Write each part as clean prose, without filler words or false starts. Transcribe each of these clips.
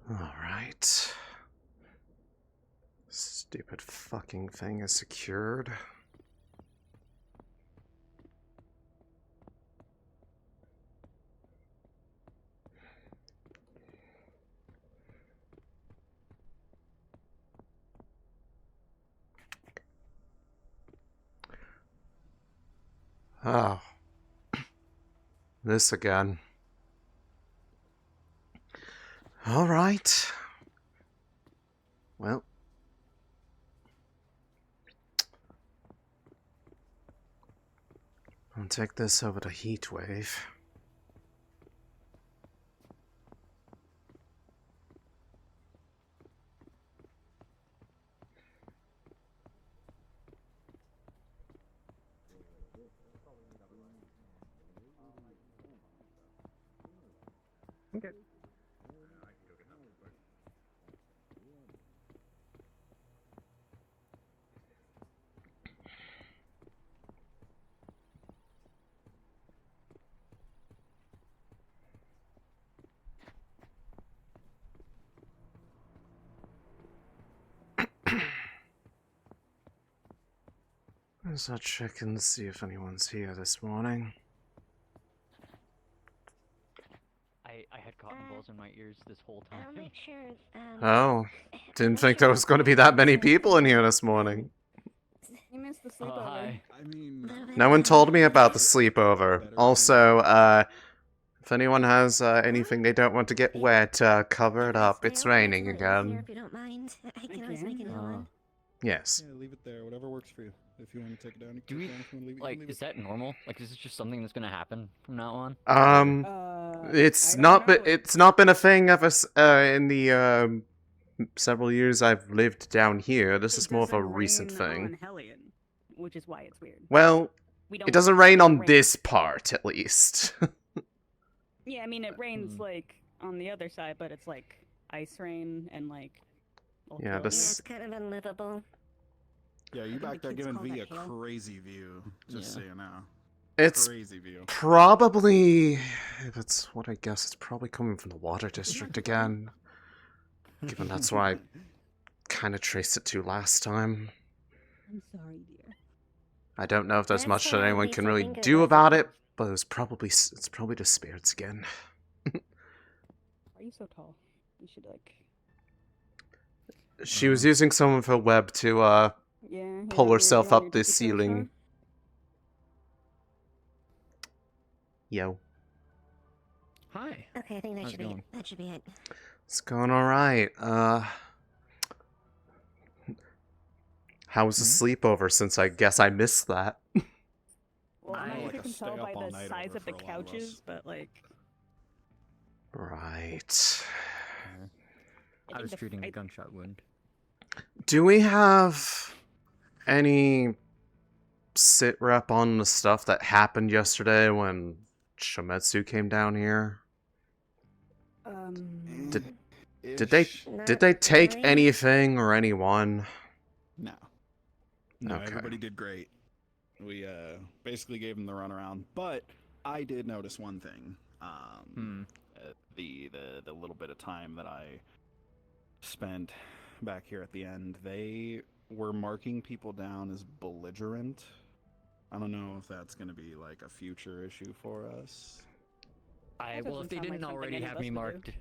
Alright. Stupid fucking thing is secured. Oh. This again. Alright. Well. I'll take this over to Heatwave. Okay. Let's check and see if anyone's here this morning. I had cotton balls in my ears this whole time. I'll make sure. Oh, didn't think there was going to be that many people in here this morning. You missed the sleepover. Oh, hi. I mean, No one told me about the sleepover. Also, if anyone has anything they don't want to get wet, cover it up. It's raining again. If you don't mind, I can Okay. always make a new one. Yes. yeah, leave it there. Whatever works for you. If you want to take it down, you Do can we, take it down. If you want to leave it, you like, can leave is it. that normal? Like, is this just something that's gonna happen from now on? It's I not don't know. it's not been a thing ever in the several years I've lived down here. This is more of a recent thing. On Hellion, which is why it's weird. Well, We don't it doesn't rain on rain. this part, at least. Yeah, I mean it rains like on the other side, but it's like ice rain and like. Yeah, Yeah, this- it's kind of unlivable. Yeah, you think back the there kids giving call V a that hail. crazy view, just so Yeah. you know. It's Crazy view. probably, if it's what I guess, it's probably coming from the water district again. Given that's where I kind of traced it to last time. I'm sorry, dear. I don't know if there's That's much that what at anyone least can I really think it do was. about it, but it's probably just spirits again. Why are you so tall? You should like. She was using some of her web to Yeah. pull you herself want up your the tippy toes ceiling. on? Yo. Hi. Okay, I think that How's should it be going? it. That should be it. It's going alright. How was the sleepover, since I guess I missed that? Well, I'm not sure Like if you a can stay tell up by all the night size over of the for a lot of us. couches, but like. Right. I think was the treating a fight- gunshot wound. Do we have any sit rep on the stuff that happened yesterday when Shimetsu came down here? Did they Not take really. anything or anyone? No. No, Okay. everybody did great. We basically gave them the runaround, but I did notice one thing. The little bit of time that I spent back here at the end, they were marking people down as belligerent. I don't know if that's going to be like a future issue for us. That Well, doesn't if they sound like didn't something already any of have us me would do. marked,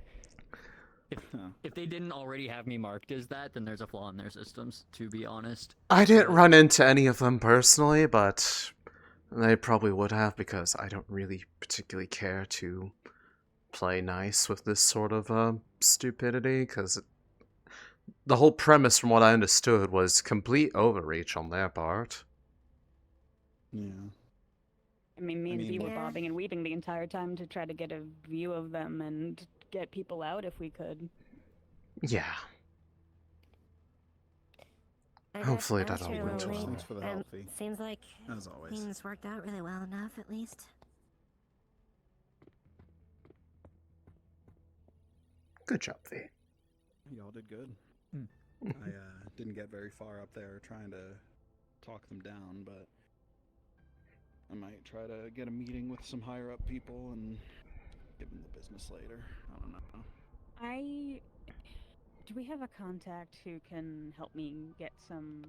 if they didn't already have me marked as that, then there's a flaw in their systems. To be honest. I didn't run into any of them personally, but they probably would have, because I don't really particularly care to play nice with this sort of stupidity, because the whole premise, from what I understood, was complete overreach on their part. Yeah. I mean, me and V were Yeah. bobbing and weaving the entire time to try to get a view of them and get people out if we could. Yeah. I got Hopefully asked that'll her a went little well. late. Thanks for the help, V. Seems like As always. things worked out really well enough, at least. Good job, V. Y'all did good. Hmm. I didn't get very far up there trying to talk them down, but I might try to get a meeting with some higher up people and give them the business later. I don't know. Do we have a contact who can help me get some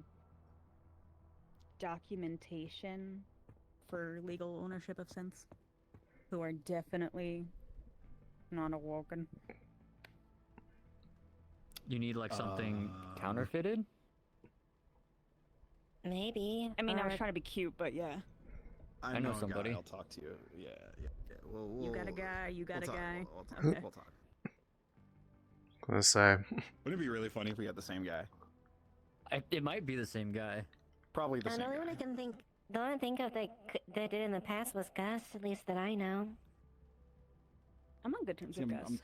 documentation for legal ownership of synths? Who are definitely not awoken. You need like something counterfeited? Maybe. I mean, I was or- trying to be cute, but yeah. I know a guy, somebody. I'll talk to you. Yeah. You got a guy, you got a talk, guy. We'll talk. Okay. We'll talk. I'm gonna say, Wouldn't it be really funny if we had the same guy? It might be the same guy. Probably the The same only one I guy. can think, the only think of that did in the past was Gus, at least that I know. I'm on good terms See, with I'm Gus.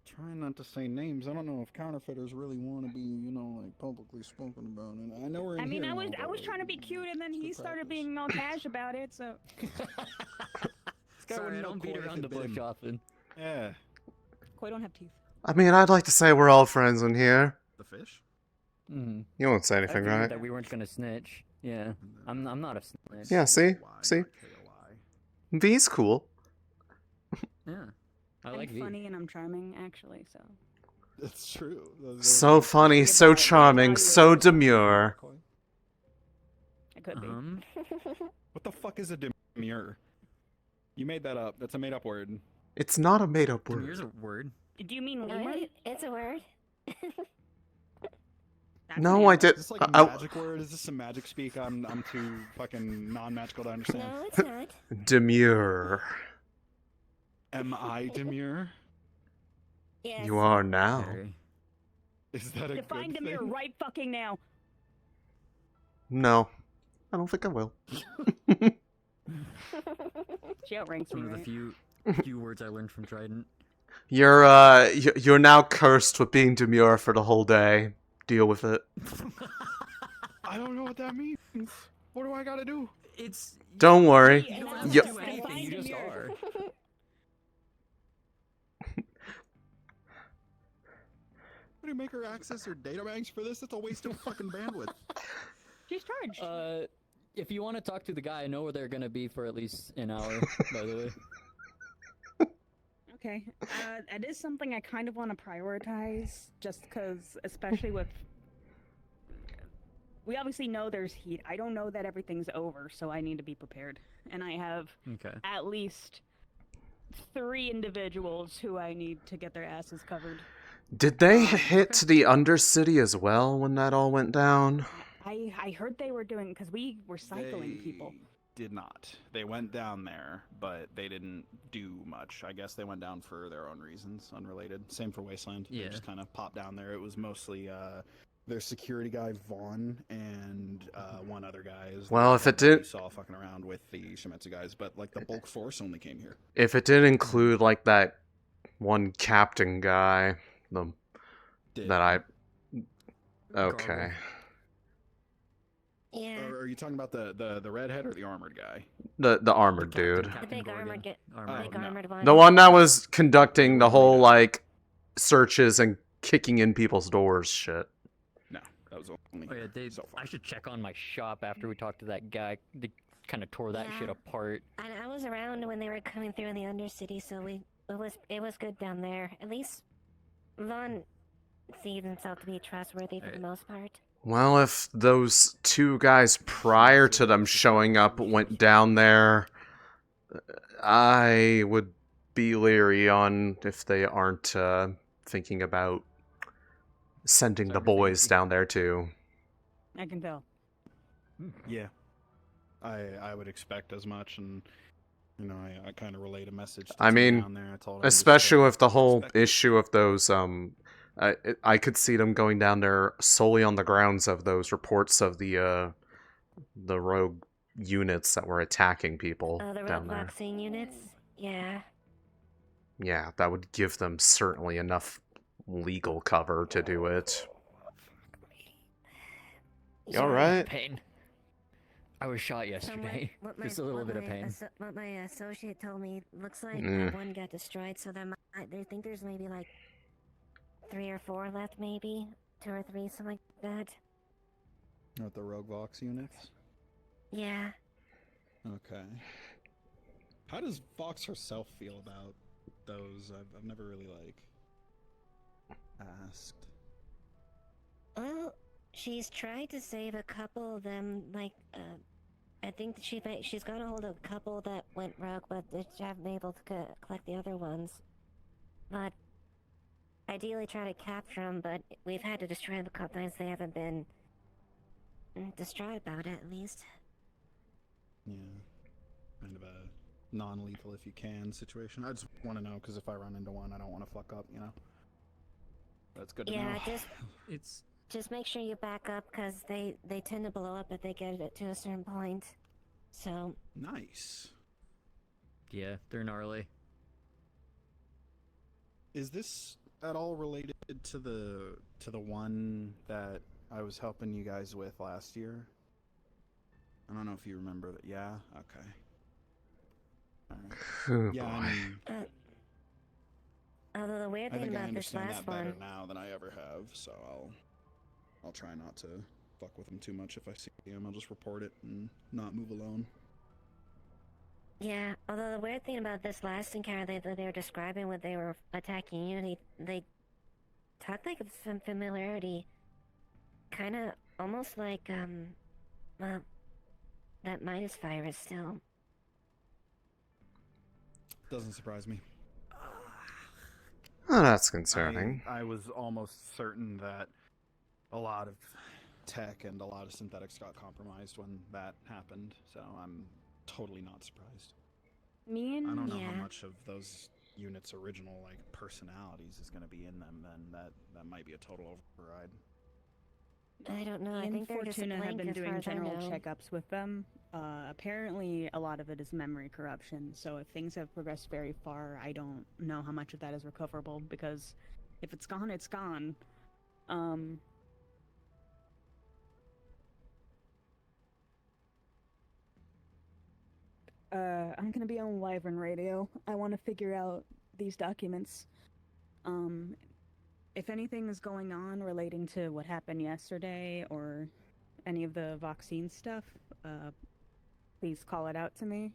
trying not to say names. I don't know if counterfeiters really want to be, like publicly spoken about. And I know we're in I mean, here I now, was but, trying to be cute, and then it's he good started practice. being all cash about it. So This guy Sorry, I wouldn't know don't beat Koi if around it the bit bush him. often. Yeah. Koi don't have teeth. I mean, I'd like to say we're all friends in here. The fish? Mm-hmm. You won't say I anything, figured right? that we weren't gonna snitch. Yeah, I'm not a snitch. Yeah, see? KOI, See? not KOI. V's cool. Yeah. I I'm like V. funny and I'm charming, actually. So It's true. So funny, Think so about it. charming, Evaluate so it. demure. I could be. What the fuck is a demure? You made that up. That's a made-up word. It's not a made-up Here's word. a word. Do you mean No, lemur? it's a word. That's No, an I animal. did. Is this like a I- magic word? Is this some magic speak? I'm too fucking non-magical to understand. No, it's not. Demure. Am I demure? Yes. You are now. Very. Is that a Define good demure thing? right fucking now. No, I don't think I will. She outranks One me, of the right? few words I learned from Trident. You're now cursed with being demure for the whole day. Deal with it. I don't know what that means. What do I gotta do? It's. Don't worry. You don't Yeah, have you- to do anything. You just Define are. How do you make her access her data banks for this? That's a waste of fucking bandwidth. She's charged. If you want to talk to the guy, I know where they're gonna be for at least an hour. By the way. Okay. It is something I kind of want to prioritize, just because, especially with. We obviously know there's heat. I don't know that everything's over, so I need to be prepared. And I have Okay. at least 3 individuals who I need to get their asses covered. Did they hit the Undercity as well when that all went down? I heard they were doing, because we were cycling people. Did not. They went down there, but they didn't do much. I guess they went down for their own reasons, unrelated. Same for Wasteland. Yeah. They just kind of popped down there. It was mostly their security guy Vaughn and one other guy. Is Well, the if it one that you did- saw fucking around with the Shimetsu guys, but like the bulk force only came here. If it did include like that one captain guy, the Did. that I. Garble. Okay. Yeah. Or are you talking about the redhead or the armored guy? The armored Captain- dude. The Captain big Gorgon. armored, Armored. big no. armored one. The one that was conducting the whole like searches and kicking in people's doors shit. No, that was only Oh yeah, here so far. I should check on my shop after we talked to that guy. They kind of tore that Yeah. shit apart. I was around when they were coming through in the Undercity, so it was good down there. At least Vaughn sees himself to be trustworthy for the Alright. most part. Well, if those 2 guys prior to them showing up went down there, I would be leery on if they aren't thinking about sending the boys Everything. down there too. I can tell. Yeah, I would expect as much, and I kind of relayed a message. To I Tim mean, down there. I told him just Especially to with the whole expect it. issue of those, I could see them going down there solely on the grounds of those reports of the rogue units that were attacking people Oh, the down there. roadblock units? Yeah. Yeah, that would give them certainly enough legal cover to do it. You alright? Pain. I was shot yesterday. Just a little bit of pain. What my associate told me, looks like Mm. one got destroyed, so they think there's maybe like 3 or 4 left, maybe 2 or 3, something like that. With the rogue Vox units. Yeah. Okay. How does Fox herself feel about those? I've never really asked. Well, she's tried to save a couple of them. I think that she's got a hold of a couple that went rogue, but they haven't been able to collect the other ones. But ideally, try to capture them. But we've had to destroy them a couple times. They haven't been distraught about it, at least. Yeah. Kind of a non-lethal if you can situation. I just want to know because if I run into one, I don't want to fuck up, you know? That's good to know. Yeah, It's just make sure you back up, because they tend to blow up if they get it to a certain point. So, Nice. yeah, they're gnarly. Is this at all related to the one that I was helping you guys with last year? I don't know if you remember that. Yeah. Okay. All right. Oh, Yeah. I boy. mean, although the weird I thing think I about this understand last that better one, now than I ever have. So I'll try not to fuck with them too much. If I see them, I'll just report it and not move alone. yeah. Although the weird thing about this last encounter that they were describing when they were attacking you, they talked like of some familiarity, kind of almost like well, that Midas virus still. Doesn't surprise me. Oh, that's concerning. I was almost certain that a lot of tech and a lot of synthetics got compromised when that happened, so I'm totally not surprised. Me and I don't know Yeah. how much of those units' original personalities is going to be in them. Then that might be a total override. I don't know. Me I and think they're just Fortuna have blank been as far doing as I general know. checkups with them. Apparently, a lot of it is memory corruption. So if things have progressed very far, I don't know how much of that is recoverable, because if it's gone, it's gone. I'm gonna be on Wyvern Radio. I want to figure out these documents. If anything is going on relating to what happened yesterday or any of the vaccine stuff, please call it out to me.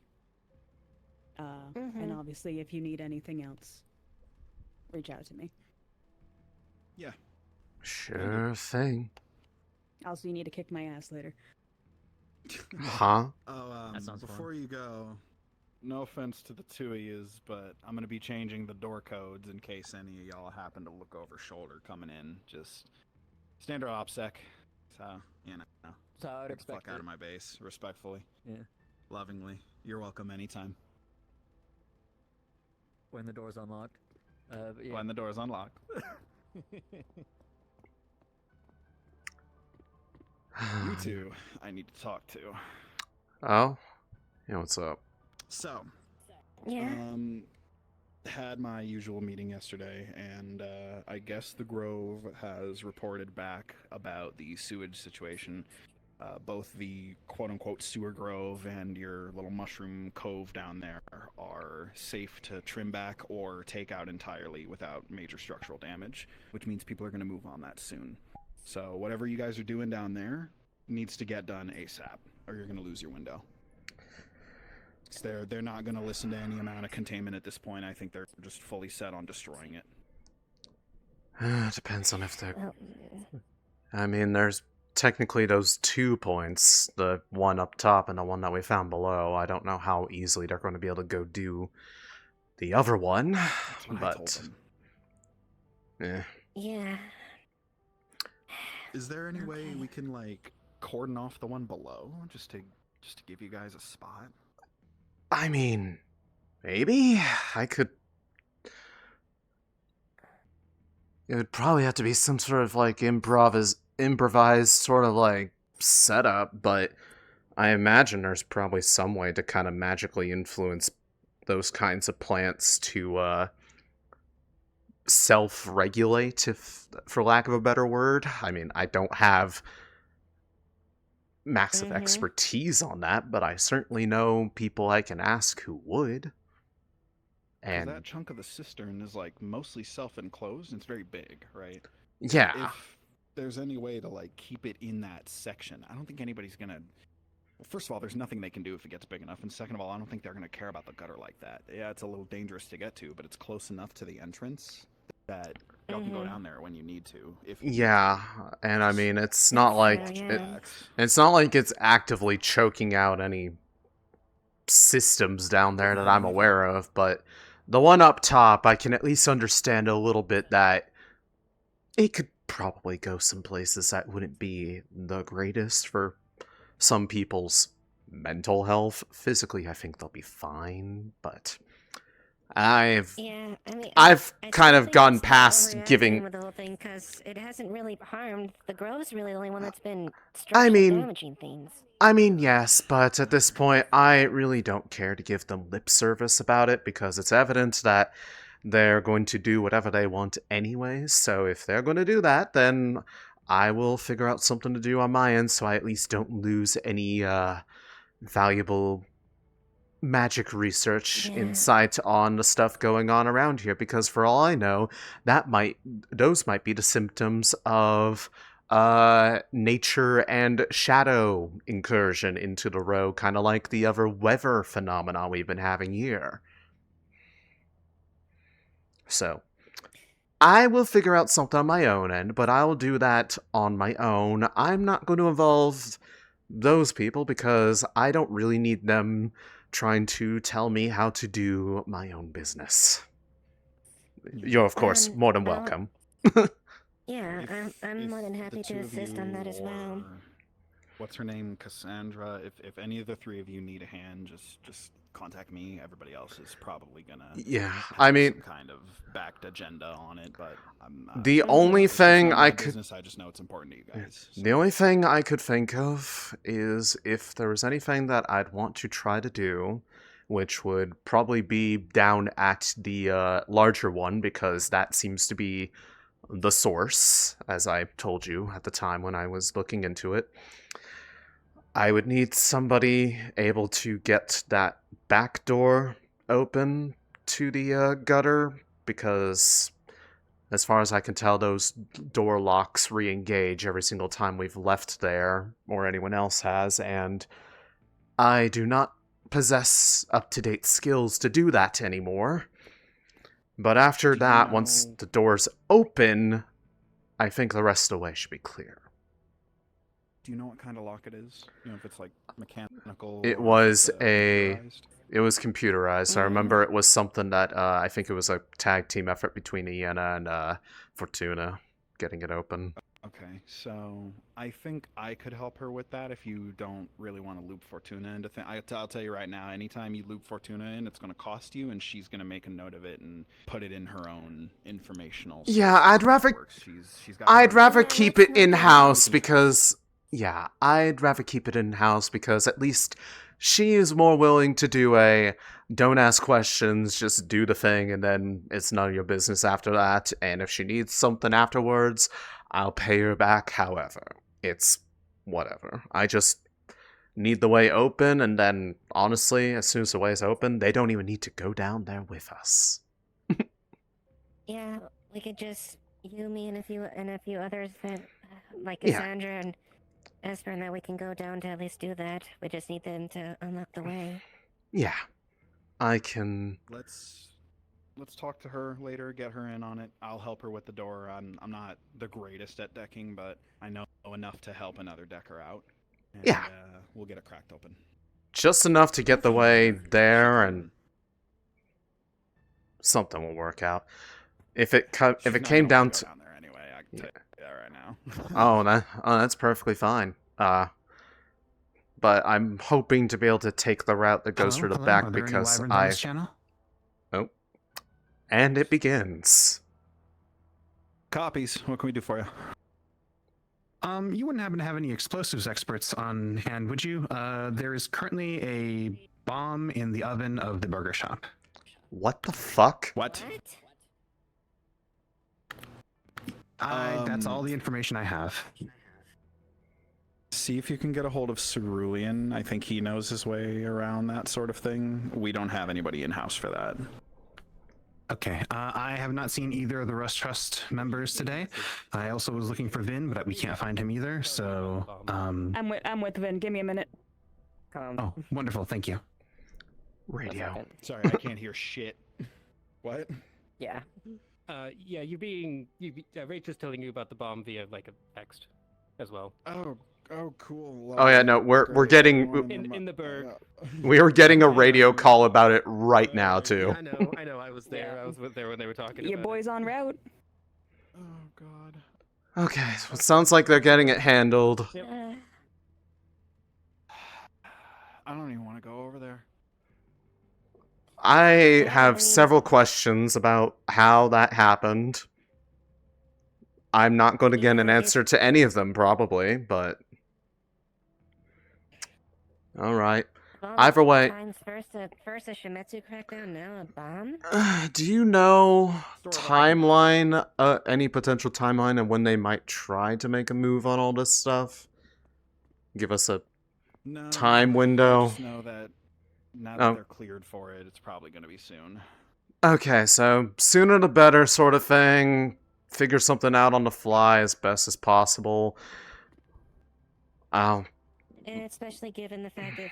And obviously, if you need anything else, reach out to me. Yeah. Sure thing. Also, you need to kick my ass later. Huh? Oh, That sounds before you go, no offense to the two of yous, but I'm gonna be changing the door codes in case any of y'all happen to look over shoulder coming in. Just standard OPSEC. So, you know, So I would get the expect fuck out it. of my base, respectfully, Yeah. lovingly. You're welcome anytime. When the door's unlocked. But yeah. When the door's unlocked. You two, I need to talk to. Oh? Yeah, what's up? So, Yeah. had my usual meeting yesterday, and I guess the Grove has reported back about the sewage situation. Both the quote-unquote sewer grove and your little mushroom cove down there are safe to trim back or take out entirely without major structural damage, which means people are going to move on that soon. So whatever you guys are doing down there needs to get done ASAP, or you're going to lose your window. They're not going to listen to any amount of containment at this point. I think they're just fully set on destroying it. Depends on if they're... Well, I mean, there's technically those 2 points, the one up top and the one that we found below. I don't know how easily they're going to be able to go do the other one, That's what I told but... them. yeah. Is there any way Okay. we can cordon off the one below just to give you guys a spot? I mean, maybe? I could... It would probably have to be some sort of improvised sort of setup, but I imagine there's probably some way to kind of magically influence those kinds of plants to self-regulate, if for lack of a better word. I mean, I don't have massive expertise on that, but I certainly know people I can ask who would. And that chunk of the cistern is mostly self-enclosed and it's very big, right? yeah, If there's any way to keep it in that section, I don't think anybody's gonna first of all, there's nothing they can do if it gets big enough, and second of all, I don't think they're going to care about the gutter like that. Yeah, it's a little dangerous to get to, but it's close enough to the entrance that y'all can go down there when you need to. If you Yeah, and I mean, it's not like yeah. it's not like it's actively choking out any systems down there that I'm aware of, but the one up top, I can at least understand a little bit that it could probably go some places that wouldn't be the greatest for some people's mental health. Physically, I think they'll be fine, but I've Yeah, I mean, I've I kind still of think gone it's past overreacting giving. with the whole thing because it hasn't really harmed. The Grove's really the only one that's been I structurally mean, damaging things. yes, but at this point, I really don't care to give them lip service about it because it's evident that they're going to do whatever they want anyways. So if they're going to do that, then I will figure out something to do on my end so I at least don't lose any valuable magic research Yeah. insight on the stuff going on around here, because for all I know, those might be the symptoms of nature and shadow incursion into the row, kind of like the other weather phenomena we've been having here. So I will figure out something on my own end, but I'll do that on my own. I'm not going to involve those people because I don't really need them trying to tell me how to do my own business. You're, of course, more than Well, welcome. Yeah, I'm more than the happy to two of assist on that as you well. or- What's her name, Cassandra? If any of the three of you need a hand, just contact me. Everybody else is probably gonna Yeah, have I mean, some kind of backed agenda on it, but I'm the only it's thing not I my could business. I just know it's important to you guys. So. The only thing I could think of is if there was anything that I'd want to try to do, which would probably be down at the larger one, because that seems to be the source, as I told you at the time when I was looking into it. I would need somebody able to get that back door open to the gutter, because as far as I can tell, those door locks re-engage every single time we've left there, or anyone else has, and I do not possess up-to-date skills to do that anymore. But after Do you that, once know- the doors open, I think the rest of the way should be clear. Do you know what kind of lock it is? You know, if it's like mechanical. It or if it's, was computerized? It was computerized. I remember it was something that I think it was a tag team effort between Iena and Fortuna getting it open. Okay, so I think I could help her with that if you don't really want to loop Fortuna into things. I'll tell you right now, anytime you loop Fortuna in, it's going to cost you, and she's going to make a note of it and put it in her own informational. Yeah, system I'd that rather- works. She's got her I'd own- rather Yeah, keep let's it not do in-house that. because... Yeah, I'd rather keep it in-house because at least she is more willing to do a don't ask questions, just do the thing, and then it's none of your business after that. And if she needs something afterwards, I'll pay her back however. It's whatever. I just need the way open, and then, honestly, as soon as the way is open, they don't even need to go down there with us. Yeah, we could just you, me, and a few others that, like Yeah. Cassandra and Esper, and that we can go down to at least do that. We just need them to unlock the way. Yeah. I can... Let's talk to her later, get her in on it. I'll help her with the door. I'm not the greatest at decking, but I know enough to help another decker out. And, Yeah. We'll get it cracked open. Just enough to get the way there, She and can- something will work out. If it came she's not down gonna to... go down there anyway. I can tell you that right now. that's perfectly fine. But I'm hoping to be able to take the route that goes through the back Are there any because wyverns on this channel? And it begins. Copies. What can we do for you? You wouldn't happen to have any explosives experts on hand, would you? There is currently a bomb in the oven of the burger shop. What the fuck? What? That's all the information I have. See if you can get a hold of Cerulean. I think he knows his way around that sort of thing. We don't have anybody in-house for that. Okay, I have not seen either of the Rust Trust members today. I also was looking for Vin, but we can't find him either, so... I'm with Vin. Give me a minute. Oh, wonderful. Thank you. Radio. Sorry, I can't hear shit. What? Yeah. Yeah, Rachel's telling you about the bomb via like a text as well. Oh, cool. Oh yeah, no, we're Great. getting Everyone In the Berg. we were getting a radio call about it right now too. Yeah, I know. I was there. I was there when they were talking Your about boy's on route. Oh god. Okay, so it sounds like they're getting it handled. I don't even want to go over there. I have several questions about how that happened. I'm not going to get an answer to any of them, probably, but... Alright. Either way... First a Shimetsu crackdown, now a bomb? Do you know timeline, any potential timeline and when they might try to make a move on all this stuff? Give us a No. time I window. just know that now that they're cleared for it, it's probably going to be soon. Okay, so sooner the better sort of thing. Figure something out on the fly as best as possible. And especially given the fact that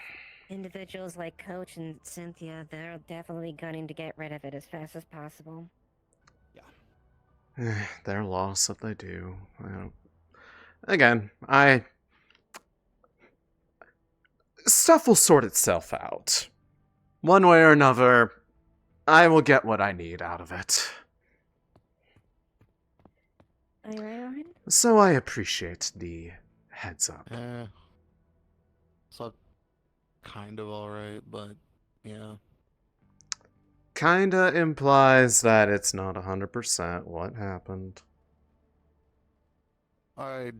individuals like Coach and Cynthia, they're definitely gunning to get rid of it as fast as possible. Their loss if they do. Stuff will sort itself out. One way or another, I will get what I need out of it. Are you right, Oren? So I appreciate the heads up. So, kind of alright, but yeah. Kinda implies that it's not 100% what happened. I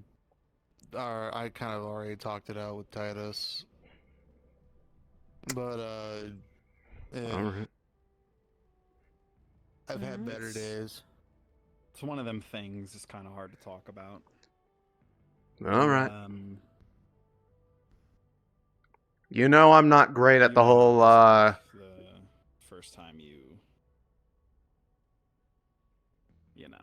kind of already talked it out with Titus. But, Alright. I've had better days. It's one of them things. It's kind of hard to talk about. Alright. You know I'm not great at the whole, The first time you know.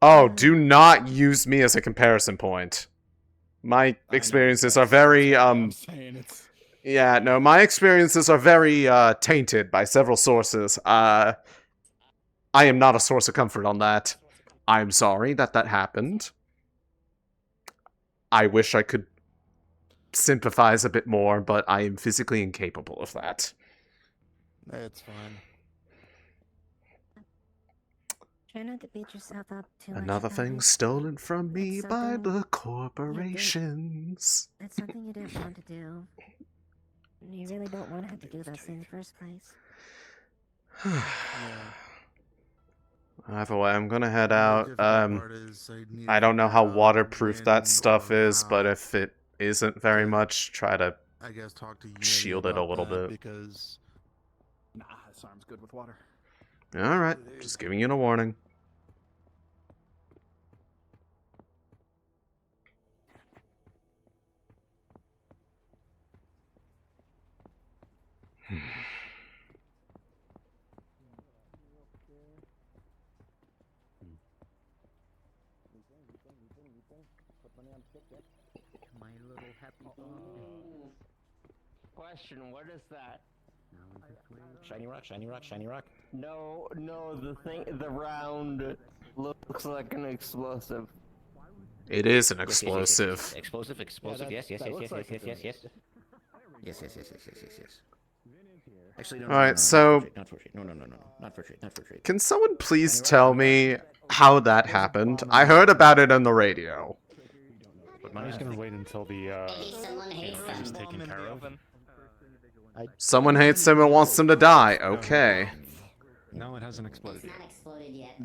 Oh, do not use me as a comparison point. My experiences are very, I'm saying it's... Yeah, no, my experiences are very, tainted by several sources. I am not a source of comfort on that. I'm sorry that happened. I wish I could sympathize a bit more, but I am physically incapable of that. It's fine. Try not to beat yourself up too much. Another about thing it. stolen from me It's by something the corporations. It's something you didn't want to do. You really don't want to have to do those in the first place. Either way, I'm gonna head out. I don't know how waterproof that stuff is, but if it isn't very much, try to I guess talk to you shield it a little bit. because Nah, this arm's good with water. Alright, just giving you a warning. My little happy dog. Question, what is that? Shiny rock, shiny rock, shiny rock. No, the round looks like an explosive. It is an explosive. Explosive, yes. Yes. Actually, no. Alright, so... Not for trade. No. Not for trade. Can someone please tell me how that happened? I heard about it on the radio. But Maia's gonna wait until the is taken care of. Someone hates him and wants him to die. Okay. No, it hasn't exploded yet.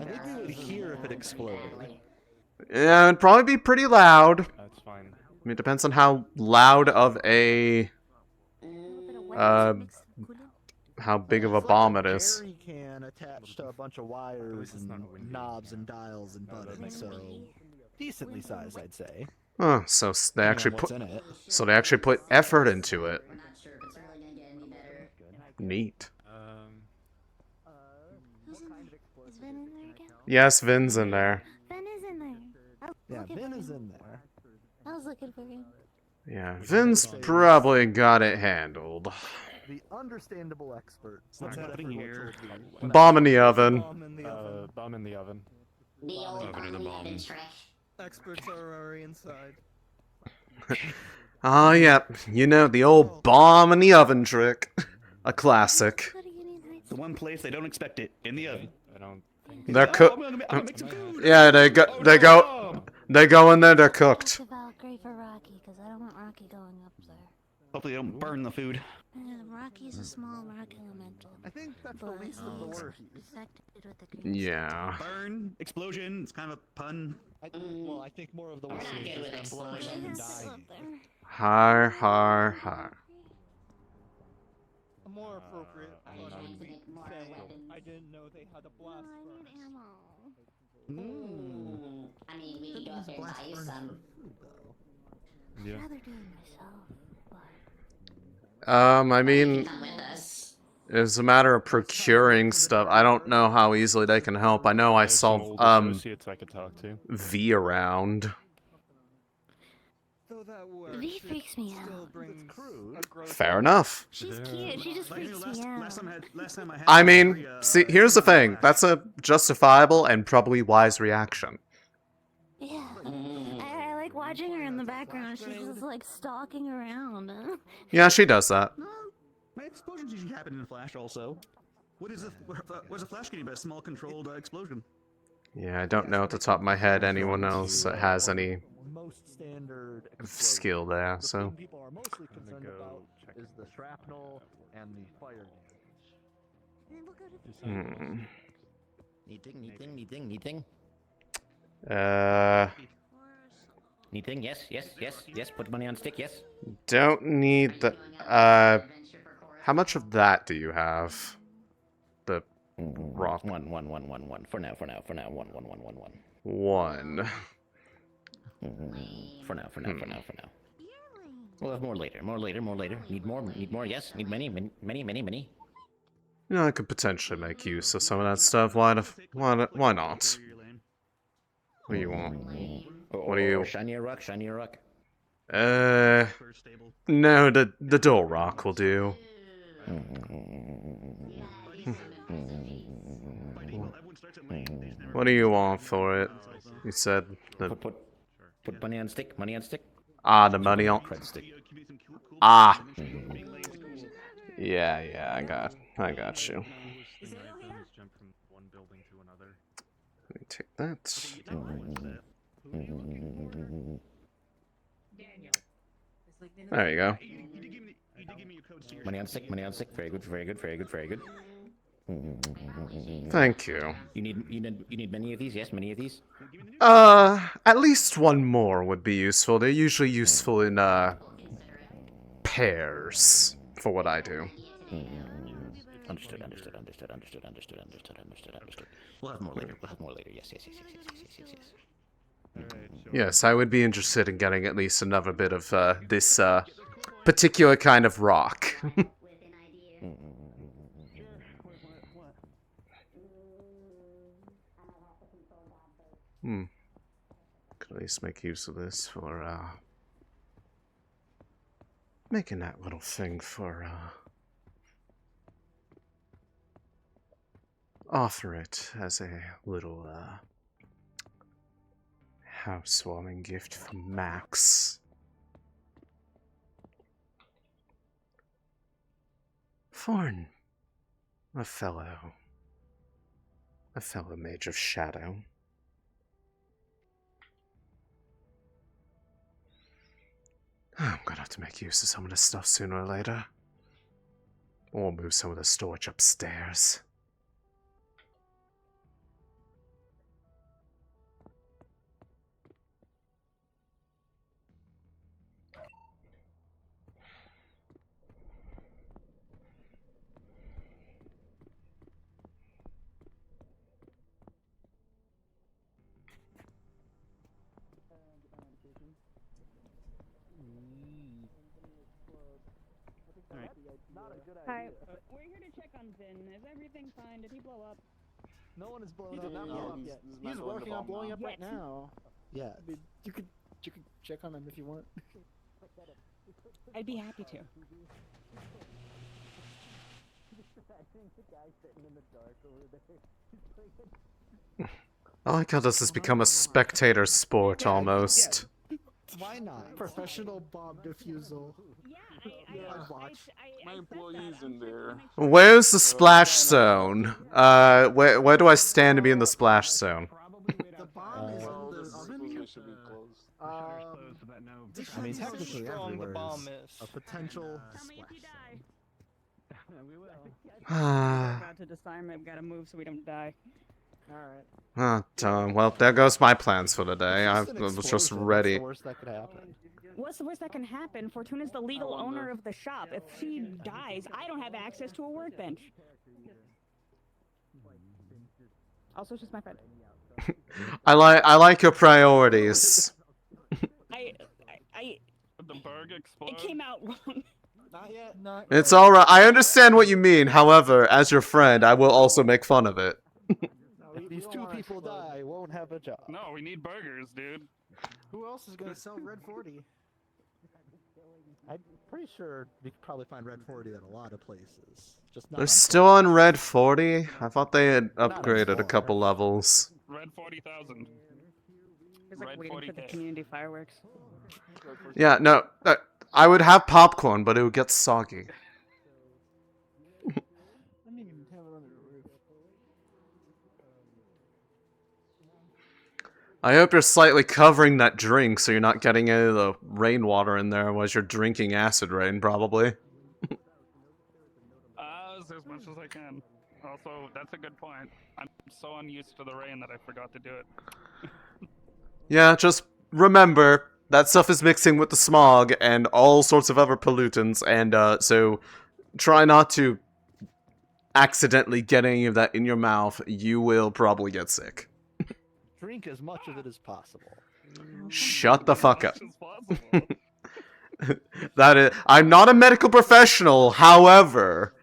I think we would hear if it exploded. Yeah, it'd probably be pretty loud. That's fine. I mean, it depends on how loud of a... how big of a bomb it is. Jerry can attached to a bunch of wires and knobs and dials and buttons, so decently sized, I'd say. Oh, so they actually what's put... in it. So they actually put effort into it. Neat. Is Vin in there again? Yes, Vin's in there. Vin is in there. Oh, Yeah, okay, Vin fine. is in there. I was looking for him. Yeah, Vince probably got it handled. The understandable expert. What's happening here? Bomb in the oven. Bomb in the oven. The old Oven in the bomb. Experts are already inside. Ah, yep. You know, the old bomb in the oven trick. A classic. The one place they don't expect it, in the oven. I don't think They're I'm cooked. gonna make some food. Yeah, they go in there, they're cooked. Valkyrie for Rocky, because I don't want Rocky going up there. Hopefully they don't burn the food. Rocky's a small rock elemental. I think that's the least of the worst. Yeah. Burn, explosion, it's kind of a pun. Well, I think more of the worst is just them blowing up and dying. Har, har, har. A more appropriate pun would be saying, I didn't know they had a blast furnace. I mean, we could go up there and buy you some. Yeah. I'd rather do it myself. I mean, Come with us. it's a matter of procuring stuff. I don't know how easily they can help. I know I saw, associates I could talk to. V around. V freaks me out. Fair enough. She's cute. She just freaks me out. Last time I had I mean, see, here's the thing. That's a justifiable and probably wise reaction. Yeah. I like watching her in the background. She's just like stalking around. Yeah, she does that. My explosions usually happen in a flash also. What's a flash getting about a small controlled explosion? Yeah, I don't know at the top of my head anyone else that has any Most standard skill there, The so. thing people are mostly concerned about is the shrapnel and the fire damage. Neating. Neating, yes. Put money on stick, yes. Don't need the, how much of that do you have? The rock. One. For now. One. One. For now. We'll have more later. Need more, yes. Need many. You know, I could potentially make use of some of that stuff. Why not? What do you want? What do you? Shinier rock. No, the door rock will do. What do you want for it? You said the. Put money on stick. Ah, the money on. Ah. Yeah, I got you. Let me take that. There you go. Money on stick. Very good. Thank you. You need many of these? Yes, many of these. At least one more would be useful. They're usually useful in pairs for what I do. Understood. We'll have more later. Yes. Yes, I would be interested in getting at least another bit of this particular kind of rock. Could at least make use of this for making that little thing for offer it as a little housewarming gift for Max. Thorn, a fellow mage of shadow. I'm gonna have to make use of some of this stuff sooner or later. Or move some of the storage upstairs. Hi, we're here to check on Vin. Is everything fine? Did he blow up? No one is blowing up yet. He's working on blowing up right now. Yeah, I mean, you could check on him if you want. I'd be happy to. I like how this has become a spectator sport almost. Why not? Professional bomb defusal. I'd watch. My employees in there. Where's the splash zone? Where do I stand to be in the splash zone? The bomb is in the oven. Should be closed. I mean, technically everywhere is a potential splash zone. About to disarm it, we gotta move so we don't die. Alright. Well, there goes my plans for the day. I was just ready. What's the worst that could happen? What's the worst that can happen? Fortuna's the legal owner of the shop. If she dies, I don't have access to a workbench. Also, she's my friend. I like your priorities. Did the burg explode? It came out wrong. Not yet. Not It's alright. I understand what you mean. However, as your friend, I will also make fun of it. If these two people die, won't have a job. No, we need burgers, dude. Who else is gonna sell Red 40? I'm pretty sure you could probably find Red 40 at a lot of places. Just not They're on still on Red 40? I thought they had upgraded a couple levels. Red 40,000. It's like Red waiting for the 40K. community fireworks. Yeah, no. I would have popcorn, but it would get soggy. I didn't even have it under the roof. I hope you're slightly covering that drink so you're not getting any of the rainwater in there as you're drinking acid rain, probably. As much as I can. Also, that's a good point. I'm so unused to the rain that I forgot to do it. Yeah, just remember, that stuff is mixing with the smog and all sorts of other pollutants, and so try not to accidentally get any of that in your mouth. You will probably get sick. Drink as much of it as possible. Shut the fuck up. I'm not a medical professional, however,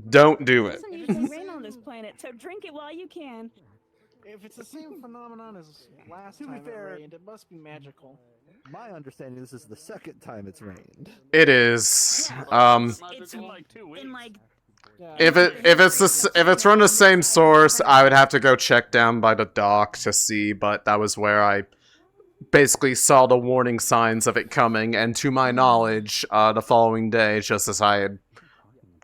don't do it. It doesn't usually rain on this planet, so drink it while you can. If it's the same phenomenon as last To be time fair, it rained, it must be magical. My understanding, this is the second time it's rained. It is. It's in like 2 weeks. in like If it's from the same source, I would have to go check down by the dock to see, but that was where I basically saw the warning signs of it coming, and to my knowledge, the following day, just as I had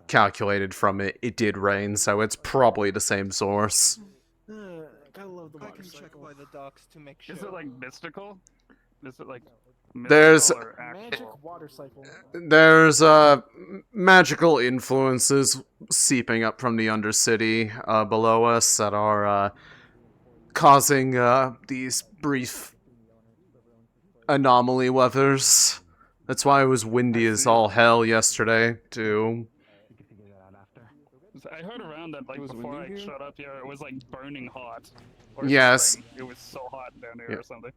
calculated from it, it did rain, so it's probably the same source. Gotta love the water I can check cycle. by the docks to make sure. Is it like mystical? Is it like There's- mystical or actual? Magic water cycle. There's magical influences seeping up from the Undercity below us that are causing these brief anomaly weathers. That's why it was windy as all hell yesterday, too. I heard around that like It was before I windy here? showed up here, it was like burning hot. Or Yes. something. It was so hot down here Yeah. or something.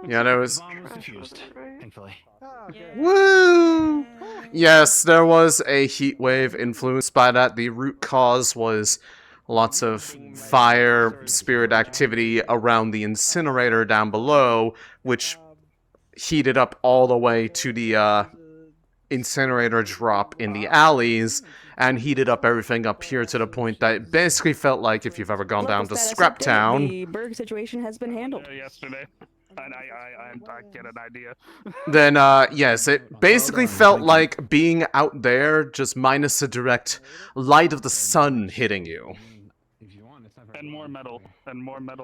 Yeah, there was... The bomb was diffused, thankfully. Oh, good. Woo! Yes, there was a heat wave influenced by that. The root cause was lots of fire spirit activity around the incinerator down below, which heated up all the way to the incinerator drop in the alleys, and heated up everything up here to the point that it basically felt like if you've ever gone down to Scrap Town, The Berg situation has been handled. Yesterday, and I get an idea. then yes, it basically felt like being out there, just minus the direct light of the sun hitting you. And more metal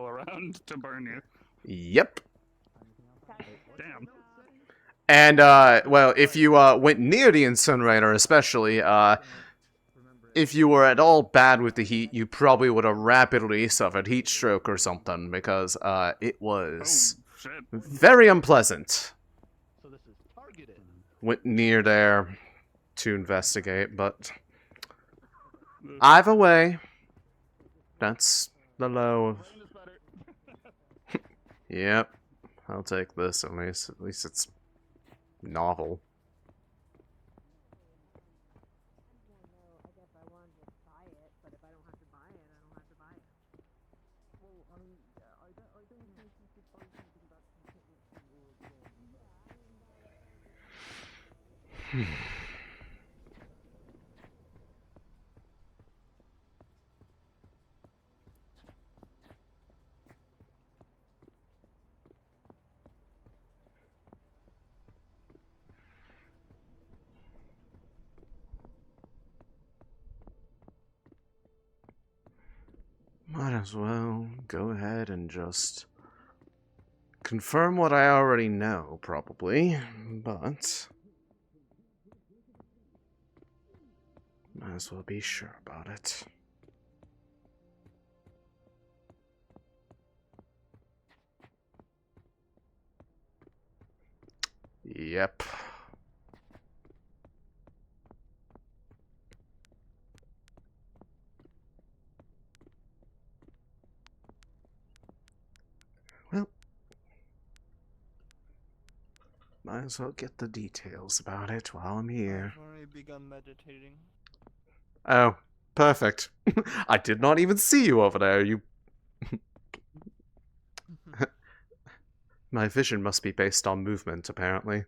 around to burn you. Yep. Damn. And, well, if you, went near the incinerator especially, if you were at all bad with the heat, you probably would have rapidly suffered heat stroke or something, because, it was very unpleasant. So this is targeted. Went near there to investigate, but either way, that's the low of... Yep, I'll take this at least. At least it's novel. Might as well go ahead and just confirm what I already know, probably, but might as well be sure about it. Yep. Well, might as well get the details about it while I'm here. I've already begun meditating. Oh, perfect. I did not even see you over there, you... My vision must be based on movement, apparently.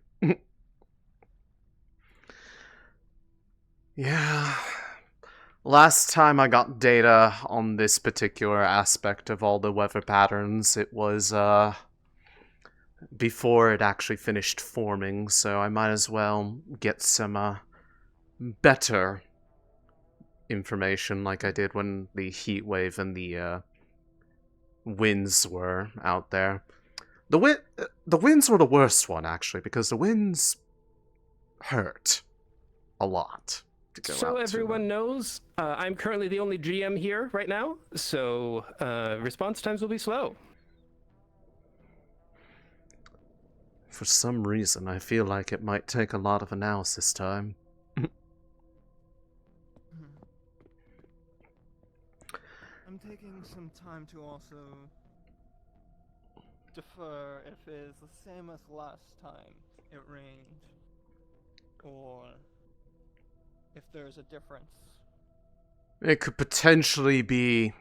Yeah. Last time I got data on this particular aspect of all the weather patterns, it was, before it actually finished forming, so I might as well get some, better information like I did when the heat wave and the, winds were out there. The winds were the worst one, actually, because the winds hurt a lot to go So out everyone knows, I'm currently the only GM here right now, so response times will be slow. For some reason, I feel like it might take a lot of analysis time. I'm taking some time to also defer if it is the same as last time it rained, or if there's a difference. It could potentially be...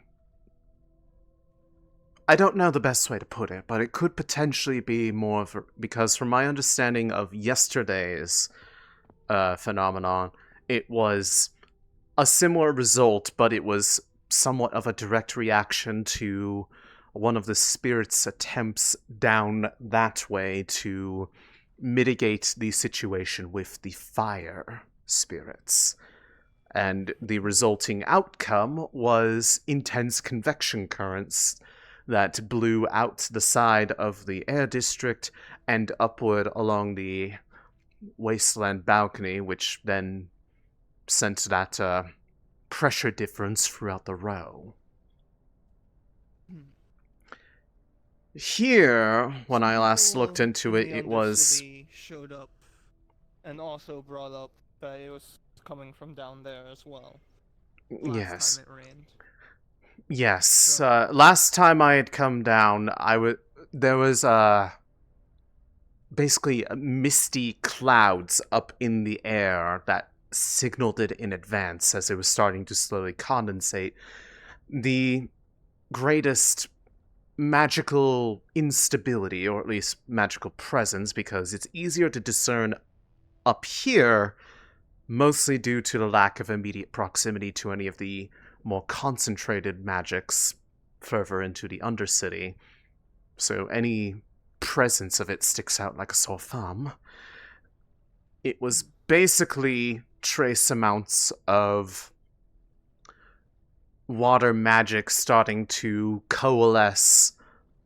I don't know the best way to put it, but it could potentially be more of a... Because from my understanding of yesterday's phenomenon, it was a similar result, but it was somewhat of a direct reaction to one of the spirit's attempts down that way to mitigate the situation with the fire spirits. And the resulting outcome was intense convection currents that blew out the side of the air district and upward along the wasteland balcony, which then sent that pressure difference throughout the row. Here, when I last looked into it, it was... showed up and also brought up that it was coming from down there as well. Yes. Last time it rained. Yes. Last time I had come down, there was basically misty clouds up in the air that signaled it in advance as it was starting to slowly condensate. The greatest magical instability, or at least magical presence, because it's easier to discern up here, mostly due to the lack of immediate proximity to any of the more concentrated magics further into the Undercity. So any presence of it sticks out like a sore thumb. It was basically trace amounts of water magic starting to coalesce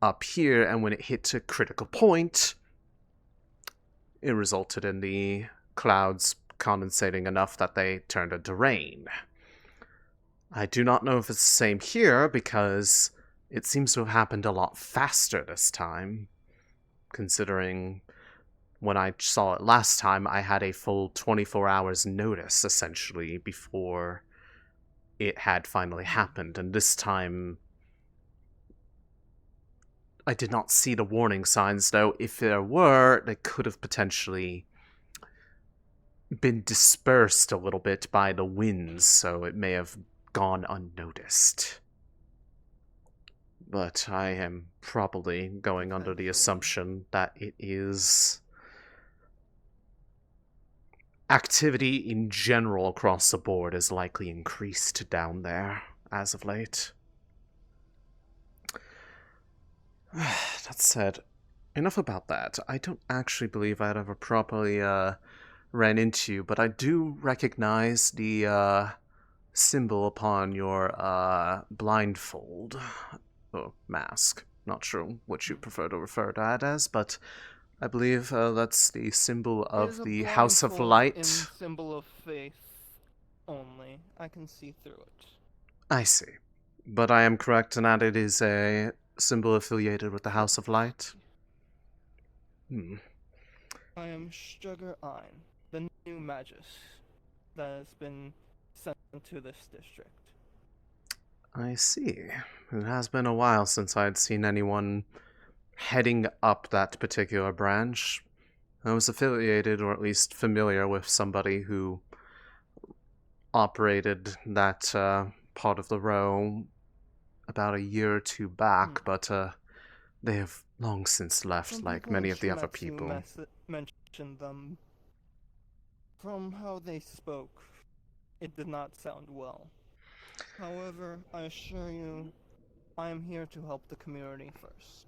up here, and when it hit a critical point, it resulted in the clouds condensating enough that they turned into rain. I do not know if it's the same here, because it seems to have happened a lot faster this time, considering when I saw it last time, I had a full 24 hours notice, essentially, before it had finally happened, and this time I did not see the warning signs, though if there were, they could have potentially been dispersed a little bit by the winds, so it may have gone unnoticed. But I am probably going under the assumption that it is activity in general across the board is likely increased down there as of late. That said, enough about that. I don't actually believe I'd ever properly ran into you, but I do recognize the symbol upon your blindfold or mask. Not sure which you prefer to refer to it as, but I believe that's the symbol It of is a the House of blindfold Light. in symbol of faith only. I can see through it. I see. But I am correct in that it is a symbol affiliated with the House of Light? Hmm. I am Sugar Ein, the new magus that has been sent to this district. I see. It has been a while since I'd seen anyone heading up that particular branch. I was affiliated, or at least familiar with somebody who operated that part of the row about a year or two back, but they have long since left, Some like people many in of the other Shimetsu people. mentioned them. From how they spoke, it did not sound well. However, I assure you, I am here to help the community first.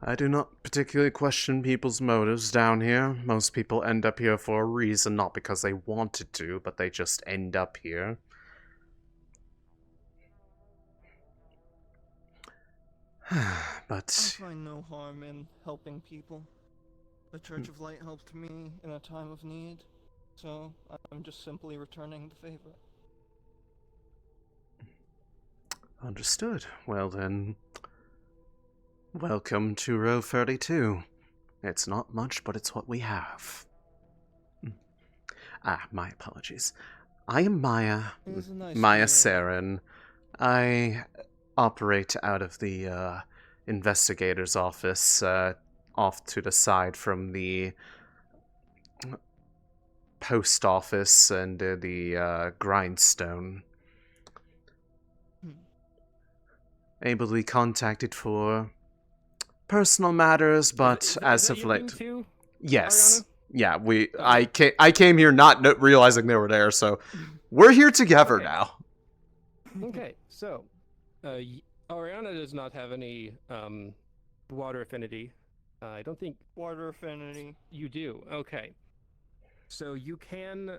I do not particularly question people's motives down here. Most people end up here for a reason, not because they wanted to, but they just end up here. But I find no harm in helping people. The Church of Light helped me in a time of need, so I'm just simply returning the favor. understood. Well then, welcome to row 32. It's not much, but it's what we have. My apologies. I am Maia. It was a nice Maia meeting. Seren. I operate out of the investigator's office, off to the side from the post office and the grindstone. Able to be contacted for personal matters, but as of late, yes, Ariana? yeah, I came here not realizing they were there, so we're here together now. Okay, so Ariana does not have any water affinity. I don't think Water affinity. you do. Okay, so you can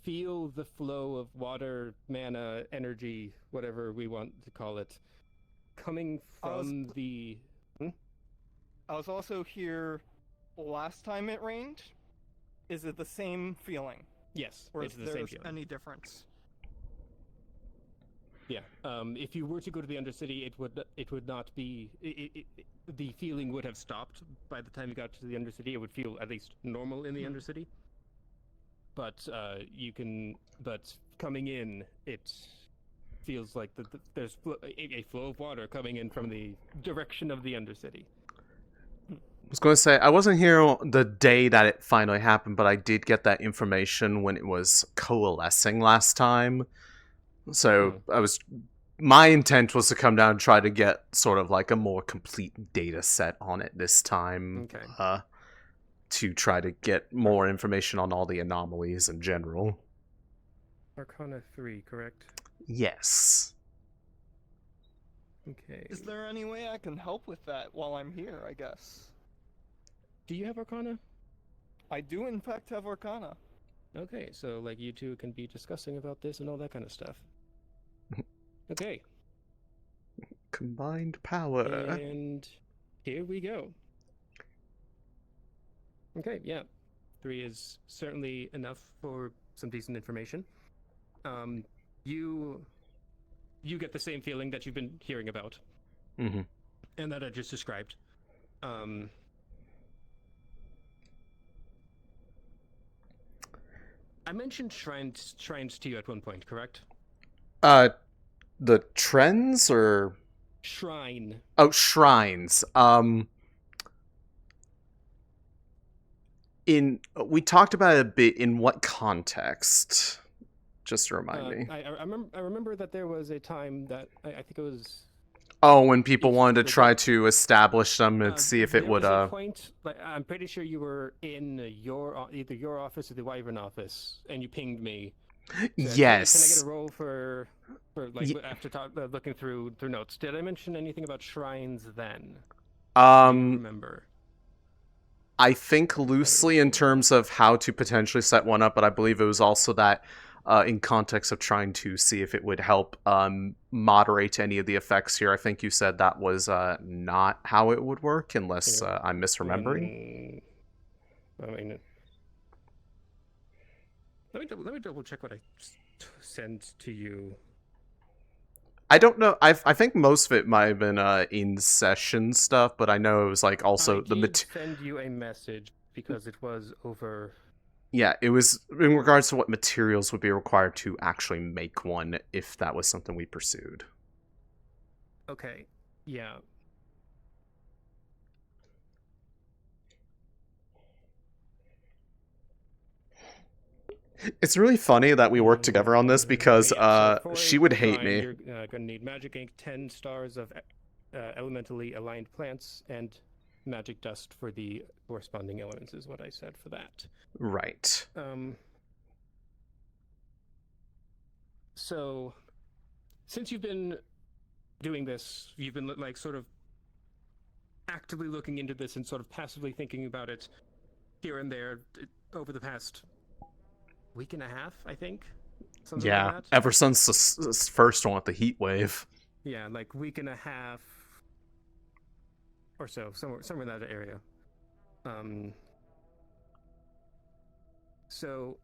feel the flow of water, mana, energy, whatever we want to call it, coming from the. I was also here last time it rained. Is it the same feeling? Yes, Or it's is the there same feeling. any difference? Yeah. If you were to go to the Undercity, it would not be. The feeling would have stopped by the time you got to the Undercity. It would feel at least normal in the Undercity. But you can. But coming in, it feels like there's a flow of water coming in from the direction of the Undercity. I was going to say, I wasn't here the day that it finally happened, but I did get that information when it was coalescing last time. So my intent was to come down and try to get sort of like a more complete data set on it this time. Okay. To try to get more information on all the anomalies in general. Arcana 3, correct? Yes. Okay. Is there any way I can help with that while I'm here, I guess? Do you have Arcana? I do, in fact, have Arcana. Okay, so like you two can be discussing about this and all that kind of stuff. Okay. Combined power. And here we go. Okay, yeah. 3 is certainly enough for some decent information. You get the same feeling that you've been hearing about. Mm-hmm. And that I just described. I mentioned shrines to you at one point, correct? The trends or shrine? Oh, shrines. We talked about it a bit. In what context? Just to remind me. I remember that there was a time that I think it was Oh, when people wanted to like, try to establish them and see if it there would, was a point, like, I'm pretty sure you were in either your office or the Wyvern office, and you pinged me. Said, "Hey, can I get Yes. a roll for like after looking through notes? Did I mention anything about shrines then? Do you remember? I think loosely in terms of how to potentially set one up, but I believe it was also that in context of trying to see if it would help moderate any of the effects here. I think you said that was not how it would work, unless I'm misremembering. I mean, let me double check what I sent to you. I don't know. I think most of it might have been in session stuff, but I know it was like also I did send you a message because it was over. Yeah, it was in regards to what materials would be required to actually make one, if that was something we pursued. Okay. Yeah. It's really funny that we worked together on this because she would hate me. You're gonna need magic ink, 10 stars of elementally aligned plants, and magic dust for the corresponding elements is what I said for that. Right. So, since you've been doing this, you've been like sort of actively looking into this and sort of passively thinking about it here and there over the past week and a half, I think. Something Yeah, like that. ever since this first one with the heat wave. Yeah, like week and a half or so, somewhere in that area. So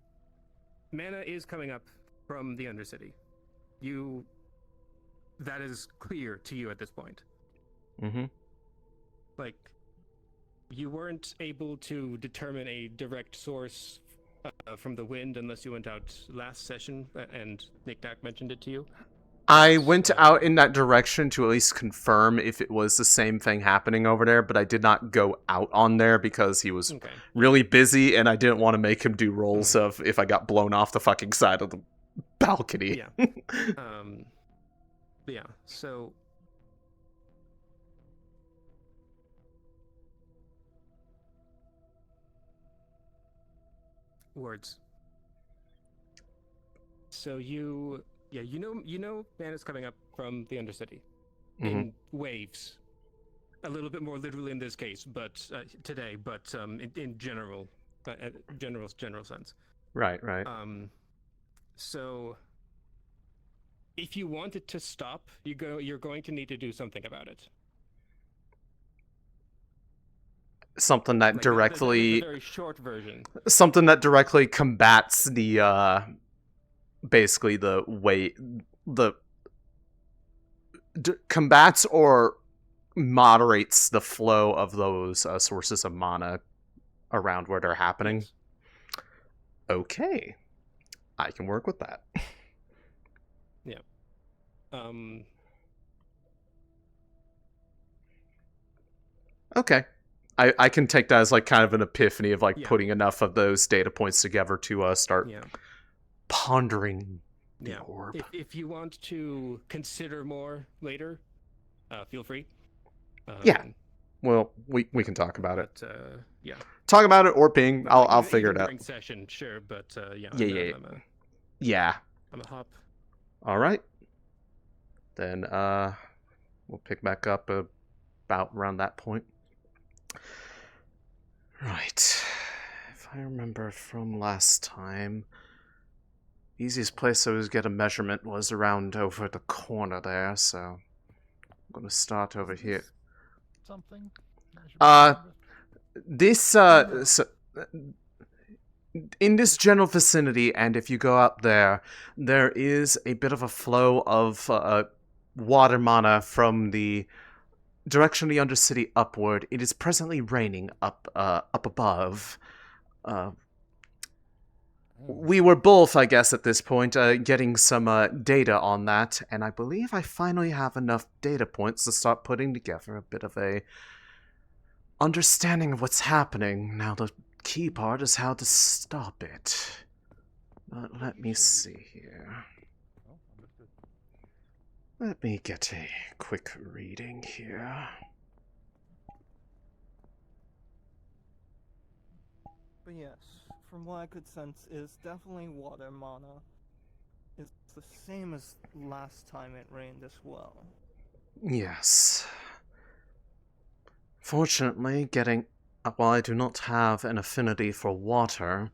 mana is coming up from the Undercity. That is clear to you at this point. Mm-hmm. Like, you weren't able to determine a direct source from the wind unless you went out last session, and Nick Dak mentioned it to you. I went out in that direction to at least confirm if it was the same thing happening over there, but I did not go out on there because he was really busy, and I didn't want to make him do rolls of if I got blown off the fucking side of the balcony. Yeah. Yeah, so... Words. So you know mana's coming up from the Undercity in waves. A little bit more literally in this case, but today, but in general sense. Right. So if you want it to stop, you're going to need to do something about it. Something that Like, directly... That is a very short version. Something that directly combats the, basically the way... combats or moderates the flow of those sources of mana around where they're happening. Yes. Okay. I can work with that. Yeah. Okay. I can take that as like kind of an epiphany of like putting enough of those data points together to start pondering the orb. If you want to consider more later, feel free. Yeah. Well, we can talk about it. Yeah. Talk about it or ping. I'll figure it out. During session, sure, but yeah. Yeah. I'm a hop. All right. Then we'll pick back up about around that point. Right. If I remember from last time, easiest place to get a measurement was around over the corner there, so I'm gonna start over here. Something? In this general vicinity, and if you go up there, there is a bit of a flow of water mana from the direction of the Undercity upward. It is presently raining up above. We were both, I guess, at this point, getting some data on that, and I believe I finally have enough data points to start putting together a bit of a understanding of what's happening. Now, the key part is how to stop it. But let me see here. Let me get a quick reading here. But yes, from what I could sense, is definitely water mana. It's the same as last time it rained as well. Yes. Fortunately, while I do not have an affinity for water,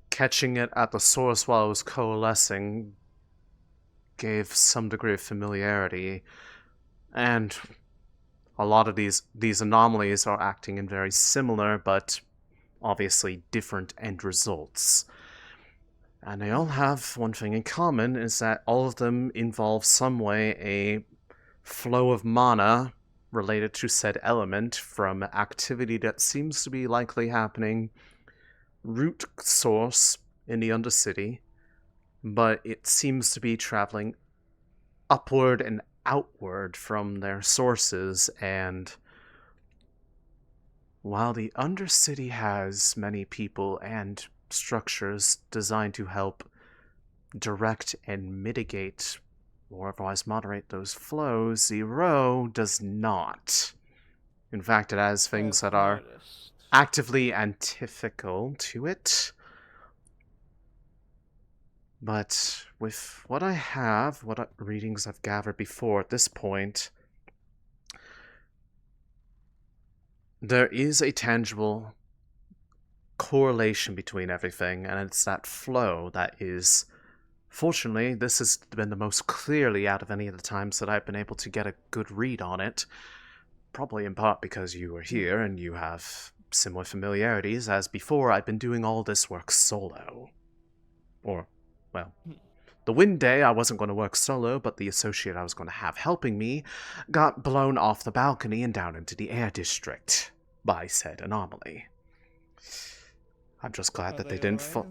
catching it at the source while it was coalescing gave some degree of familiarity, and a lot of these anomalies are acting in very similar but obviously different end results. And they all have one thing in common, is that all of them involve some way a flow of mana related to said element from activity that seems to be likely happening root source in the Undercity, but it seems to be traveling upward and outward from their sources, and while the Undercity has many people and structures designed to help direct and mitigate or otherwise moderate those flows, Zero does not. In fact, it has things that are actively antithetical to it. But with what I have, readings I've gathered before at this point, there is a tangible correlation between everything, and it's that flow that is... Fortunately, this has been the most clearly out of any of the times that I've been able to get a good read on it. Probably in part because you are here and you have similar familiarities, as before I've been doing all this work solo. Or, well, the wind day I wasn't going to work solo, but the associate I was going to have helping me got blown off the balcony and down into the air district by said anomaly. I'm just glad that they didn't fall.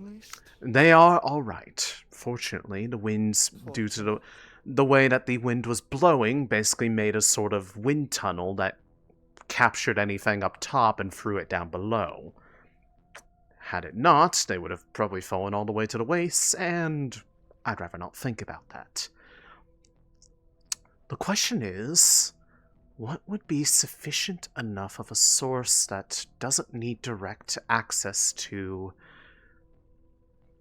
They are alright. Fortunately, the winds, due to the way that the wind was blowing, basically made a sort of wind tunnel that captured anything up top and threw it down below. Had it not, they would have probably fallen all the way to the waist, and I'd rather not think about that. The question is, what would be sufficient enough of a source that doesn't need direct access to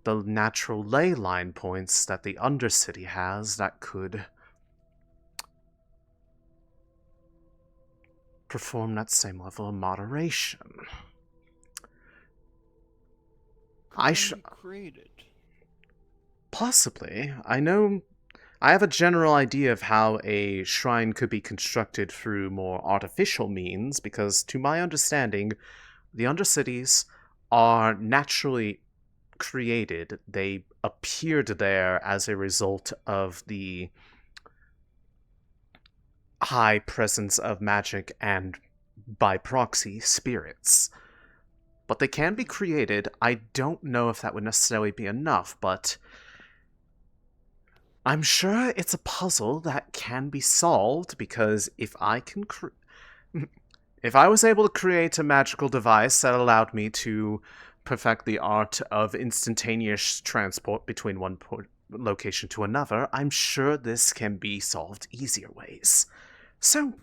the natural ley line points that the Undercity has that could perform that same level of moderation? Created. Possibly. I have a general idea of how a shrine could be constructed through more artificial means, because to my understanding, the Undercities are naturally created. They appeared there as a result of the high presence of magic and, by proxy, spirits. But they can be created. I don't know if that would necessarily be enough, but I'm sure it's a puzzle that can be solved, because if I was able to create a magical device that allowed me to perfect the art of instantaneous transport between one location to another, I'm sure this can be solved easier ways. So,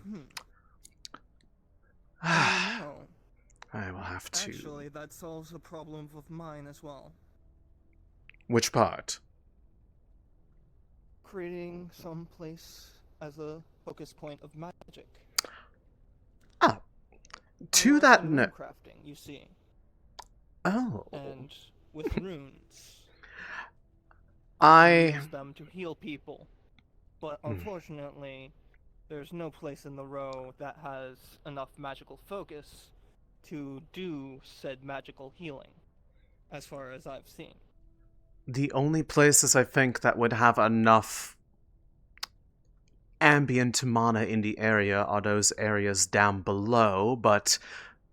I will have to... Actually, that solves a problem of mine as well. Which part? Creating some place as a focus point of magic. Ah, to that note... crafting, you see. Oh. And with runes. I use them to heal people. But unfortunately, there's no place in the row that has enough magical focus to do said magical healing, as far as I've seen. The only places I think that would have enough ambient mana in the area are those areas down below, but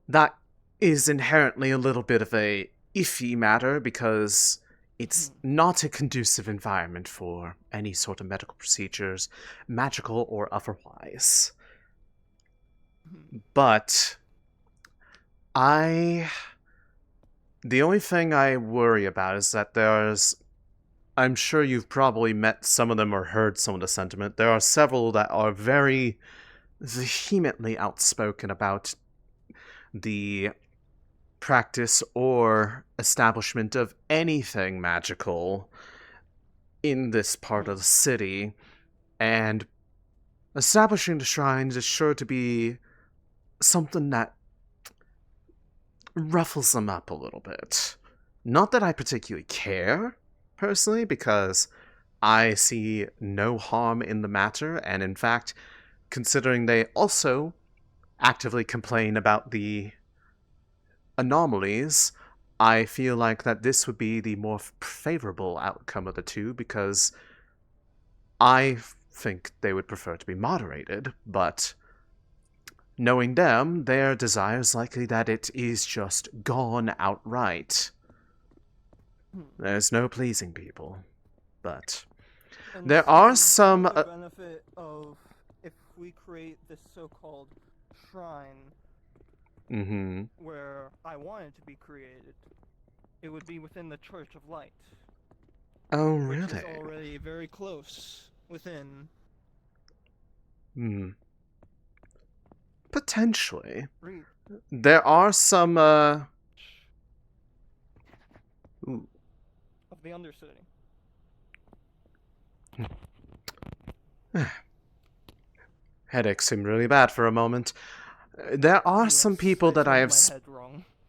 that is inherently a little bit of a iffy matter, because it's not a conducive environment for any sort of medical procedures, magical or otherwise. But the only thing I worry about is that there's I'm sure you've probably met some of them or heard some of the sentiment. There are several that are very vehemently outspoken about the practice or establishment of anything magical in this part of the city, and establishing the shrines is sure to be something that ruffles them up a little bit. Not that I particularly care, personally, because I see no harm in the matter, and in fact, considering they also actively complain about the anomalies, I feel like that this would be the more favorable outcome of the two, because I think they would prefer to be moderated, but knowing them, their desire is likely that it is just gone outright. There's no pleasing people, but And there are see, some... the benefit of if we create this so-called shrine where I want it to be created, it would be within the Church of Light. Oh, Which really? is already very close within. Potentially. Reach. There are some, of the Undercity. Headaches seem really bad for a moment. There are some people that I have...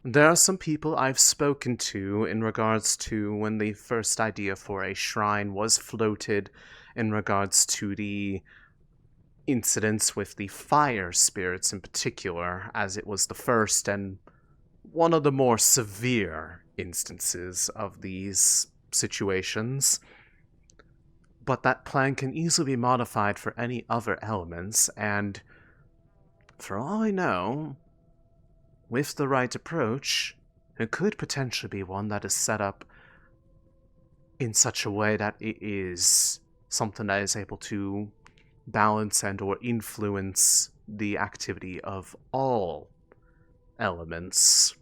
There are some people I've spoken to in regards to when the first idea for a shrine was floated in regards to the incidents with the fire spirits in particular, as it was the first and one of the more severe instances of these situations. But that plan can easily be modified for any other elements, and for all I know, with the right approach, it could potentially be one that is set up in such a way that it is something that is able to balance and or influence the activity of all elements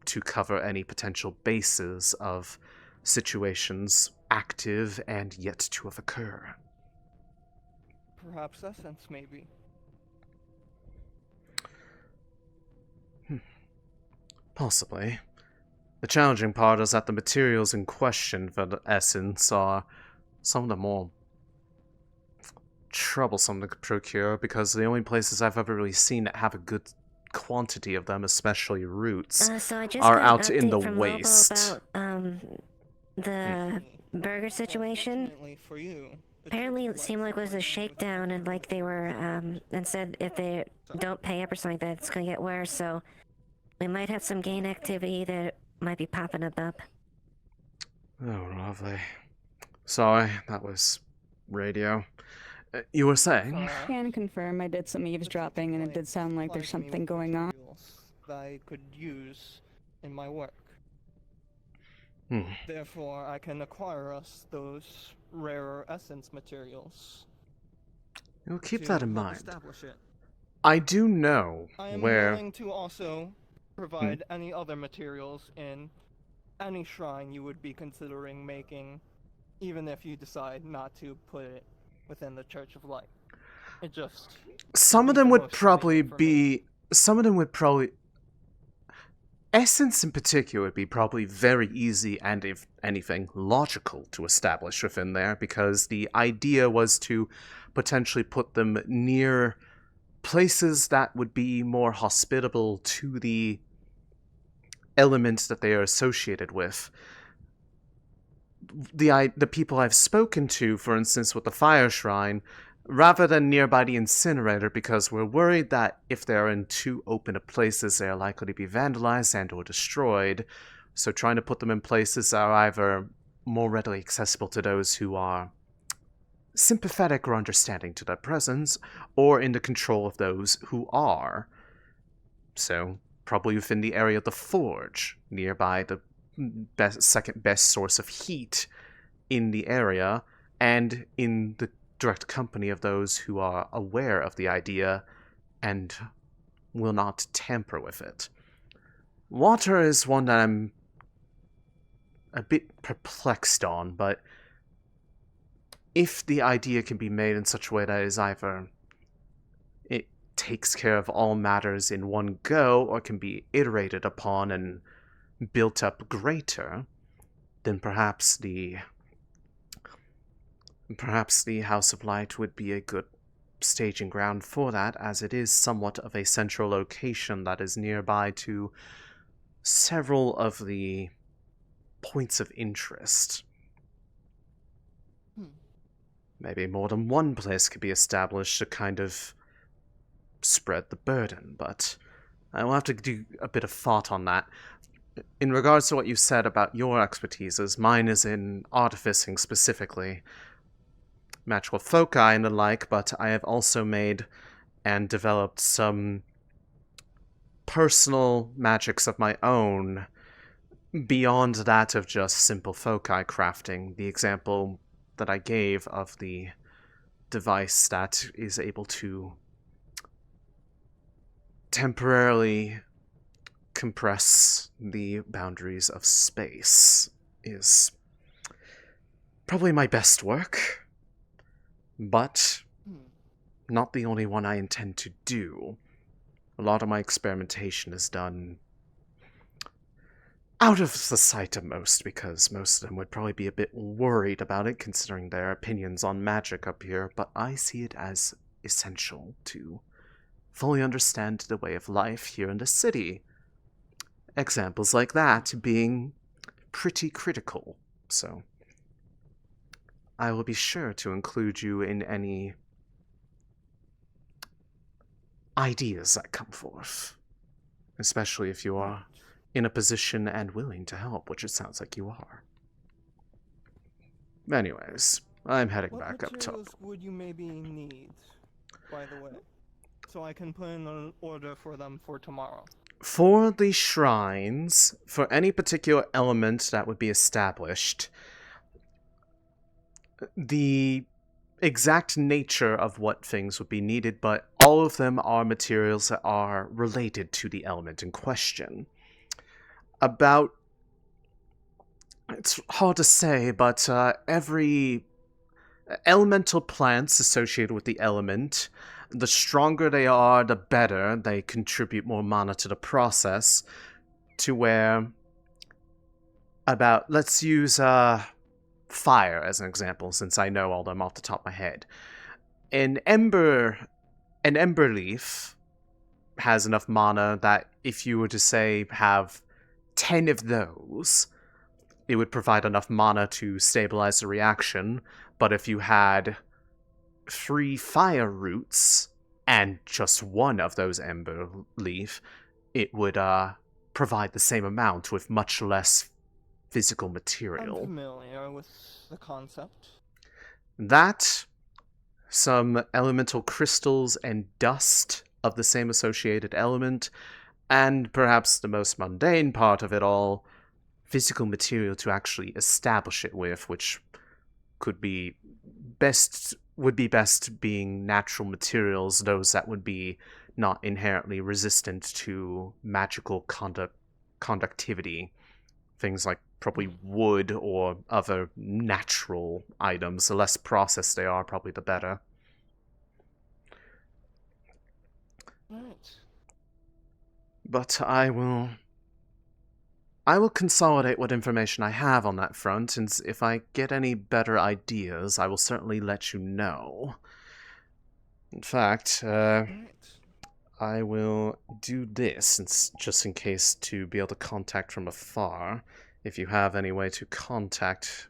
to cover any potential bases of situations active and yet to have occur. Perhaps essence, maybe. Possibly. The challenging part is that the materials in question for the essence are some of the more troublesome to procure, because the only places I've ever really seen that have a good quantity of them, especially roots, So I just are got out an in the update from Lobo waste. about the burger situation. For you. Apparently, it seemed like it was a shakedown, and like they were and said if they don't pay up or something, that it's gonna get worse. So we might have some gang activity that might be popping up. Oh, lovely. Sorry, that was radio. You were saying? Can confirm I did some eavesdropping, and it did sound like there's something going on. That I could use in my work. Therefore, I can acquire us those rarer essence materials. You'll keep that in mind. Establish it. I do know I am where... willing to also provide any other materials in any shrine you would be considering making, even if you decide not to put it within the Church of Light. It just... Some of them would probably be... Some of them would probably... Essence in particular would be probably very easy and, if anything, logical to establish within there, because the idea was to potentially put them near places that would be more hospitable to the elements that they are associated with. The people I've spoken to, for instance, with the fire shrine, rather than nearby the incinerator, because we're worried that if they're in too open of places, they are likely to be vandalized and or destroyed. So trying to put them in places that are either more readily accessible to those who are sympathetic or understanding to their presence, or in the control of those who are. So probably within the area of the forge, nearby the second best source of heat in the area, and in the direct company of those who are aware of the idea and will not tamper with it. Water is one that I'm a bit perplexed on, but if the idea can be made in such a way that is either it takes care of all matters in one go, or can be iterated upon and built up greater, then perhaps the House of Light would be a good staging ground for that, as it is somewhat of a central location that is nearby to several of the points of interest. Maybe more than one place could be established to kind of spread the burden, but I will have to do a bit of thought on that. In regards to what you said about your expertises, mine is in artificing specifically, magical foci and the like, but I have also made and developed some personal magics of my own beyond that of just simple foci crafting. The example that I gave of the device that is able to temporarily compress the boundaries of space is probably my best work, but not the only one I intend to do. A lot of my experimentation is done out of the sight of most, because most of them would probably be a bit worried about it, considering their opinions on magic up here, but I see it as essential to fully understand the way of life here in the city. Examples like that being pretty critical, so I will be sure to include you in any ideas that come forth, especially if you are in a position and willing to help, which it sounds like you are. Anyways, I'm heading back up top. What materials would you maybe need, by the way, so I can put in an order for them for tomorrow? For the shrines, for any particular element that would be established, the exact nature of what things would be needed, but all of them are materials that are related to the element in question. It's hard to say, but every elemental plants associated with the element, the stronger they are, the better. They contribute more mana to the process, to where let's use fire as an example, since I know all of them off the top of my head. An ember leaf has enough mana that if you were to, say, have 10 of those, it would provide enough mana to stabilize the reaction. But if you had 3 fire roots and just 1 of those ember leaf, it would provide the same amount with much less physical material. I'm familiar with the concept. That, some elemental crystals and dust of the same associated element, and perhaps the most mundane part of it all, physical material to actually establish it with, which would be best being natural materials, those that would be not inherently resistant to magical conductivity. Things like probably wood or other natural items. The less processed they are, probably the better. Right. But I will consolidate what information I have on that front, and if I get any better ideas, I will certainly let you know. In fact, I will do this, just in case, to be able to contact from afar. If you have any way to contact,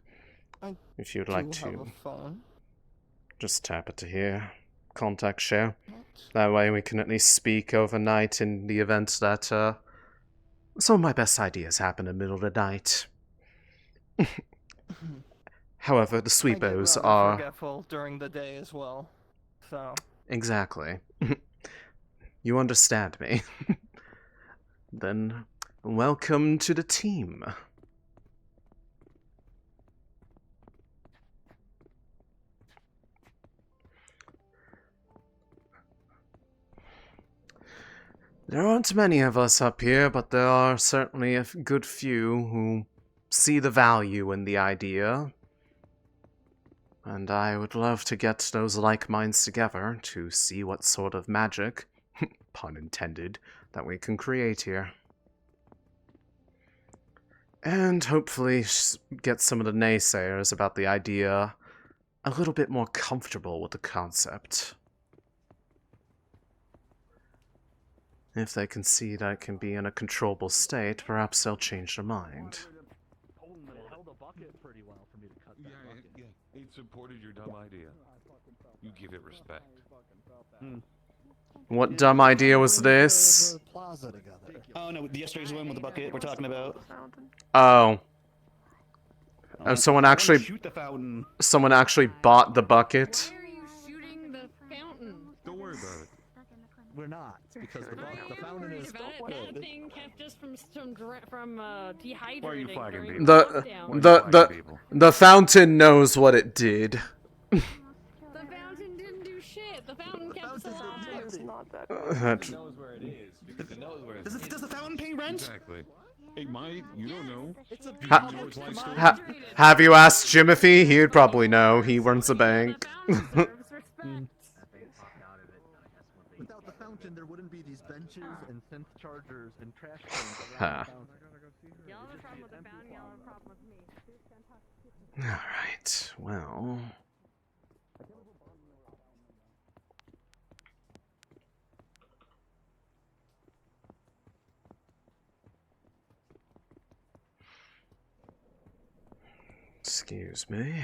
if you'd like to, have a phone. just tap it to here. Contact share. That way we can at least speak overnight in the event that some of my best ideas happen in the middle of the night. However, the sweepos are forgetful during the day as well, so exactly. You understand me. Then welcome to the team. There aren't many of us up here, but there are certainly a good few who see the value in the idea. And I would love to get those like minds together to see what sort of magic, pun intended, that we can create here. And hopefully get some of the naysayers about the idea a little bit more comfortable with the concept. If they can see that it can be in a controllable state, perhaps they'll change their mind. Yeah, it supported your dumb idea. You give it respect. What dumb idea was this? Oh no, yesterday's one with the bucket we're talking about. Oh. Oh, someone actually... Shoot the fountain. Someone actually bought the bucket? Shooting the fountain. Don't worry about it. We're not, because the fountain is still That thing kept us from dehydrating. Why are you flagging during people? lockdown. The fountain knows what it did. The fountain didn't do shit. The fountain kept us alive. It's not that. It knows where it is because it knows where it's. Does the fountain pay rent? Exactly. Hey, Mike, you don't know. It's a have you asked Jimothy? He would probably know. He runs the bank. Without the fountain, there wouldn't be these benches and synth chargers and trash cans Huh. around the fountain. Y'all have a problem with the fountain, y'all have a problem with me. Alright, well... Excuse me.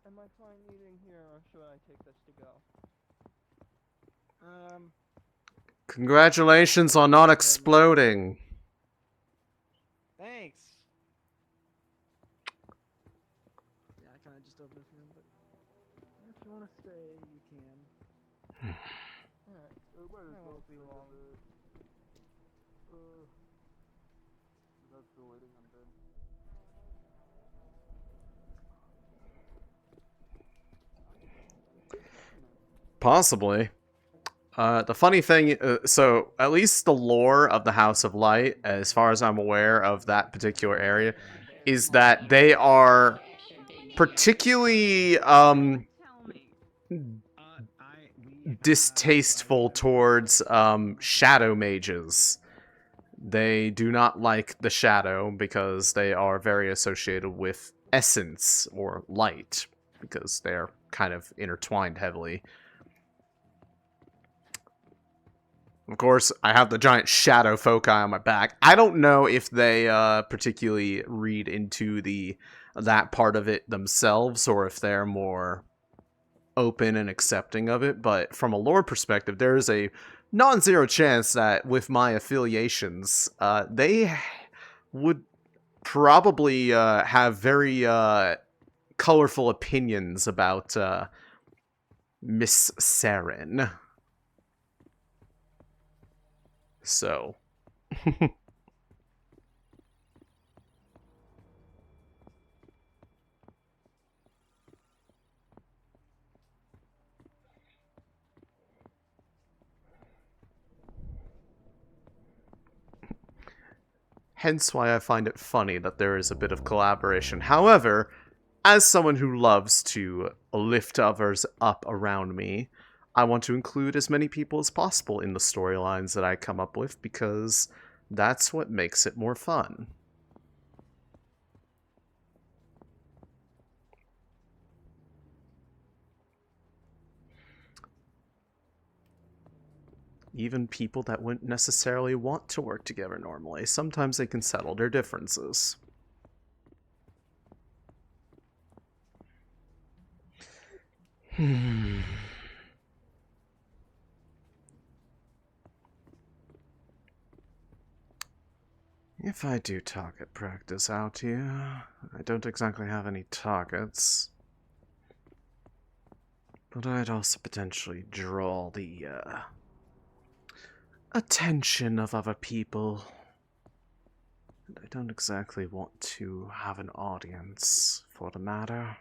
Am I fine eating here, or should I take this to go? Congratulations on not exploding. Thanks. Yeah, I kind of just opened this room, but if you want to stay, you can. Alright, I won't be long. That's still waiting on bed. Possibly. The funny thing, so at least the lore of the House of Light, as far as I'm aware of that particular area, is that they are particularly distasteful towards shadow mages. They do not like the shadow because they are very associated with essence or light, because they're kind of intertwined heavily. Of course, I have the giant shadow foci on my back. I don't know if they particularly read into that part of it themselves, or if they're more open and accepting of it, but from a lore perspective, there is a non-zero chance that with my affiliations, they would probably have very colorful opinions about Miss Seren. So. Hence why I find it funny that there is a bit of collaboration. However, as someone who loves to lift others up around me, I want to include as many people as possible in the storylines that I come up with, because that's what makes it more fun. Even people that wouldn't necessarily want to work together normally, sometimes they can settle their differences. If I do target practice out here, I don't exactly have any targets. But I'd also potentially draw the, attention of other people. And I don't exactly want to have an audience for the matter.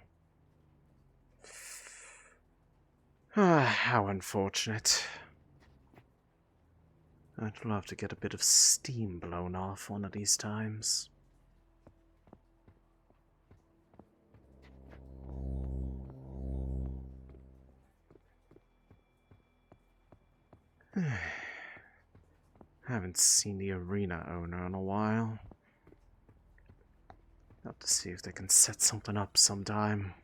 How unfortunate. I'd love to get a bit of steam blown off one of these times. Haven't seen the arena owner in a while. Have to see if they can set something up sometime.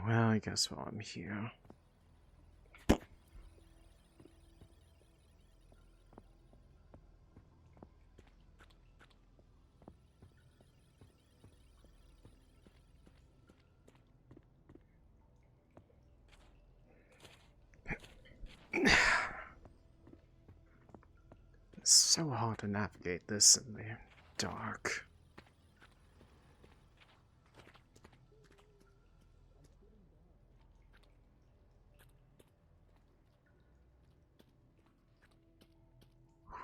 Well, I guess while I'm here. It's so hard to navigate this in the dark.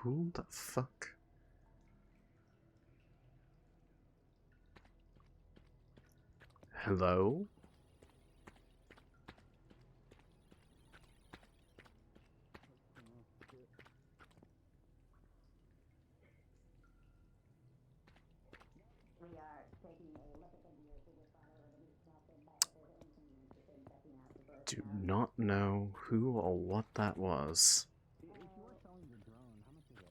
Who the fuck? Hello? We are taking a look at the gear to get brought over to meet Nelson back at their engineers who've been checking out the bird. Do not know who or what that was. If you were selling the drone, how much is it?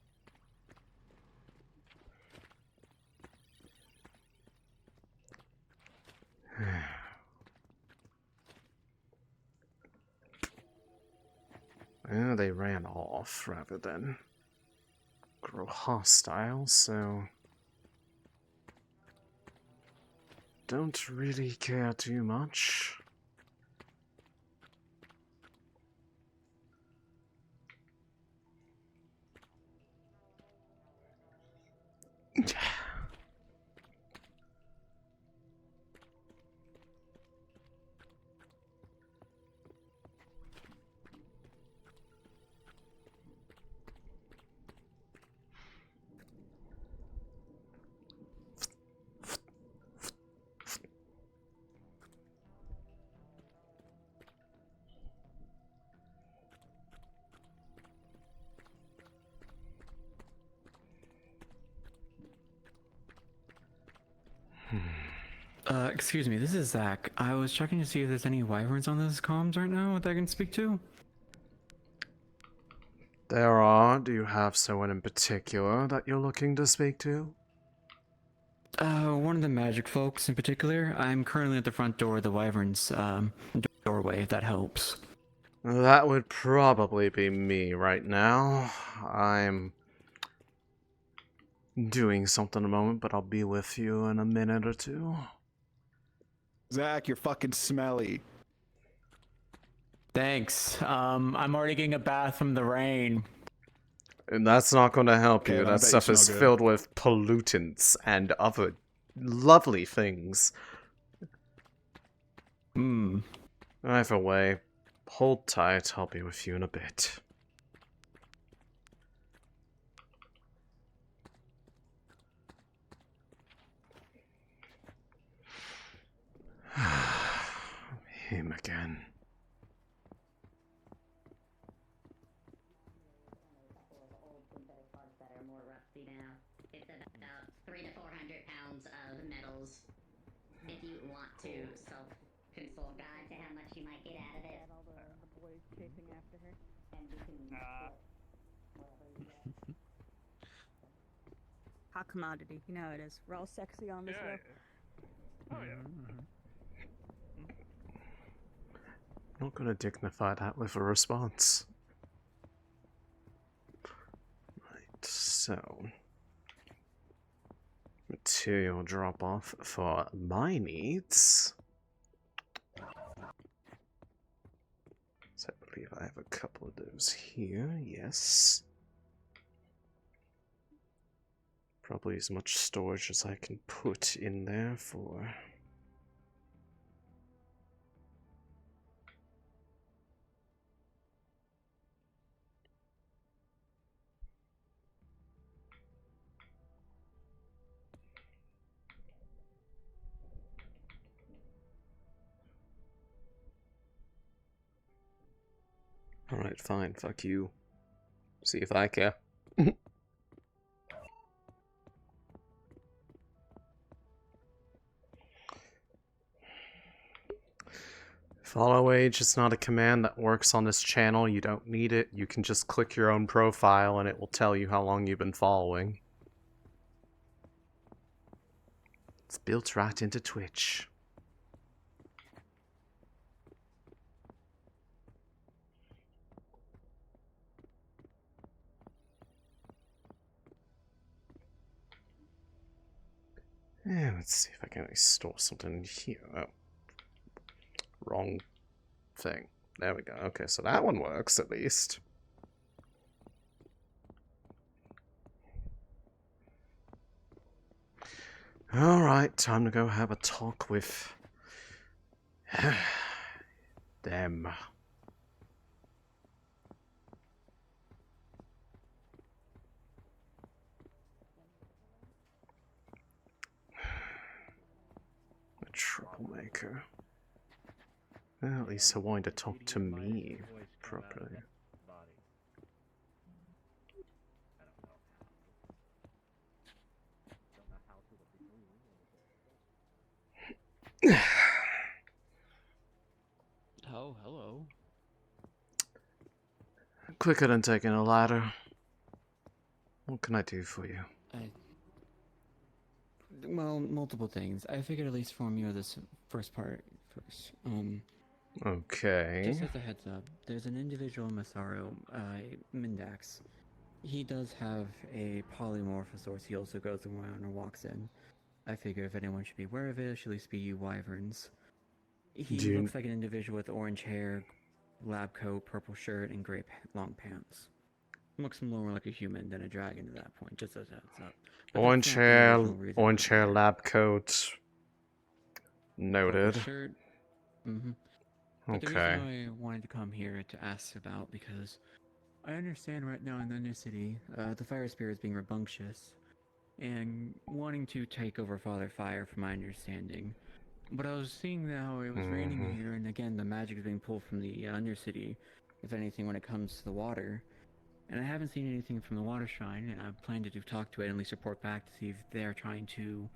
Well, they ran off rather than grow hostile, so don't really care too much. Excuse me, this is Zach. I was checking to see if there's any wyverns on those comms right now that I can speak to. There are. Do you have someone in particular that you're looking to speak to? One of the magic folks in particular. I'm currently at the front door of the wyverns, doorway, if that helps. That would probably be me right now. I'm doing something at the moment, but I'll be with you in a minute or two. Zach, you're fucking smelly. Thanks. I'm already getting a bath from the rain. And that's not going to help Okay, you. then I That bet you stuff is smell good. filled with pollutants and other lovely things. Either way, hold tight. I'll be with you in a bit. Him again. That are more rusty now. It's about 300 to 400 pounds of metals. If you want to self-console guide to how much you might get out of it. All the boys chasing after her. And you can split whatever you get. Hot commodity. You know how it is. We're all sexy on this row. Oh yeah. Not gonna dignify that with a response. Right, so material drop off for my needs. So I believe I have a couple of those here, yes. Probably as much storage as I can put in there for... Alright, fine, fuck you. See if I care. Follow age is not a command that works on this channel. You don't need it. You can just click your own profile and it will tell you how long you've been following. It's built right into Twitch. Yeah, let's see if I can store something here. Oh. Wrong thing. There we go. Okay, so that one works at least. Alright, time to go have a talk with them. A troublemaker. Well, at least I wanted to talk to me properly. Oh, hello. Quicker than taking a ladder. What can I do for you? Well, multiple things. I figured at least form you of this first part first. Okay. Just as a heads up, there's an individual Masaru, Mindax. He does have a polymorph of sorts he also goes around or walks in. I figure if anyone should be aware of it, it should at least be you wyverns. He looks like an individual with orange hair, lab coat, purple shirt, and gray long pants. Looks more like a human than a dragon at that point, just as a heads up. But Orange hair, lab coat. Noted. Purple shirt. But the reason I wanted to come here to ask about, because I understand right now in the Undercity, the fire spirit is being rambunctious and wanting to take over Father Fire, from my understanding. But I was seeing how it was raining here, and again, the magic is being pulled from the Undercity, if anything, when it comes to the water. And I haven't seen anything from the Water Shrine, and I plan to talk to it and at least report back to see if they're trying to,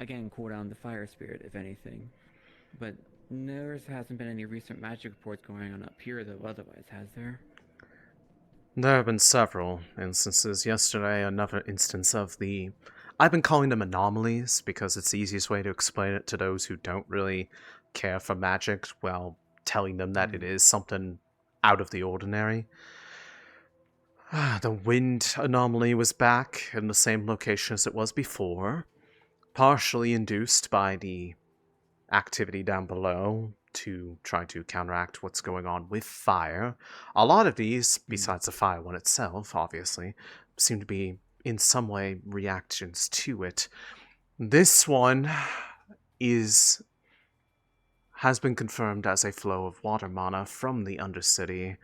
again, cool down the fire spirit, if anything. But there hasn't been any recent magic reports going on up here, though, otherwise, has there? There have been several instances. Yesterday, another instance of the... I've been calling them anomalies, because it's the easiest way to explain it to those who don't really care for magic, while telling them that it is something out of the ordinary. The wind anomaly was back in the same location as it was before, partially induced by the activity down below to try to counteract what's going on with fire. A lot of these, besides the fire one itself, obviously, seem to be in some way reactions to it. This one has been confirmed as a flow of water mana from the Undercity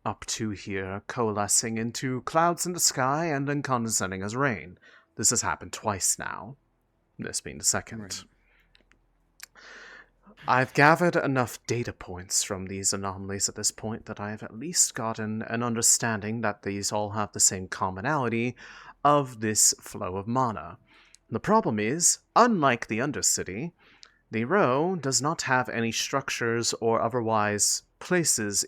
up to here, coalescing into clouds in the sky and then condensing as rain. This has happened twice now, this being the second. Right. I've gathered enough data points from these anomalies at this point that I have at least gotten an understanding that these all have the same commonality of this flow of mana. The problem is, unlike the Undercity, the Row does not have any structures or otherwise places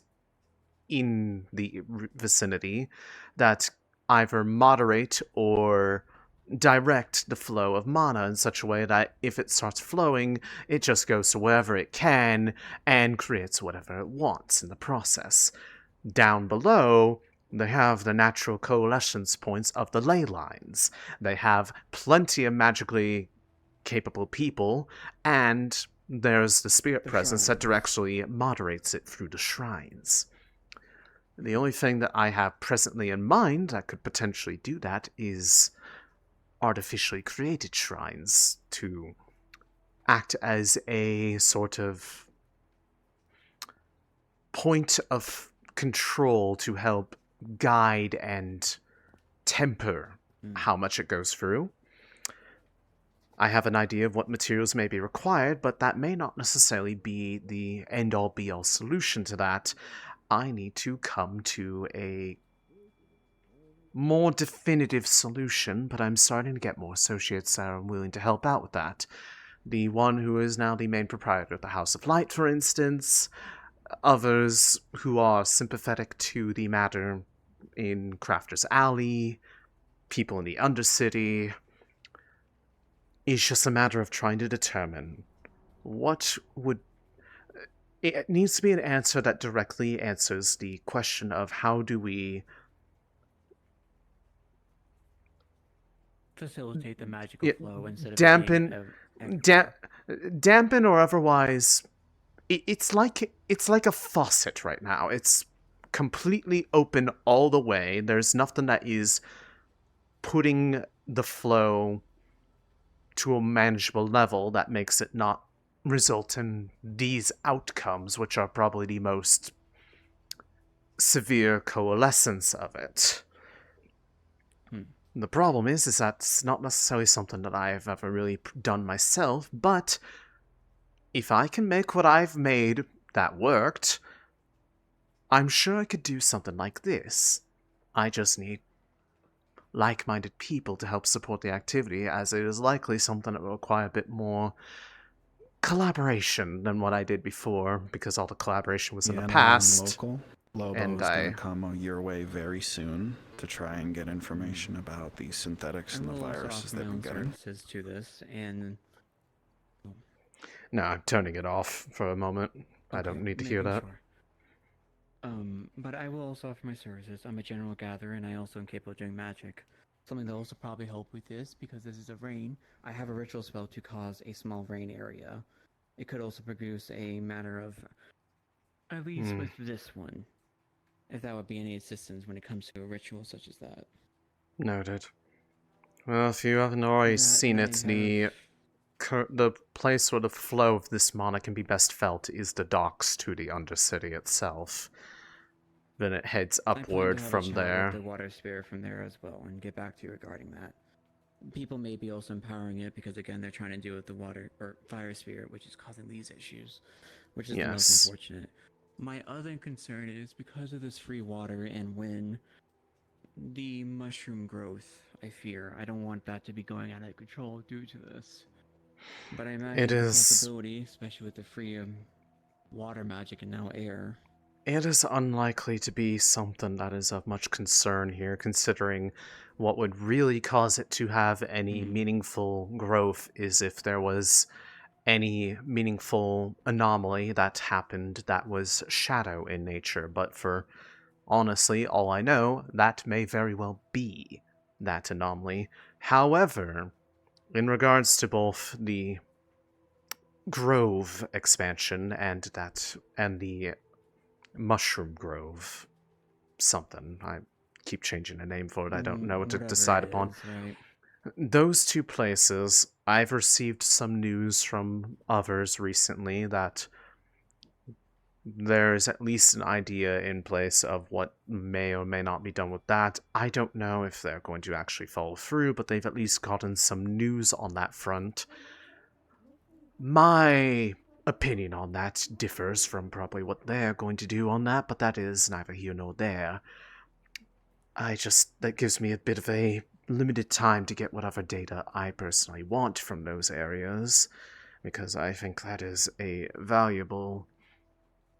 in the vicinity that either moderate or direct the flow of mana in such a way that if it starts flowing, it just goes to wherever it can and creates whatever it wants in the process. Down below, they have the natural coalescence points of the ley lines. They have plenty of magically capable people, and there's the spirit presence that directly moderates it through the shrines. The only thing that I have presently in mind that could potentially do that is artificially created shrines to act as a sort of point of control to help guide and temper how much it goes through. I have an idea of what materials may be required, but that may not necessarily be the end-all be-all solution to that. I need to come to a more definitive solution, but I'm starting to get more associates that are willing to help out with that. The one who is now the main proprietor of the House of Light, for instance, others who are sympathetic to the matter in Crafter's Alley, people in the Undercity. It's just a matter of trying to determine what would... It needs to be an answer that directly answers the question of how do we facilitate the magical flow instead of dampen, it being dampen or otherwise. It's like a faucet right now. It's completely open all the way. There's nothing that is putting the flow to a manageable level that makes it not result in these outcomes, which are probably the most severe coalescence of it. The problem is that's not necessarily something that I've ever really done myself, but if I can make what I've made that worked, I'm sure I could do something like this. I just need like-minded people to help support the activity, as it is likely something that will require a bit more collaboration than what I did before, because all the collaboration was in the past. Local. Lobo and is going to come your way very soon to try and get information about the synthetics and the viruses that we're getting. services to this, and No, I'm turning it off for a moment. I don't need to hear that. But I will also offer my services. I'm a general gatherer, and I also am capable of doing magic. Something that will also probably help with this, because this is a rain. I have a ritual spell to cause a small rain area. It could also produce a matter of, at least with this one, if that would be any assistance when it comes to a ritual such as that. Noted. Well, if you haven't already seen it, the place where the flow of this mana can be best felt is the docks to the Undercity itself. Then it heads upward from there. With the water spirit from there as well, and get back to you regarding that. People may be also empowering it because again they're trying to deal with the water or fire spirit, which is causing these issues, which is the most unfortunate. My other concern is because of this free water and when the mushroom growth, I fear. I don't want that to be going out of control due to this. But I imagine the possibility, especially with the free water magic and now air. It is unlikely to be something that is of much concern here, considering what would really cause it to have any meaningful growth is if there was any meaningful anomaly that happened that was shadow in nature. But for, honestly, all I know, that may very well be that anomaly. However, in regards to both the Grove expansion and the Mushroom Grove something. I keep changing the name for it. I don't know what to decide upon. Right. Those two places, I've received some news from others recently that there's at least an idea in place of what may or may not be done with that. I don't know if they're going to actually follow through, but they've at least gotten some news on that front. My opinion on that differs from probably what they're going to do on that, but that is neither here nor there. That gives me a bit of a limited time to get whatever data I personally want from those areas, because I think that is a valuable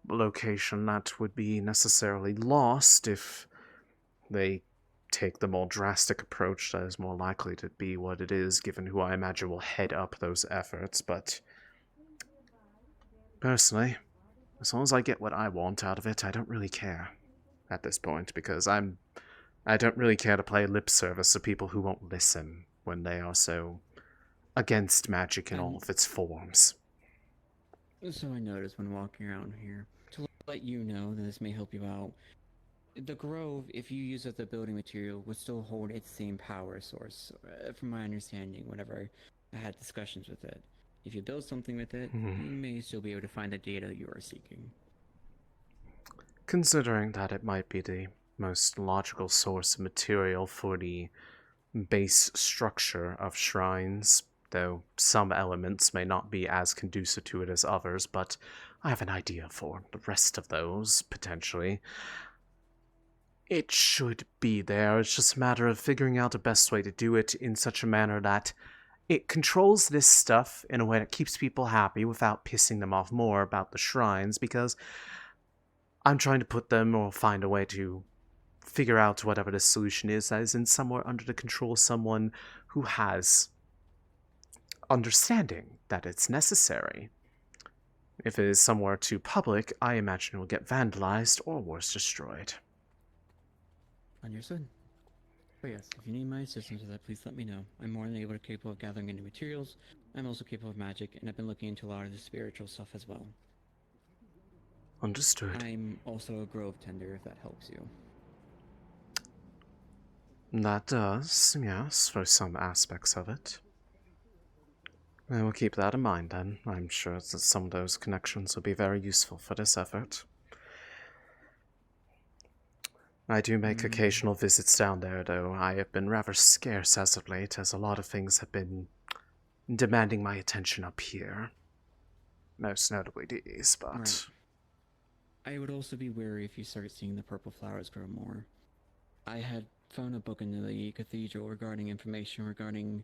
location that would be necessarily lost if they take the more drastic approach that is more likely to be what it is, given who I imagine will head up those efforts. But personally, as long as I get what I want out of it, I don't really care at this point, because I don't really care to play lip service to people who won't listen when they are so against magic in all of its forms. So I noticed when walking around here, to let you know that this may help you out, the grove, if you use it as a building material, would still hold its same power source, from my understanding, whenever I had discussions with it. If you build something with it, you may still be able to find the data you are seeking. Considering that it might be the most logical source of material for the base structure of shrines, though some elements may not be as conducive to it as others, but I have an idea for the rest of those, potentially. It should be there, it's just a matter of figuring out the best way to do it in such a manner that it controls this stuff in a way that keeps people happy without pissing them off more about the shrines, because I'm trying to put them or find a way to figure out whatever the solution is that is in somewhere under the control of someone who has understanding that it's necessary. If it is somewhere too public, I imagine it will get vandalized or worse, destroyed. Understood. But yes, if you need my assistance with that, please let me know. I'm more than capable of gathering any materials. I'm also capable of magic, and I've been looking into a lot of the spiritual stuff as well. Understood. I'm also a grove tender, if that helps you. That does, yes, for some aspects of it. I will keep that in mind then. I'm sure that some of those connections will be very useful for this effort. I do make occasional visits down there, though I have been rather scarce as of late, as a lot of things have been demanding my attention up here. Most notably these, but... Right. I would also be wary if you start seeing the purple flowers grow more. I had found a book in the cathedral regarding information regarding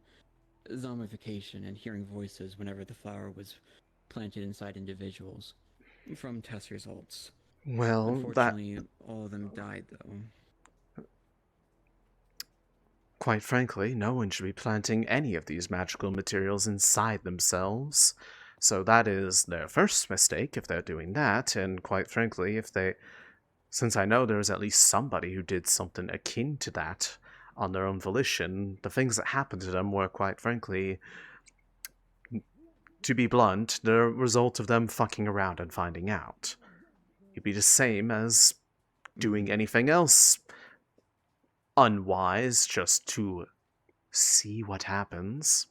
zombification and hearing voices whenever the flower was planted inside individuals, from test results. Well, unfortunately, all of them died, though. Quite frankly, no one should be planting any of these magical materials inside themselves. So that is their first mistake if they're doing that, and quite frankly, since I know there's at least somebody who did something akin to that on their own volition, the things that happened to them were, quite frankly, to be blunt, the result of them fucking around and finding out. It'd be the same as doing anything else unwise just to see what happens.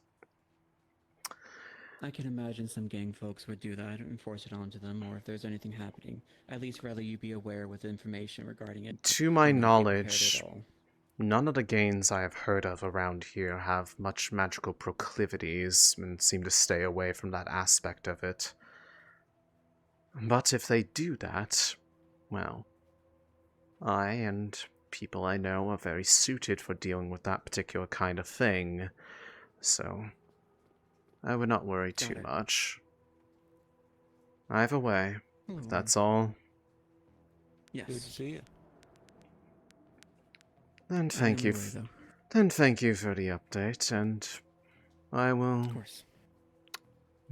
I can imagine some gang folks would do that and force it onto them, or if there's anything happening, at least rather you be aware with information regarding it. To my knowledge, none of the gangs I have heard of around here have much magical proclivities and seem to stay away from that aspect of it. But if they do that, well, I and people I know are very suited for dealing with that particular kind of thing, so I would not worry too much. Either way, if that's all. Yes. Good to see you. Then thank you. Then thank you for the update, and I will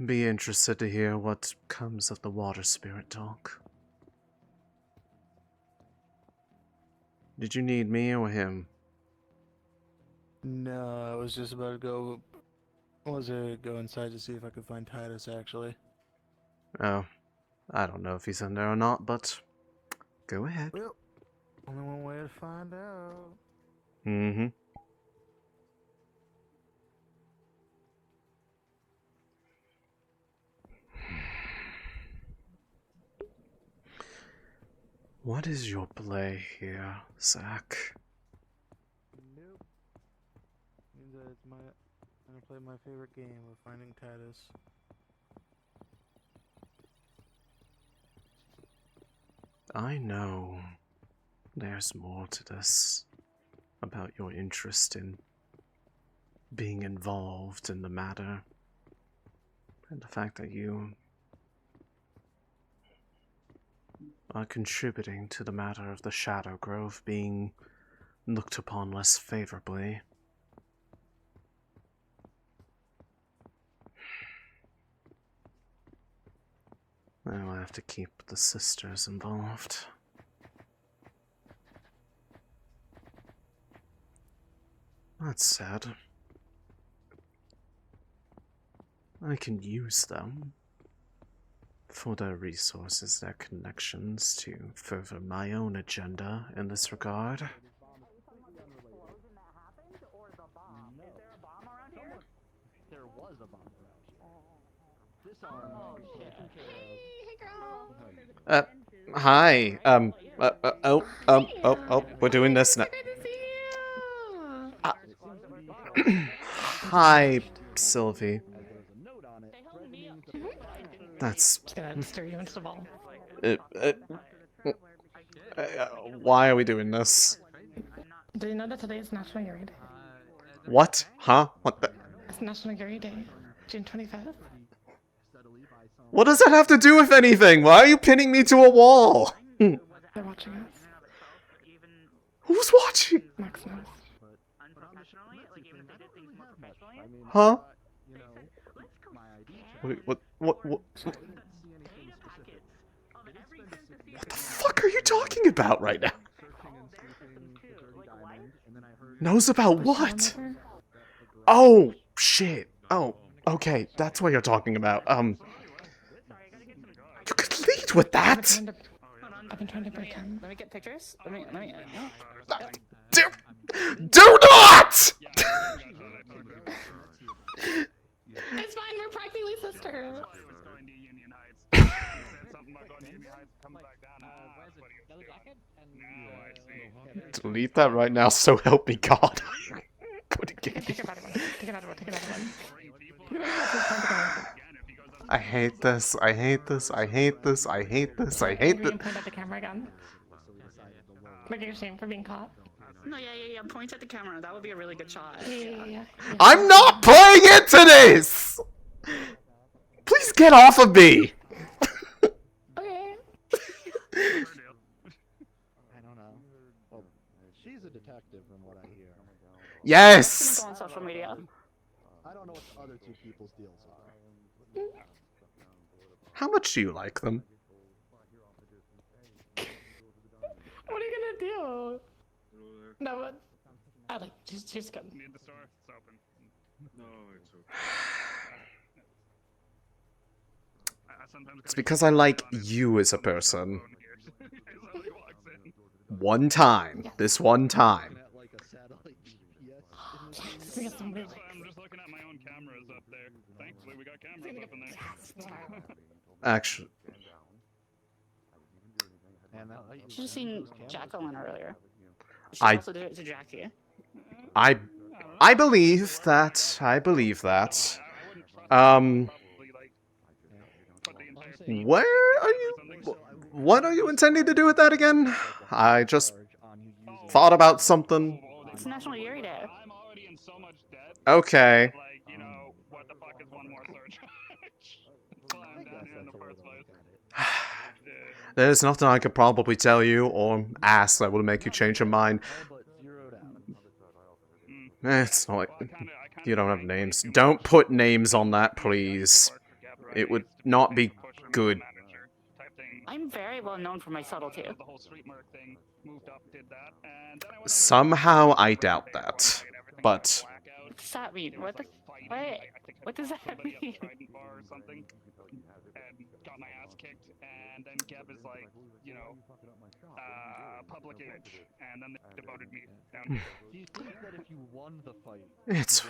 be interested to hear what comes of the water spirit talk. Did you need me or him? No, I was just about to go. Go inside to see if I could find Titus, actually. Oh, I don't know if he's in there or not, but go ahead. Well, only one way to find out. Mm-hmm. What is your play here, Zach? Nope. Means that it's I'm gonna play my favorite game of finding Titus. I know there's more to this about your interest in being involved in the matter, and the fact that you are contributing to the matter of the Shadow Grove being looked upon less favorably. I will have to keep the sisters involved. That's sad. I can use them. for their resources, their connections to further my own agenda in this regard. There was a bomb around here. This arm Hi. We're doing this now. Hi, Sylvie. That's. Why are we doing this? Do you know that today is National Yuri Day? What? Huh? What the? It's National Yuri Day, June 25th. What does that have to do with anything? Why are you pinning me to a wall? They're watching us. Who's watching? Max knows. Huh? What the fuck are you talking about right now? Knows about what? Oh, shit. Oh, okay, that's what you're talking about. You could lead with that! I've been trying to break in. Let me get pictures. Let me. Do not! It's fine, we're practically sisters. Delete that right now, so help me God. Take it out of one. I hate this, I hate this, I hate this, I hate this, I hate this. Point at the camera again. Like you're ashamed for being caught. No, yeah. Point at the camera. That would be a really good shot. Yeah. I'm not playing into this! Please get off of me! Okay. I don't know. Well, she's a detective from what I hear. Yes! On social media. I don't know what the other two people's deals are. How much do you like them? What are you gonna do? No, but I like she's good. Need the store? It's open. No, it's okay. It's because I like you as a person. One time. This one time. We got some really. I'm just looking at my own cameras up there. Thankfully, we got cameras up in there. Actually. Should have seen Jacqueline earlier. She I also did it to Jackie. I believe that. I believe that. Where are you? What are you intending to do with that again? I just thought about something. It's National Yuri Day. Okay. There's nothing I could probably tell you or ask that would make you change your mind. It's not like you don't have names. Don't put names on that, please. It would not be good. I'm very well known for my subtlety. Somehow I doubt that. But What does that mean? What does that mean? Got my ass kicked, and then Geb is like, public image, and then they demoted me down here. Do you think that if you won the fight, it's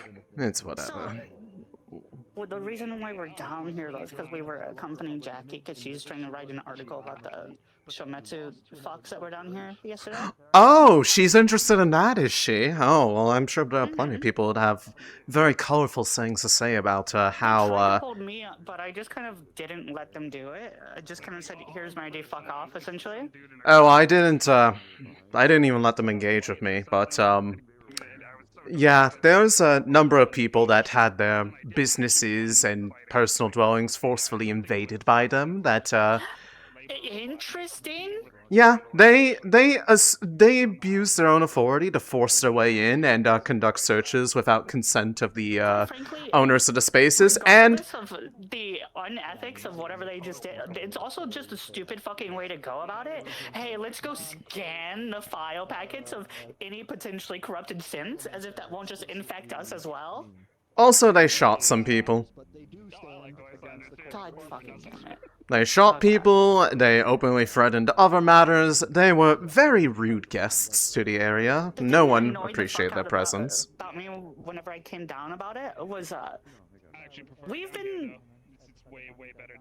whatever. Well, the reason why we're down here though is because we were accompanying Jackie because she's trying to write an article about the Shometsu fox that were down here yesterday. Oh, she's interested in that, is she? Oh, well, I'm sure there are plenty of people that have very colorful things to say about how, Told me, but I just kind of didn't let them do it. I just kind of said, "Here's my idea, fuck off," essentially. Oh, I didn't even let them engage with me, but, yeah, there's a number of people that had their businesses and personal dwellings forcefully invaded by them that, Interesting. yeah, they abuse their own authority to force their way in and conduct searches without consent of the owners of the spaces, and Of the unethics of whatever they just did, it's also just a stupid fucking way to go about it. Hey, let's go scan the file packets of any potentially corrupted sins, as if that won't just infect us as well. Also, they shot some people. God fucking damn it. They shot people, they openly threatened other matters, they were very rude guests to the area. No one appreciated their presence. About me whenever I came down about it was we've been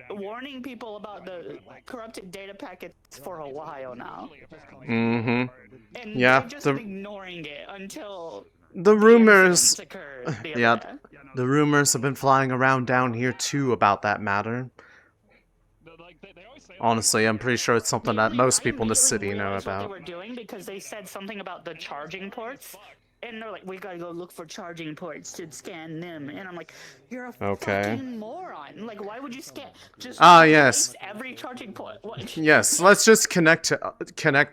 warning people about the corrupted data packets for a while now. Mm-hmm. And Yeah, they're just ignoring it until the rumors... occurred the other Yeah, day. the rumors have been flying around down here too about that matter. Honestly, I'm pretty sure it's something that most people in the city know What they about. were doing because they said something about the charging ports, and they're like, "We gotta go look for charging ports to scan them." And I'm like, "You're a Okay. fucking moron! Like, why would you scan just Yes. every charging port?" What? Yes, let's just connect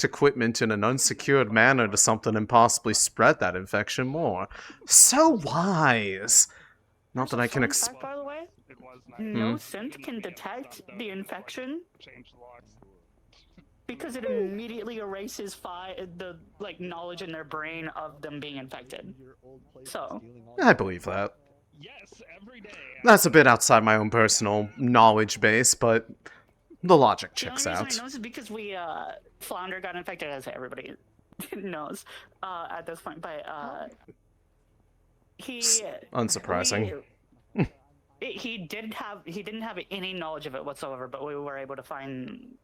equipment in an unsecured manner to something and possibly spread that infection more. So wise. Not that I can Fact, by the way, no synth can detect the infection because it immediately erases the knowledge in their brain of them being infected. So I believe that. That's a bit outside my own personal knowledge base, but the logic checks the only out. reason I know is because Flounder got infected, as everybody knows at this point. But Unsurprising. He didn't have any knowledge of it whatsoever, but we were able to find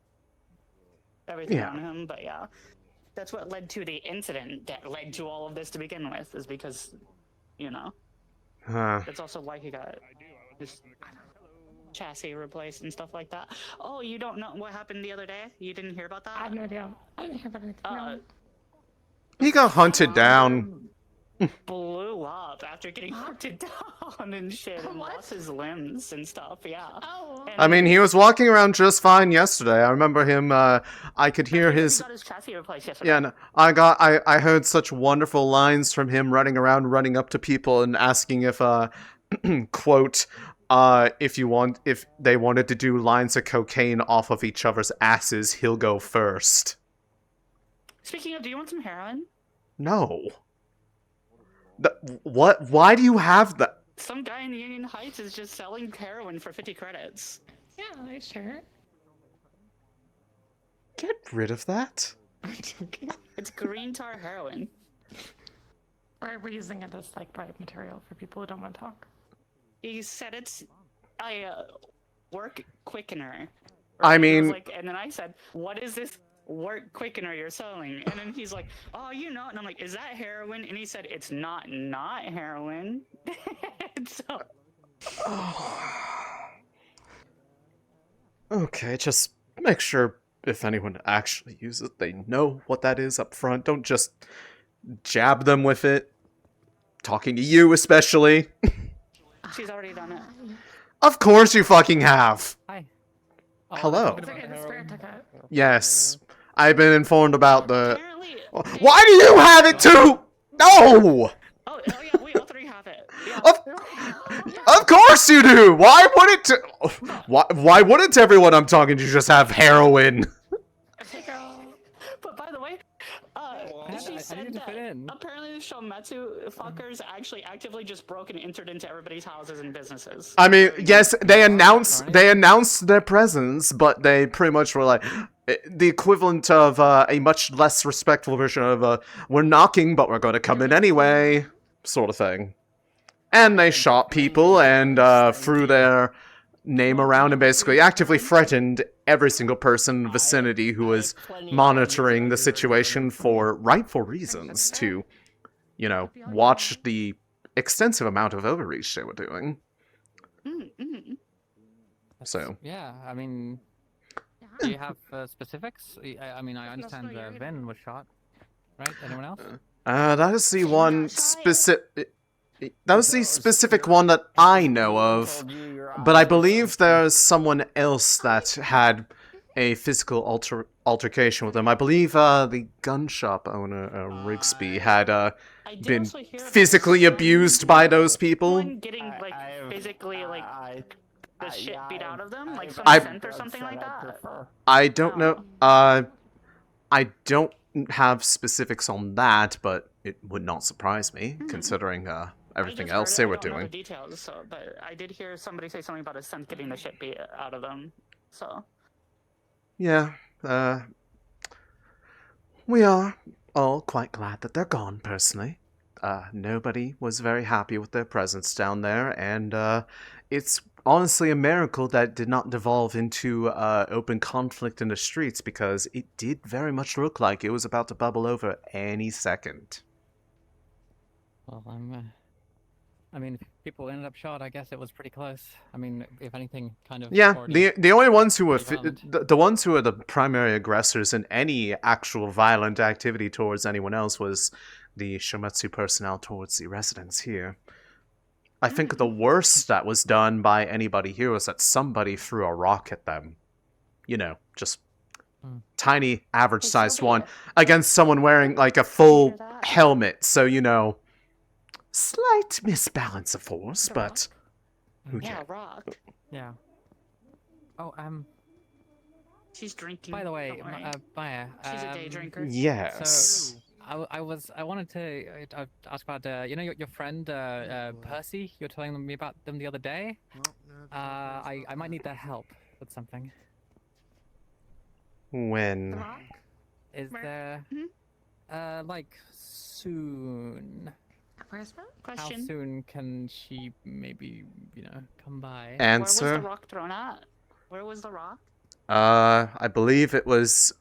everything on him. But yeah, that's what led to the incident that led to all of this to begin with, is because, that's also why he got his chassis replaced and stuff like that. Oh, you don't know what happened the other day? You didn't hear about that? I have no idea. I didn't hear about it. He got hunted down. Blew up after getting hunted down and shit, and lost his limbs and stuff. Yeah. Oh. I mean, he was walking around just fine yesterday. I remember him. I could hear his. He got his chassis replaced yesterday. Yeah, no, I heard such wonderful lines from him running around, running up to people and asking if, quote, if they wanted to do lines of cocaine off of each other's asses, he'll go first. Speaking of, do you want some heroin? No. What? Why do you have that? Some guy in Union Heights is just selling heroin for 50 credits. Yeah, sure. Get rid of that. It's green tar heroin. We're using it as bribe material for people who don't want to talk. He said it's a work quickener. I mean, and then I said, "What is this work quickener you're selling?" And then he's like, "Oh, and I'm like, "Is that heroin?" And he said, "It's not heroin." So... Okay, just make sure if anyone actually uses it, they know what that is up front. Don't just jab them with it. Talking to you, especially. She's already done it. Of course you fucking have. Hi. Hello. It's okay, the spirit took it. Yes. I've been informed about the... Why do you have it too? No! Oh yeah, we all three have it. Yeah. Of course you do! Why wouldn't... Why wouldn't everyone I'm talking to just have heroin? But by the way, she said that apparently the Shometsu fuckers actually actively just broke and entered into everybody's houses and businesses. I mean, yes, they announced their presence, but they pretty much were like the equivalent of a much less respectful version of we're knocking, but we're going to come in anyway, sort of thing. And they shot people and threw their name around and basically actively threatened every single person in the vicinity who was monitoring the situation for rightful reasons to, watch the extensive amount of overreach they were doing. So. Yeah, I mean, do you have specifics? I mean, I understand Ven was shot, right? Anyone else? That is the one specific... That was the specific one that I know of, but I believe there's someone else that had a physical altercation with him. I believe the gun shop owner, Rigsby, had been physically abused by those people. Getting physically the shit beat out of them, like from scent or something like that. I don't know. I don't have specifics on that, but it would not surprise me, considering everything just else heard it. they I were don't know doing. the details, so but I did hear somebody say something about his son getting the shit beat out of them. So Yeah, we are all quite glad that they're gone, personally. Nobody was very happy with their presence down there, and it's honestly a miracle that it did not devolve into open conflict in the streets, because it did very much look like it was about to bubble over any second. Well, I mean, if people ended up shot, I guess it was pretty close. I mean, if anything, kind of. Yeah, the only ones who were pretty violent. the ones who are the primary aggressors in any actual violent activity towards anyone else was the Shometsu personnel towards the residents here. I think the worst that was done by anybody here was that somebody threw a rock at them. You know, just tiny, average-sized one against someone wearing like a full helmet. So, you know, slight misbalance of force, but who yeah, cares? rock. Yeah. Oh, She's drinking. By the way, don't worry. Maya. She's a day drinker. Yes. So, I wanted to ask about, you know, your friend, Percy. You were telling me about them the other day. I might need their help with something. When? Is there, like, soon? Where's the How question? soon can she maybe, you know, come by? Where was the rock thrown at? Where was the rock? I believe it was.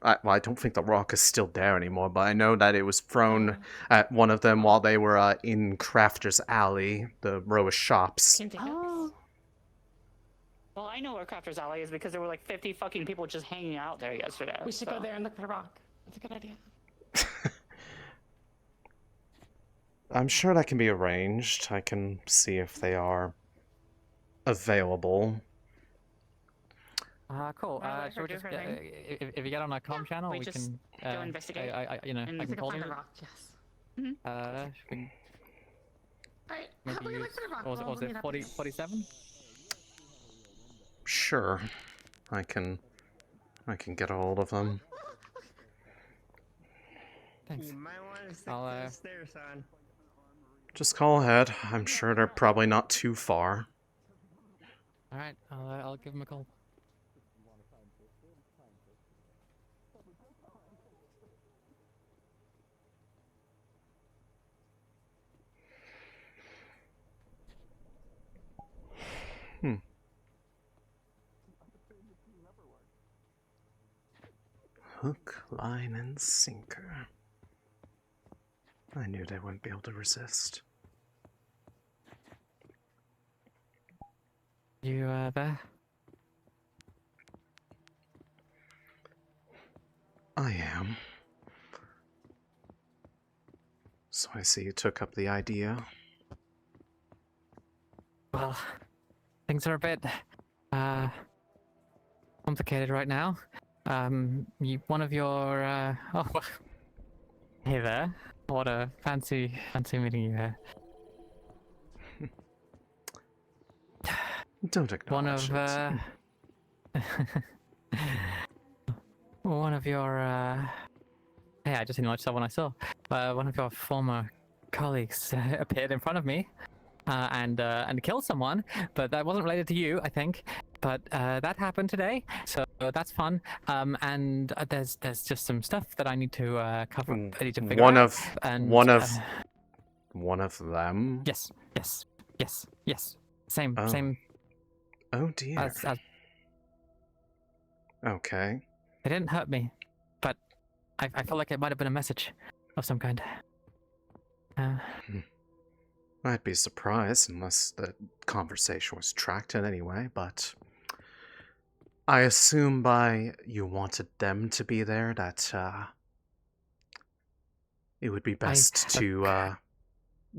Well, I don't think the rock is still there anymore, but I know that it was thrown at one of them while they were in Crafter's Alley, the row of shops. Oh. Well, I know where Crafter's Alley is because there were like 50 fucking people just hanging out there yesterday. We should go there and look for the rock. That's a good idea. I'm sure that can be arranged. I can see if they are available. Cool. Well, So let her just, do her thing. if you get on a comm channel, we we just can go investigate. you know, and I can call Find you. the rock, yes. Should we Alright, maybe we use, look for the rock. what was We'll it meet up 40, again. 47? Sure, I can get a hold of them. Thanks. You might want to stick I'll, to the stairs, son. Just call ahead. I'm sure they're probably not too far. All right, I'll give him a call. Hook, line, and sinker. I knew they wouldn't be able to resist. You there? I am. So I see you took up the idea. Well, things are a bit complicated right now. One of your oh, hey there. What a fancy meeting you here. Don't acknowledge one of your hey, I just acknowledged someone I saw. One of your former colleagues appeared in front of me and killed someone, but that wasn't related to you, I think. But that happened today, so that's fun. And there's just some stuff that I need to cover. I need to figure One out. of And, one of them. Yes. Same. Oh dear. As Okay. They didn't hurt me, but I feel like it might have been a message of some kind. I'd be surprised unless the conversation was tracked in any way, but I assume by you wanted them to be there that it would be best to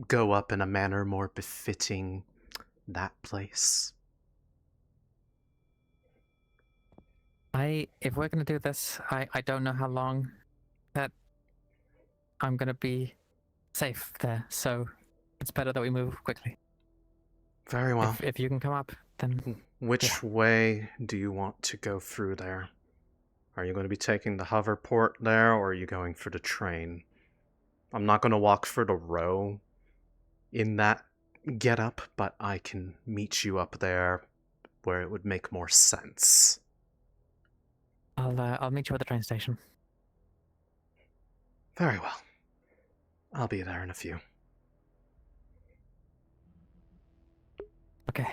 go up in a manner more befitting that place. If we're gonna do this, I don't know how long that I'm gonna be safe there, so it's better that we move quickly. Very well. If you can come up, then Which way do you want to go through there? Are you going to be taking the hoverport there, or are you going for the train? I'm not going to walk for the row, in that getup, but I can meet you up there where it would make more sense. I'll meet you at the train station. Very well. I'll be there in a few. Okay.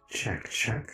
Check, check.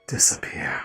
Disappear.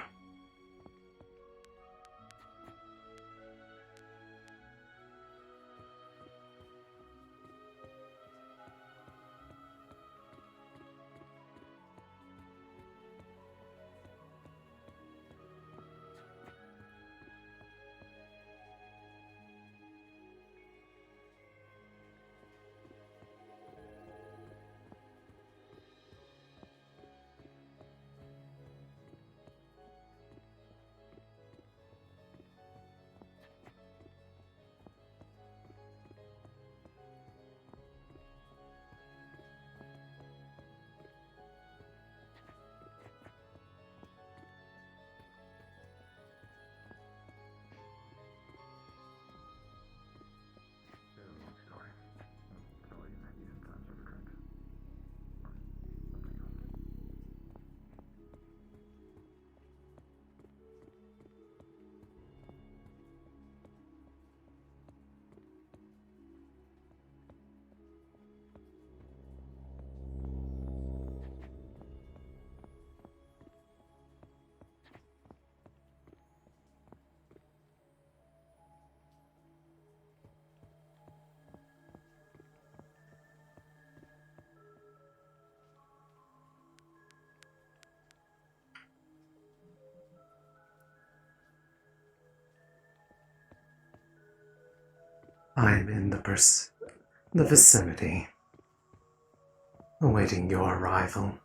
I'm in the vicinity, awaiting your arrival.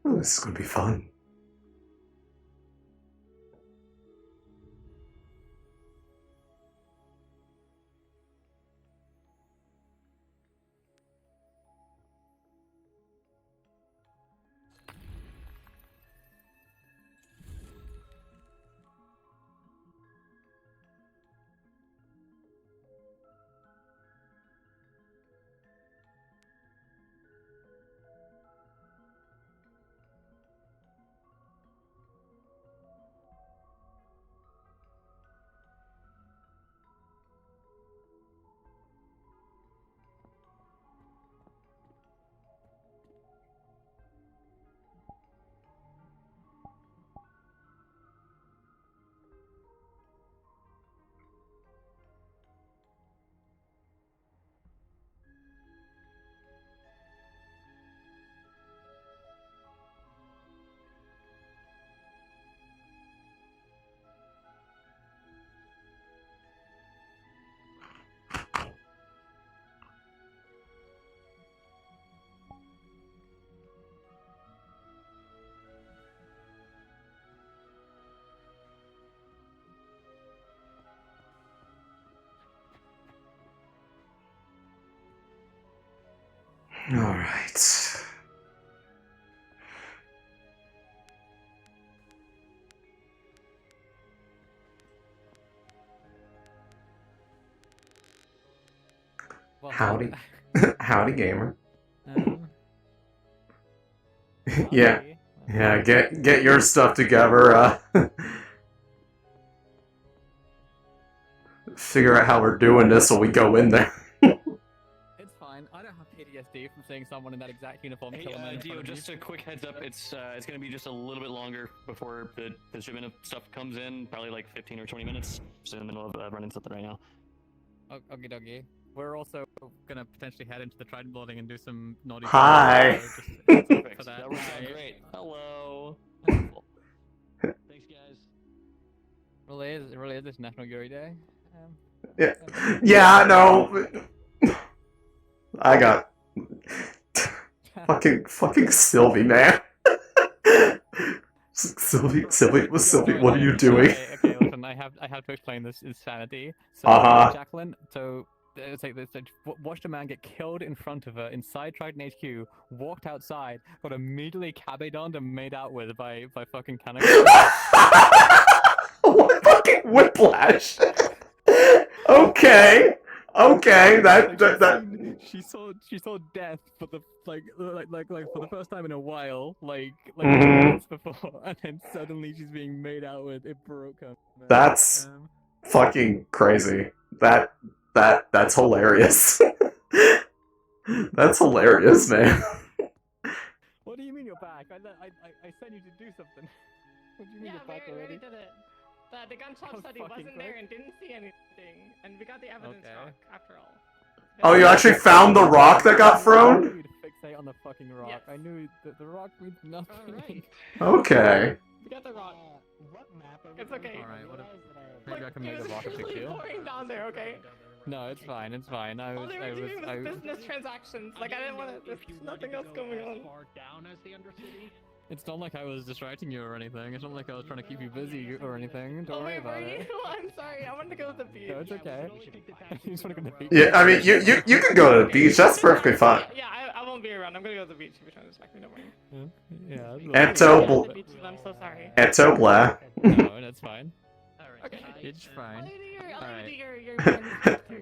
Oh, this is gonna be fun. Alright. Well, Howdy. Howdy, gamer. Um, Yeah. Yeah, get your stuff together. Figure out how we're doing this when we go in there. it's fine. I don't have PTSD from seeing someone in that exact uniform Hey, kill a man in Dio, front of me. just a quick heads up. It's gonna be just a little bit longer before the shipment of stuff comes in. Probably like 15 or 20 minutes. Just in the middle of running something right now. Okie dokie. We're also gonna potentially head into the Trident building and do some naughty. Hi. Perfect. For that. That works out Hi. great. Hello. Thanks, guys. It really is this National Yuri Day. Yeah. Yeah, no. I got fucking Sylvie, man. Sylvie, what are you doing? Okay, listen. I have to explain this insanity. So, Jacqueline. So. It's like this. Watched a man get killed in front of her inside Trident HQ. Walked outside, got immediately cabedoned and made out with by fucking Kaneko. What fucking whiplash? Okay, that. She saw death for the like for the first time in a while, like Mhm. minutes before, and then suddenly she's being made out with. It broke her. Man. That's fucking crazy. That's hilarious. That's hilarious, man. What do you mean you're back? I sent you to do something. What do you mean you're back we already already? did it. The gunshot Oh, study fucking wasn't there great. and didn't see anything, and we got the evidence rock after all. Oh, you actually found the rock that got thrown? I knew you'd fixate on the fucking rock. Yes. I knew that the rock means nothing. Okay. We got the rock. What map are we It's okay. Alright, what maybe I can make It the was rock a big actually deal. pouring down there, okay? No, it's fine. It's fine. I All was. they were doing was business transactions. Like, I didn't want to. There's nothing else going on. down as the Undercity? It's not like I was distracting you or anything. It's not like I was trying to keep you busy or anything. Don't worry wait, about were you? it. I'm sorry. I wanted to go to the beach. No, it's okay. You just want to go to the beach. Yeah, I mean, you can go to the beach. That's perfectly fine. Yeah, I won't be around. I'm gonna go to the beach if you're trying to distract me. Don't worry. Yeah. Eto The beach, I'm so sorry. Eto blah. No, that's fine. Okay. It's fine.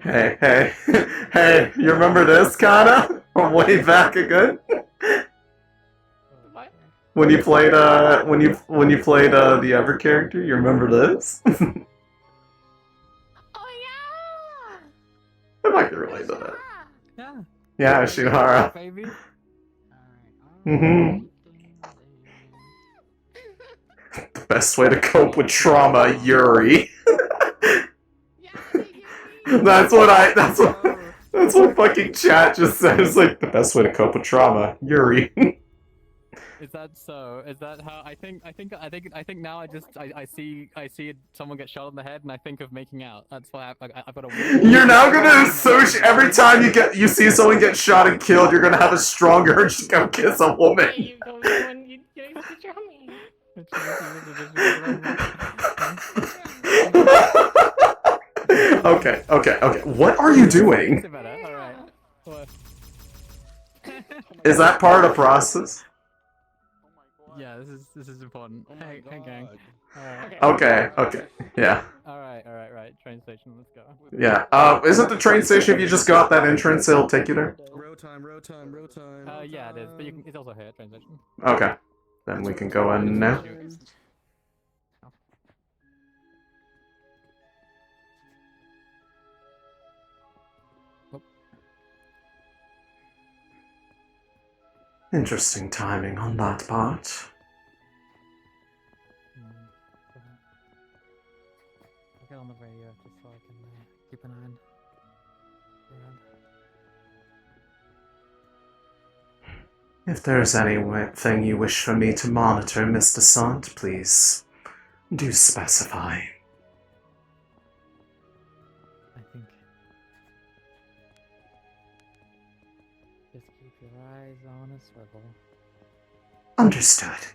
Hey, you remember this, Kana? From way back again? What? When you played the Ever character, you remember this? Oh I might relate to that. Yeah. Yeah, Shinhara. Baby. Mm-hmm. The best way to cope with trauma, Yuri. That's what fucking chat just says. Like, the best way to cope with trauma, Yuri. Is that so? Is that how? I think now I see someone get shot in the head and I think of making out. That's why I've got a. You're now gonna associate every time you see someone get shot and killed, you're gonna have a strong urge to go kiss a woman. Okay. What are you doing? Is that part of the process? Yeah, this is important. Hey, gang. Okay. Yeah. Alright. Train station, let's go. Yeah. Isn't the train station, if you just got that entrance, it'll take you there? Row time. Yeah, it is, but it's also here, train station. Okay. Then we can go in now. Interesting timing on that part. I'll get on the radio just so I can keep an eye on around. If there's anything you wish for me to monitor, Mr. Sant, please do specify. I think just keep your eyes on a swivel. Understood.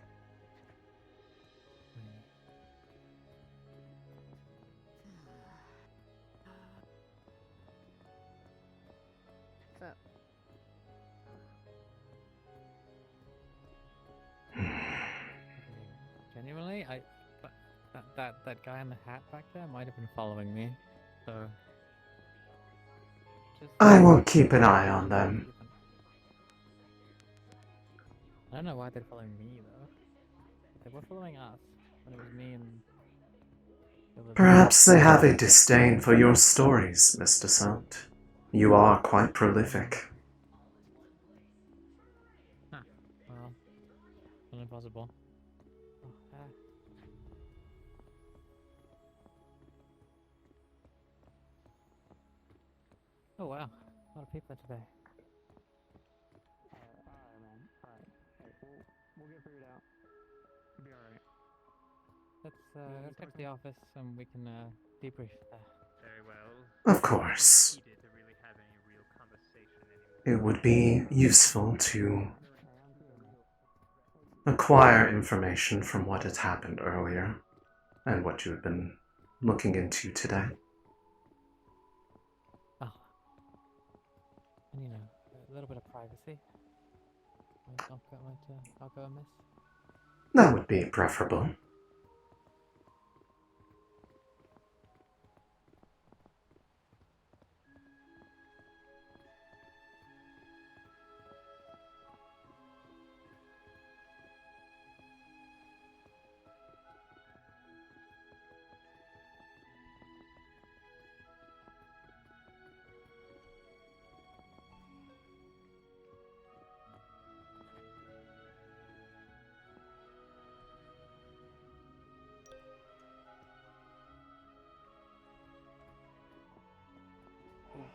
Genuinely, that guy in the hat back there might have been following me, so I will keep an eye on them. I don't know why they're following me though. They were following us when it was me and. Perhaps they have a disdain for your stories, Mr. Sant. You are quite prolific. Huh. Well, not impossible. Oh wow, a lot of people today. Alright, man. Alright. Hey, we'll get figured out. It'll be alright. Let's get to the office and we can debrief there. Very well. Of course. It would be useful to acquire information from what had happened earlier and what you have been looking into today. Oh. And you know, a little bit of privacy. I'll go amiss. That would be preferable.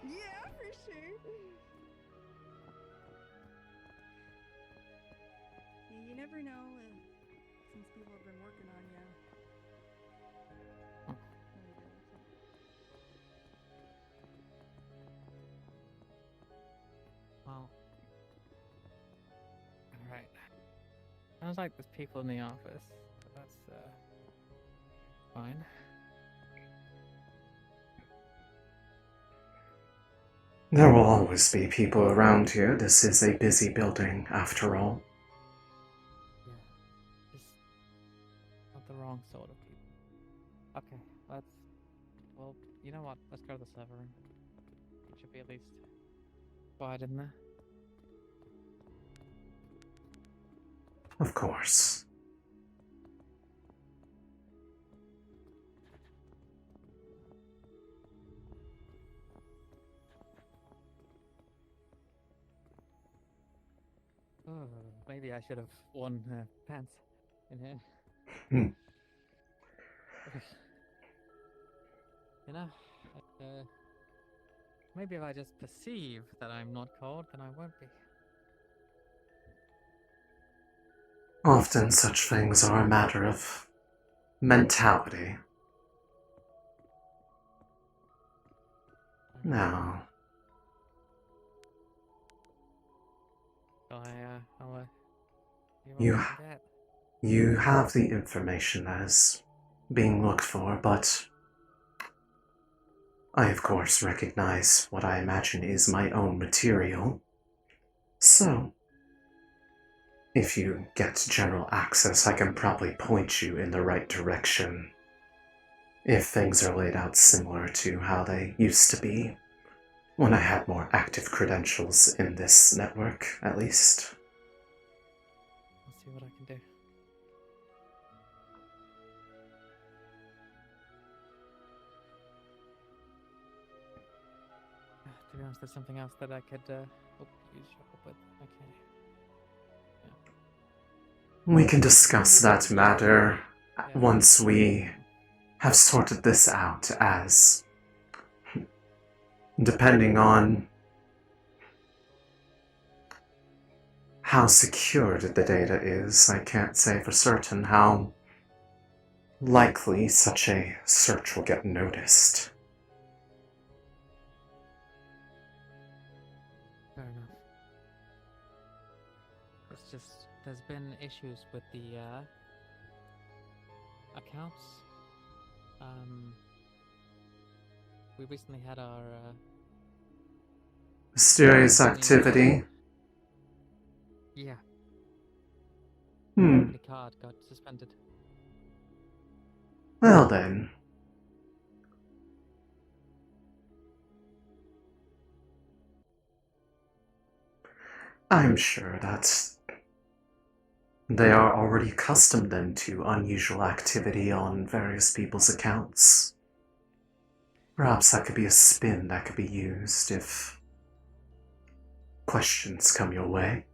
Yeah, for sure. Yeah, you never know since people have been working on you. Well, alright. Sounds like there's people in the office, but that's fine. There will always be people around here. This is a busy building, after all. Yeah, just not the wrong sort of people. Okay, well, you know what? Let's go to the server room. It should be at least quiet in there. Of course. Oh, maybe I should have worn pants in here. You know, maybe if I just perceive that I'm not cold, then I won't be. Often such things are a matter of mentality. Now, I'll you have the information that is being looked for, but I of course recognize what I imagine is my own material. So, if you get general access, I can probably point you in the right direction. If things are laid out similar to how they used to be, when I had more active credentials in this network, at least. I'll see what I can do. To be honest, there's something else that I could use your help with. Okay. We can discuss that matter once we have sorted this out, as depending on how secured the data is, I can't say for certain how likely such a search will get noticed. Fair enough. It's just, there's been issues with the accounts. We recently had our mysterious activity. Yeah. Hmm. The card got suspended. Well then. I'm sure that they are already accustomed then to unusual activity on various people's accounts. Perhaps that could be a spin that could be used if questions come your way.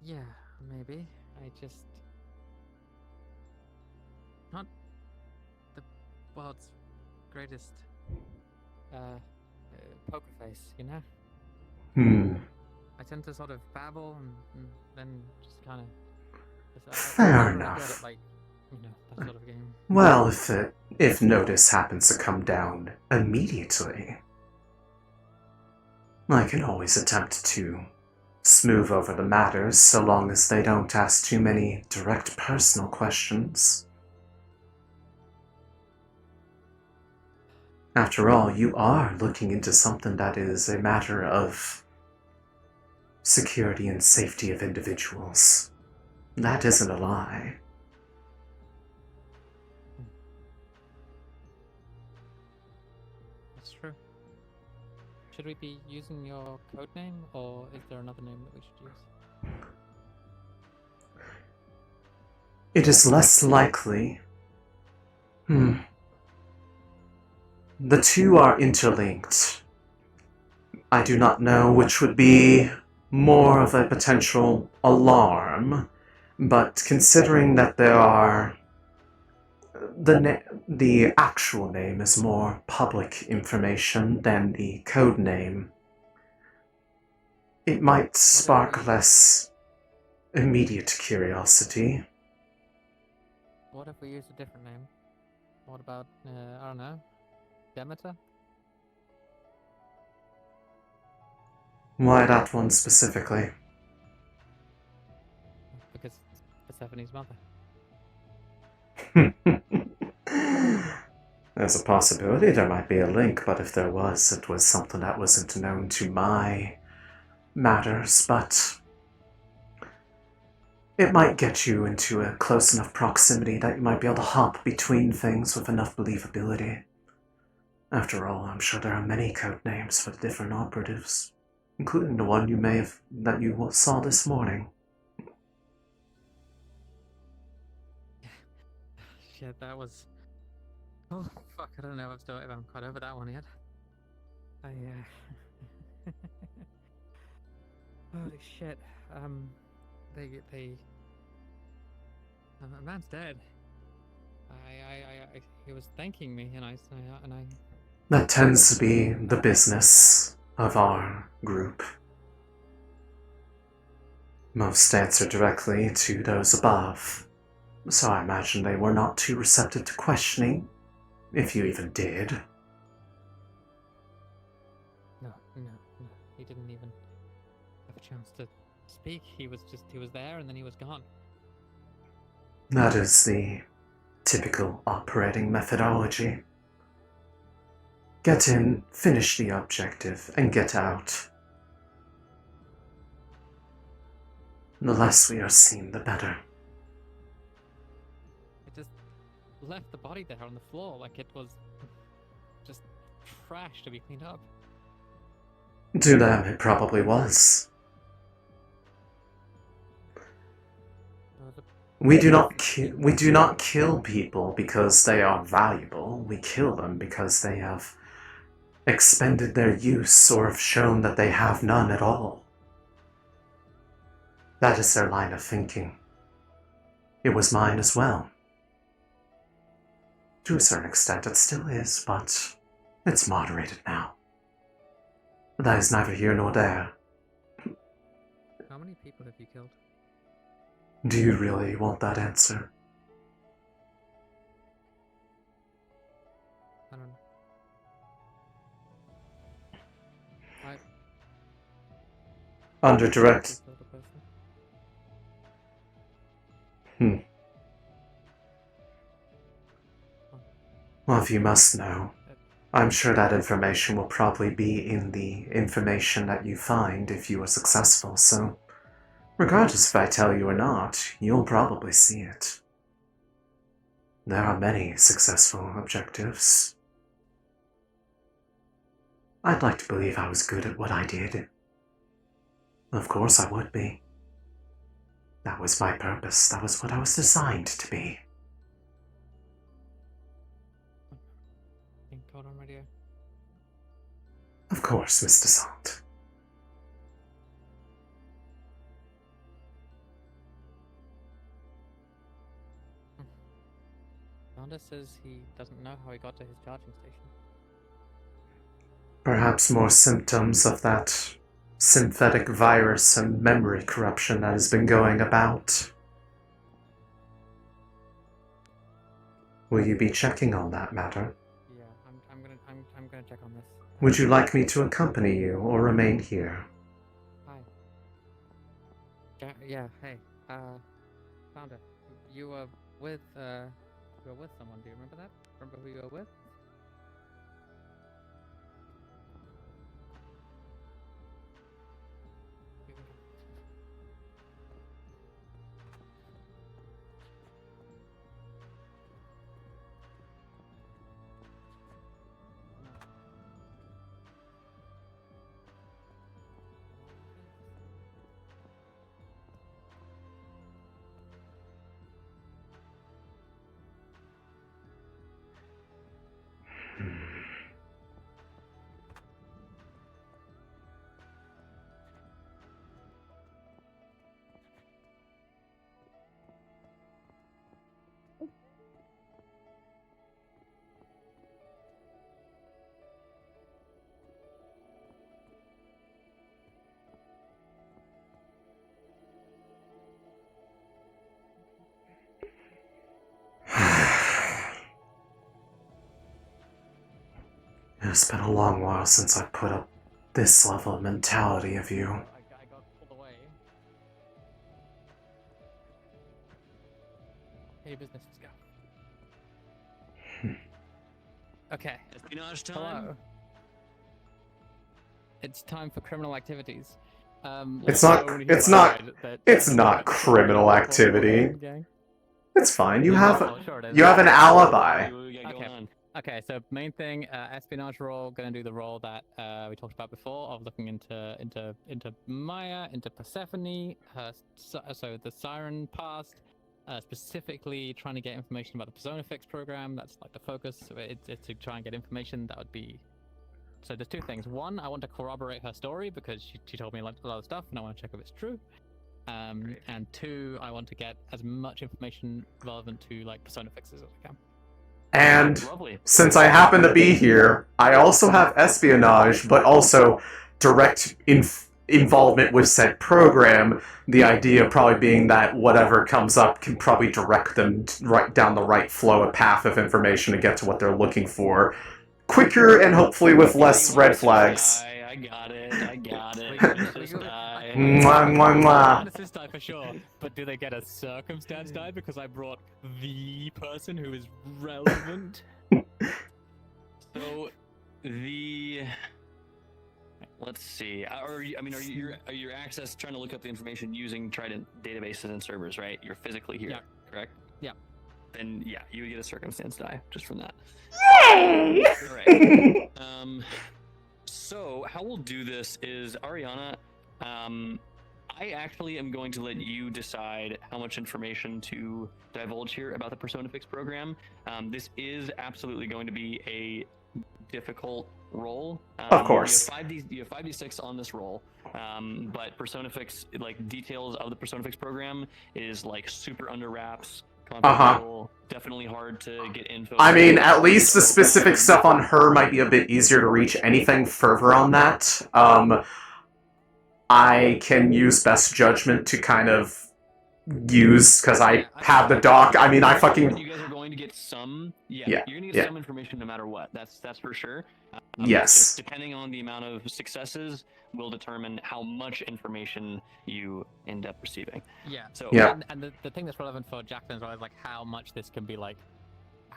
Yeah, maybe. I just... Not the world's greatest poker face, you know? I tend to sort of babble and then just kind of... Fair enough. Like, you know, that sort of game. Well, if notice happens to come down immediately, I can always attempt to smooth over the matters so long as they don't ask too many direct personal questions. After all, you are looking into something that is a matter of security and safety of individuals. That isn't a lie. That's true. Should we be using your code name, or is there another name that we should use? It is less likely. The two are interlinked. I do not know which would be more of a potential alarm, but considering that there are... The actual name is more public information than the code name. It might spark less immediate curiosity. What if we use a different name? What about, I don't know, Demeter? Why that one specifically? Because it's Persephone's mother. There's a possibility there might be a link, but if there was, it was something that wasn't known to my matters, but it might get you into a close enough proximity that you might be able to hop between things with enough believability. After all, I'm sure there are many code names for the different operatives, including the one that you saw this morning. Shit, that was... Oh, fuck, I don't know if I'm quite over that one yet. Holy shit, a man's dead. He was thanking me, and I... That tends to be the business of our group. Most answer directly to those above, so I imagine they were not too receptive to questioning, if you even did. No. He didn't even have a chance to speak. He was there and then he was gone. That is the typical operating methodology. Get in, finish the objective, and get out. The less we are seen, the better. It just left the body there on the floor like it was just trash to be cleaned up. To them, it probably was. We do not kill people because they are valuable. We kill them because they have expended their use or have shown that they have none at all. That is their line of thinking. It was mine as well. To a certain extent, it still is, but it's moderated now. That is neither here nor there. How many people have you killed? Do you really want that answer? I don't know. Under direct. Well, if you must know, I'm sure that information will probably be in the information that you find if you are successful, so regardless if I tell you or not, you'll probably see it. There are many successful objectives. I'd like to believe I was good at what I did. Of course I would be. That was my purpose. That was what I was designed to be. Code on radio. Of course, Mr. Salt. Yonder says he doesn't know how he got to his charging station. Perhaps more symptoms of that synthetic virus and memory corruption that has been going about. Will you be checking on that matter? Yeah, I'm gonna check on this. Would you like me to accompany you or remain here? Hi. Yeah, hey. Founder, you were with someone. Do you remember that? Remember who you were with? It's been a long while since I put up this level of mentality of you. I got pulled away. Hey, business, let's go. Okay. Espionage time. Hello. It's time for criminal activities. It's not criminal activity. It's fine. You have an alibi. Okay, so main thing, espionage role, gonna do the role that we talked about before of looking into Maia, into Persephone, so the Seren past, specifically trying to get information about the Persona Fix program. That's like the focus. So it's to try and get information that would be. So there's two things. One, I want to corroborate her story because she told me a lot of stuff, and I want to check if it's true. And two, I want to get as much information relevant to like Persona Fixes as I can. And since I happen to be here, I also have espionage, but also direct involvement with said program, the idea probably being that whatever comes up can probably direct them right down the right flow, a path of information to get to what they're looking for quicker and hopefully with less red flags. I got it. Mwah, mwah, mwah. Assist die for sure, but do they get a circumstance die because I brought the person who is relevant? So let's see. Are your access trying to look up the information using Trident databases and servers, right? You're physically here, correct? Yeah. Then yeah, you would get a circumstance die just from that. Yay! All right. So how we'll do this is, Ariana, I actually am going to let you decide how much information to divulge here about the Persona Fix program. This is absolutely going to be a difficult roll. Of course. You have 5d6 on this roll, but Persona Fix, like details of the Persona Fix program, is like super under wraps. Confidential, definitely hard to get info. I mean, at least the specific stuff on her might be a bit easier to reach. Anything further on that, I can use best judgment to kind of use, because I have the doc. I mean, I fucking... You guys are going to get some... Yeah, you're going to get yeah. some information no matter what. That's for sure. Yes. Just depending on the amount of successes will determine how much information you end up receiving. Yeah. So Yeah. And the thing that's relevant for Jacqueline as well is like how much this can be like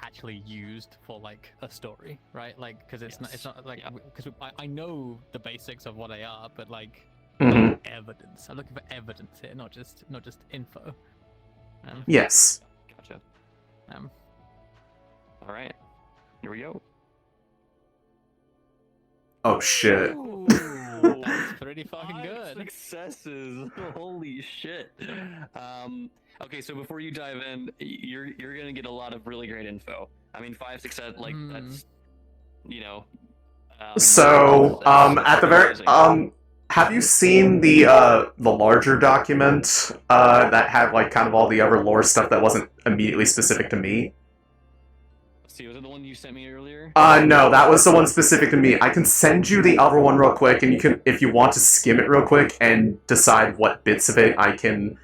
actually used for like a story, right? Like because it's not like because I know the basics of what they are, but like Mhm. evidence. I'm looking for evidence here, not just info. Yes. Gotcha. All right. Here we go. Oh shit. Ooh, that's pretty fucking good. Successes. Holy shit. Okay, so before you dive in, you're gonna get a lot of really great info. I mean, 5 success, like that's, you know. So, that's at the very, amazing. have you seen the larger document that had like kind of all the other lore stuff that wasn't immediately specific to me? Let's see, was it the one you sent me earlier? No, that was the one specific to me. I can send you the other one real quick, and you can, if you want to skim it real quick and decide what bits of it I can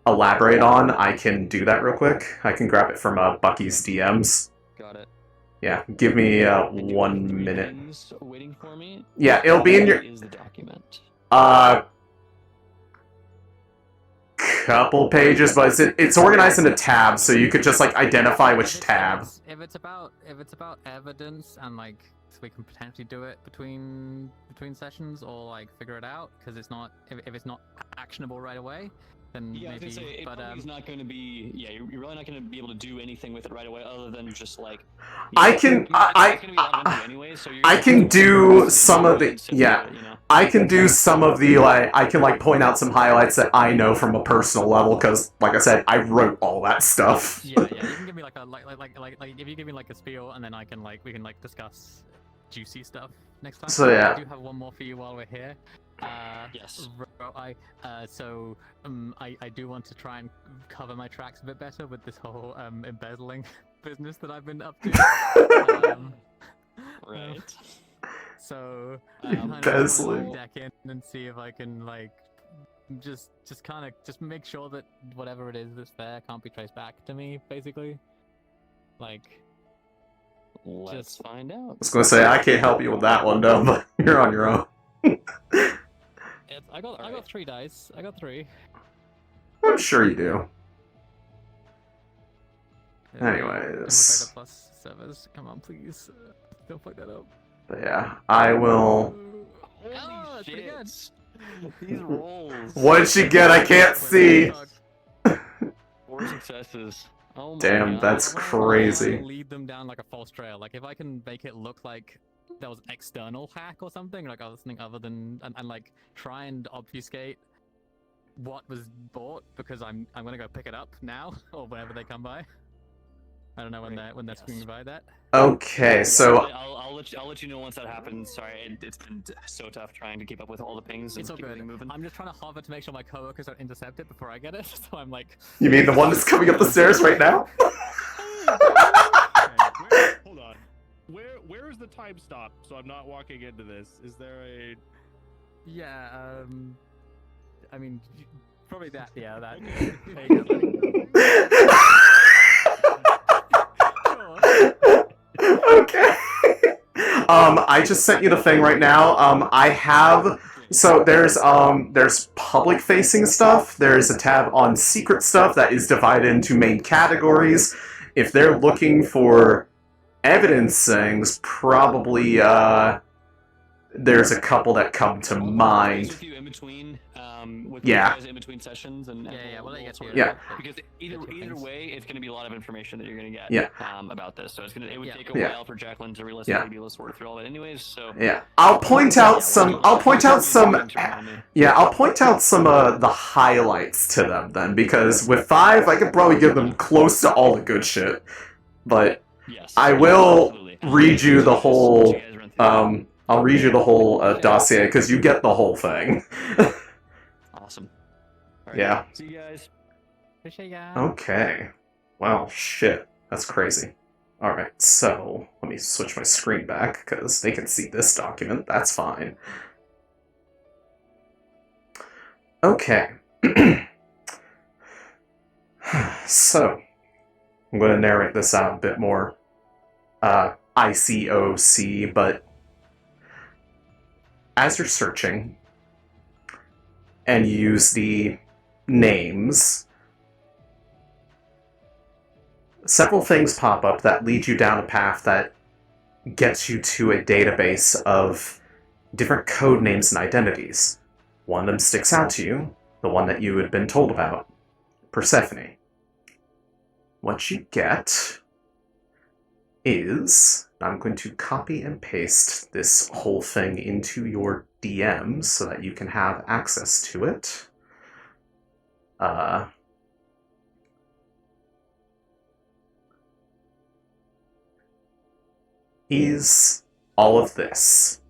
elaborate on, I can do that real quick. I can grab it from Bucky's DMs. Got it. Yeah, give me 1 minute. Waiting for me. Yeah, it'll be in your... Is the document? Couple pages, but it's organized into tabs, so you could just like identify which tab. If it's about evidence and like so we can potentially do it between sessions or like figure it out because it's not if it's not actionable right away, then Yeah, I was maybe. gonna say, it probably is not going to be. Yeah, you're really not going to be able to do anything with it right away, other than just like. I can I can do some of the I can do some of the like I can like point out some highlights that I know from a personal level because like I said I wrote all that stuff. Yeah, you can give me like a like if you give me like a spiel and then I can like we can like discuss juicy stuff next time. So, yeah. I do have one more for you while we're here. Yes. I do want to try and cover my tracks a bit better with this whole embezzling business that I've been up to. Right. So Embezzling. deck in and see if I can like just kind of just make sure that whatever it is that's there can't be traced back to me, basically. Like, let's find out. I was gonna say I can't help you with that one, though, but you're on your own. I got 3 dice. I got 3. I'm sure you do. Anyways. Anyways. Plus 7s. Come on, please. Don't fuck that up. But yeah, I will. Oh, pretty good. These rolls. What'd she get? I can't see. 4 successes. Oh my Damn, God. that's I wanna crazy. lead them down like a false trail. Like if I can make it look like there was an external hack or something, like something other than and like try and obfuscate what was bought because I'm gonna go pick it up now or whenever they come by. I don't know when they're swinging by that. Okay, so I'll let you know once that happens. Sorry, it's been so tough trying to keep up with all the pings and It's all keep good. everything moving. I'm just trying to hover to make sure my coworkers don't intercept it before I get it. So I'm like. you mean the one that's coming up the stairs right now? Hold on. Where is the time stop? So I'm not walking into this. Is there a? Yeah, I mean, probably that, yeah, that. There you go, Okay. I just sent you the thing right now. I have there's public facing stuff. There's a tab on secret stuff that is divided into main categories. If they're looking for evidence things, probably there's a couple that come to mind. With you in between, with Yeah. you guys in between sessions, and we'll let you get to Yeah. Because either way, it's going to be a lot of information that you're going to get Yeah. About this. So it would take a Yeah. while for Jacqueline to realistically be able to sort through all that, anyways. So Yeah, I'll point out some of the highlights to them then, because with 5 I could probably give them close to all the good shit. But I will read you the whole I'll read you the whole dossier because you get the whole thing. Awesome. Yeah. See you guys. Appreciate ya. Okay. Well, shit. That's crazy. Alright, so let me switch my screen back because they can see this document. That's fine. Okay. So, I'm going to narrate this out a bit more ICOC, but as you're searching and you use the names, several things pop up that lead you down a path that gets you to a database of different code names and identities. One of them sticks out to you, the one that you had been told about, Persephone. What you get is, I'm going to copy and paste this whole thing into your DMs so that you can have access to it. Is all of this.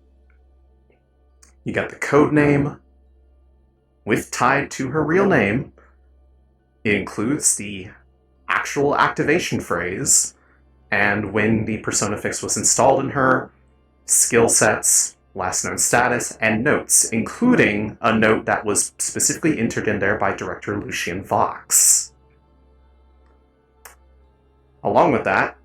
You got the code name with tied to her real name. It includes the actual activation phrase and when the persona fix was installed in her, skill sets, last known status, and notes, including a note that was specifically entered in there by director Lucian Vox. Along with that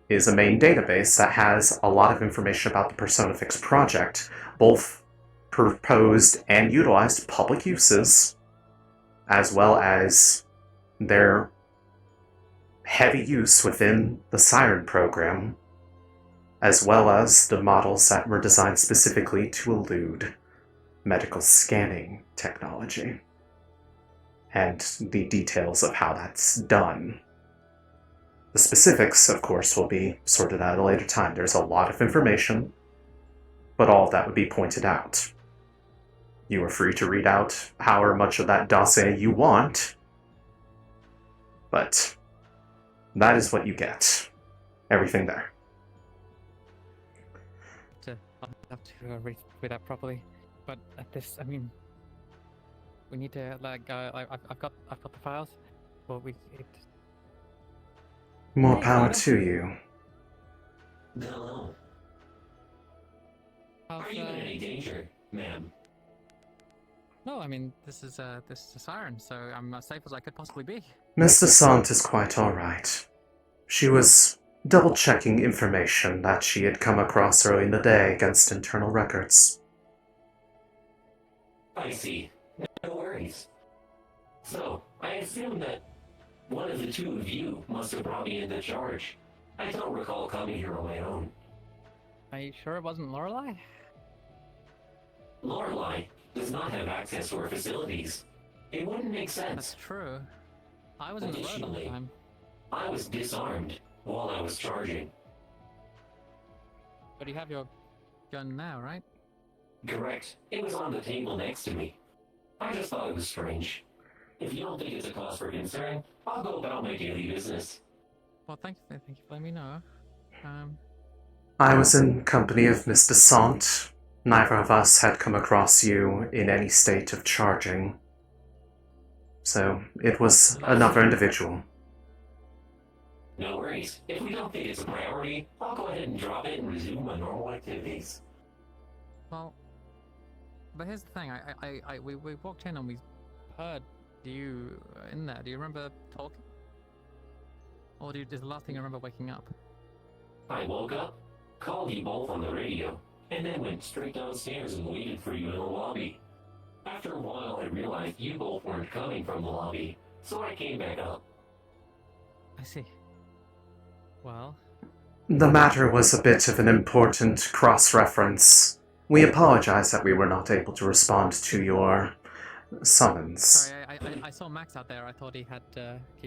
is a main database that has a lot of information about the Persona Fix project, both proposed and utilized public uses, as well as their heavy use within the Seren program, as well as the models that were designed specifically to elude medical scanning technology, and the details of how that's done. The specifics, of course, will be sorted out at a later time. There's a lot of information, but all of that would be pointed out. You are free to read out however much of that dossier you want, but that is what you get. Everything there. I'll have to read that properly, but at this, I mean, we need to I've got the files, but More power to you. No. Are you in any danger, ma'am? No, I mean, this is a siren, so I'm as safe as I could possibly be. Mr. Sant is quite alright. She was double-checking information that she had come across early in the day against internal records. I see. No worries. So, I assume that one of the two of you must have brought me into charge. I don't recall coming here on my own. Are you sure it wasn't Lorelei? Lorelei does not have access to our facilities. It wouldn't make sense. That's true. I was in the road all the time. I was disarmed while I was charging. But you have your gun now, right? Correct. It was on the table next to me. I just thought it was strange. If you don't think it's a cause for concern, I'll go about my daily business. Well, thank you for letting me know. I was in company of Mr. Sant. Neither of us had come across you in any state of charging. So, it was another individual. No worries. If we don't think it's a priority, I'll go ahead and drop it and resume my normal activities. Well, But here's the thing. We walked in and we heard you in there. Do you remember talking? Or is the last thing you remember waking up? I woke up, called you both on the radio, and then went straight downstairs and waited for you in the lobby. After a while, I realized you both weren't coming from the lobby, so I came back up. I see. Well... The matter was a bit of an important cross-reference. We apologize that we were not able to respond to your summons. Sorry, I saw Max out there. I thought he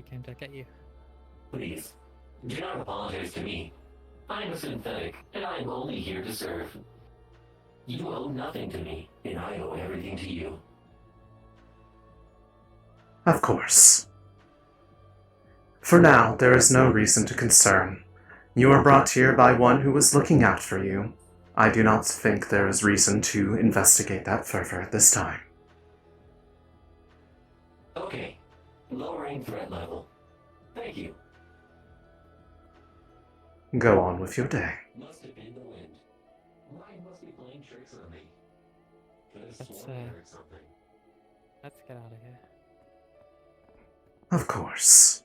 came to get you. Please, do not apologize to me. I'm a synthetic, and I'm only here to serve. You owe nothing to me, and I owe everything to you. Of course. For now, there is no reason to concern. You were brought here by one who was looking out for you. I do not think there is reason to investigate that further at this time. Okay, lowering threat level. Thank you. Go on with your day. Must have been the wind. Mine must be playing tricks on me. Could have Let's, sworn I heard something. Let's get out of here. Of course.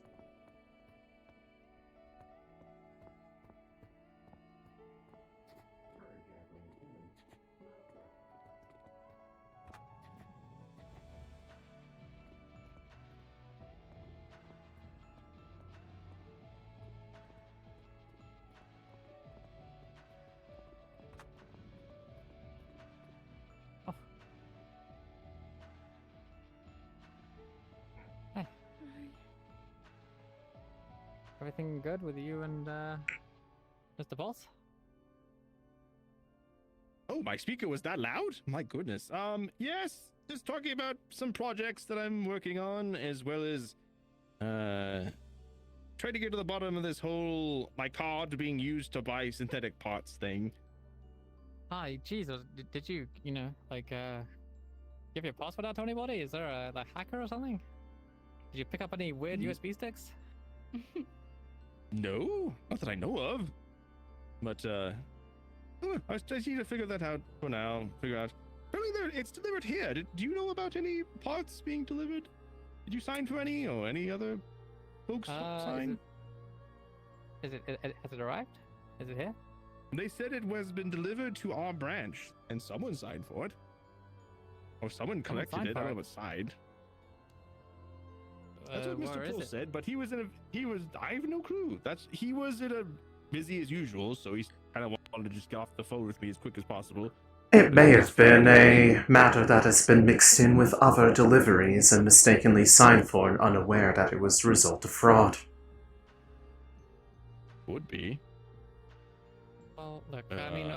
Hey. Everything good with you and Mr. Boss? Oh, my speaker was that loud? My goodness. Yes, just talking about some projects that I'm working on, as well as trying to get to the bottom of this whole my card being used to buy synthetic parts thing. Hi, Jesus, did you, give your password out to anybody? Is there a hacker or something? Did you pick up any weird USB sticks? No, not that I know of. But I just need to figure that out for now. Apparently it's delivered here. Do you know about any parts being delivered? Did you sign for any, or any other folks sign? Has it arrived? Is it here? They said it has been delivered to our branch, and someone signed for it. Or someone collected it. I don't know what side. That's what Mr. Cole said, but he was I have no clue. He was in a busy as usual, so he kind of wanted to just get off the phone with me as quick as possible. It may have been a matter that has been mixed in with other deliveries and mistakenly signed for and unaware that it was the result of fraud. Would be. Well, look, I mean,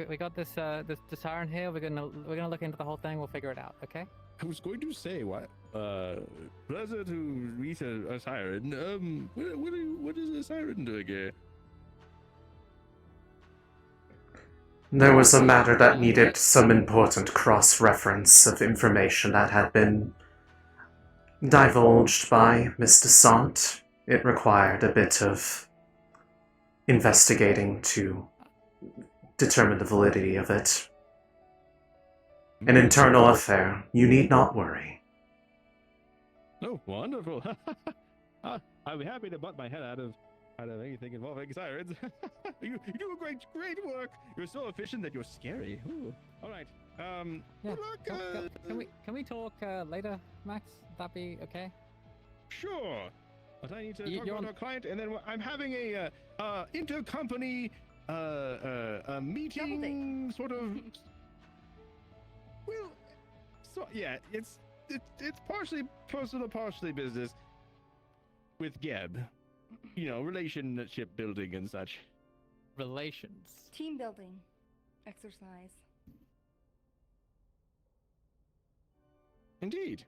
we got this Seren here. We're gonna look into the whole thing. We'll figure it out. Okay. I was going to say what. Pleasure to meet a siren. What is a siren doing here? There was a matter that needed some important cross-reference of information that had been divulged by Mr. Sant. It required a bit of investigating to determine the validity of it. An internal affair. You need not worry. Oh, wonderful. I'll be happy to butt my head out of anything involving sirens. you do a great work. You're so efficient that you're scary. Ooh. All right. Yeah. Can we talk later, Max? Would that be okay? Sure. But I need to talk about our client, and then I'm having a intercompany meeting, sort of. Well, so yeah, it's partially personal, partially business with Geb. You know, relationship building and such. Relations. Team building. Exercise. Indeed.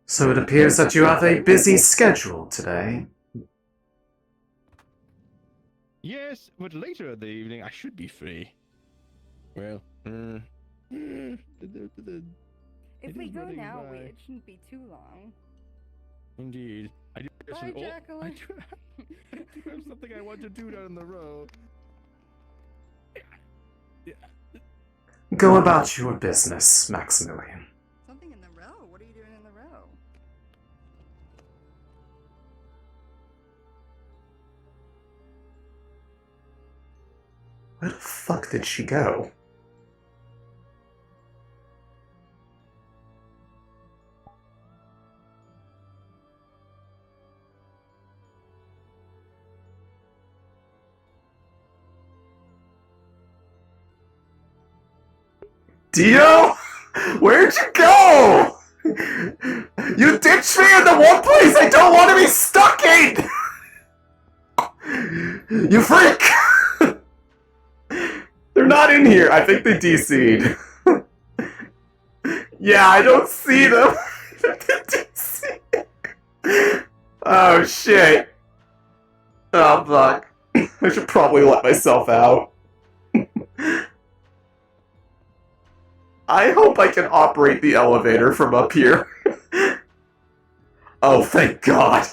So it appears that you have a busy schedule today. Yes, but later in the evening I should be free. Well, if we go now, it shouldn't be too long. Indeed. Bye, Jacqueline. I do have something I want to do down the road. Yeah. Go about your business, Maximilian. Something in the row? What are you doing in the row? Where the fuck did she go? Dio? Where'd you go? You ditched me in the one place I don't want to be stuck in! You freak! They're not in here. I think they DC'd. Yeah, I don't see them. They DC'd. Oh shit. Oh fuck. I should probably let myself out. I hope I can operate the elevator from up here. Oh, thank God.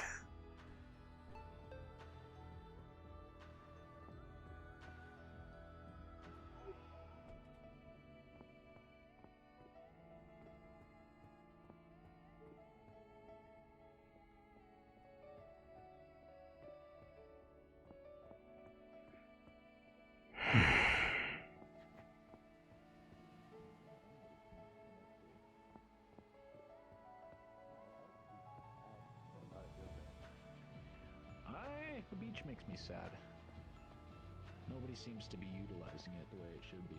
The beach makes me sad. Nobody seems to be utilizing it the way it should be.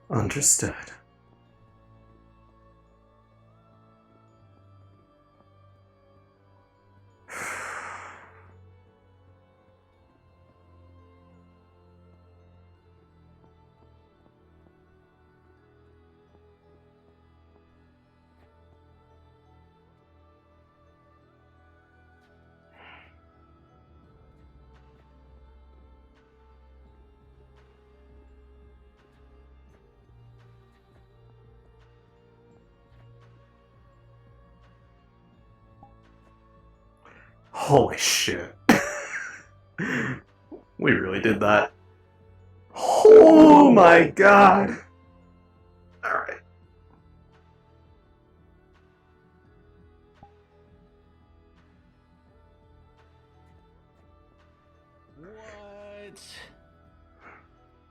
Understood. Holy shit. We really did that. Oh my god. Alright.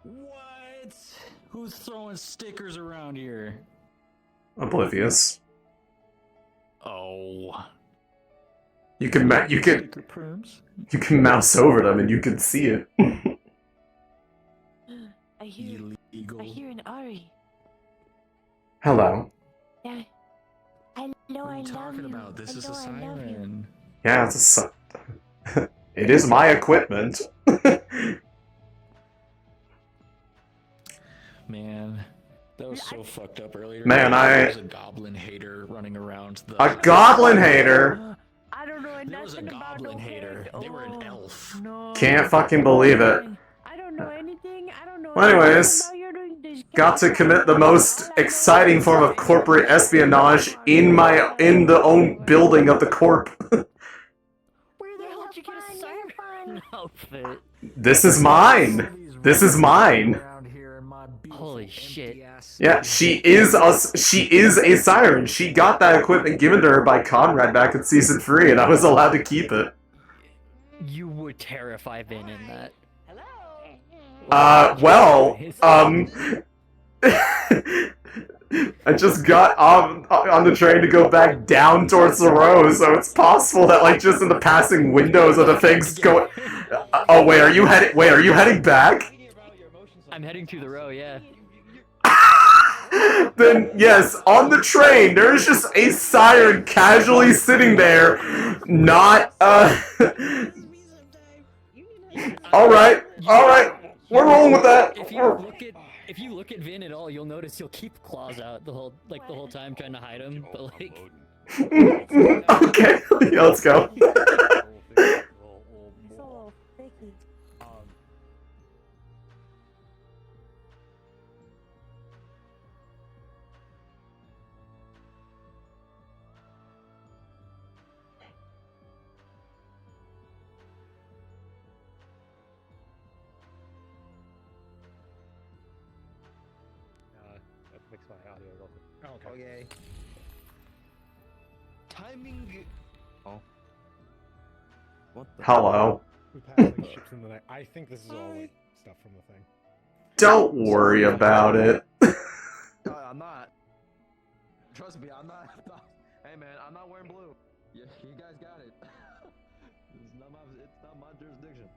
What? Who's throwing stickers around here? Oblivious. Oh. You can you can mouse over them and you can see it. I hear an Ari. Hello. Yeah. Hello, I love Talking you. about this is Hello, a I love you. siren. Yeah, it's a it is my equipment. Man, that was so fucked up earlier. Man, there was a goblin hater running around the. A goblin hater? I don't know There was a goblin hater. They were an elf. Can't fucking believe it. I don't know anything. I don't know. Well, anyways, got to commit the most exciting form of corporate espionage in the own building of the corp. Where the hell did you get a siren outfit? This is mine. This is mine. Holy shit. Yeah, she is a siren. She got that equipment given to her by Conrad back in season 3, and I was allowed to keep it. You would terrify Vin in that. I just got on the train to go back down towards the row, so it's possible that like just in the passing windows of the things going. Oh wait, are you heading? Wait, are you heading back? I'm heading to the row, yeah. Then yes, on the train there is just a siren casually sitting there, not all right, we're rolling with that. If you look at Vin at all, you'll notice he'll keep claws out the whole time trying to hide him, but like. Okay, yeah, let's go. That makes my audio go. Oh, okay. Timing. Oh. What the? Hello. We passed like ships in the night. I think this is all like stuff from the thing. Don't worry about it. I'm not. Trust me, I'm not. Hey man, I'm not wearing blue. Yeah, you guys got it. It's not my jurisdiction.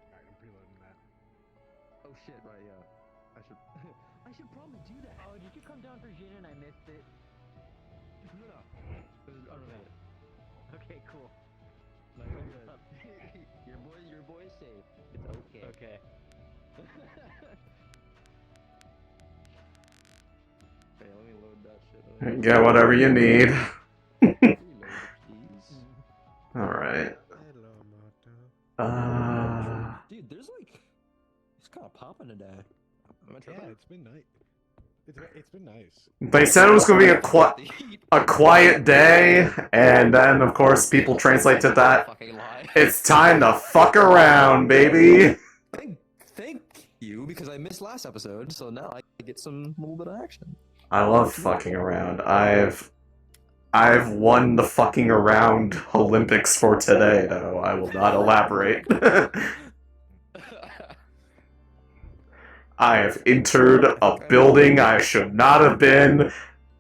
Alright, I'm preloading that. Oh shit, right, yeah. I should probably do that. Oh, did you come down for Jin and I missed it? No. This is unrelated. Okay, cool. No, you're good. your boy is safe. It's okay. Okay. Hey, let me load that shit. Get whatever you need. Alright. Dude, there's like, it's kind of popping today. Yeah, it's been nice. It's been nice. They said it was going to be a quiet day, and then of course people translate to that. It's time to fuck around, baby. Thank you, because I missed last episode, so now I get some little bit of action. I love fucking around. I've won the fucking around Olympics for today, though. I will not elaborate. I have entered a building I should not have been,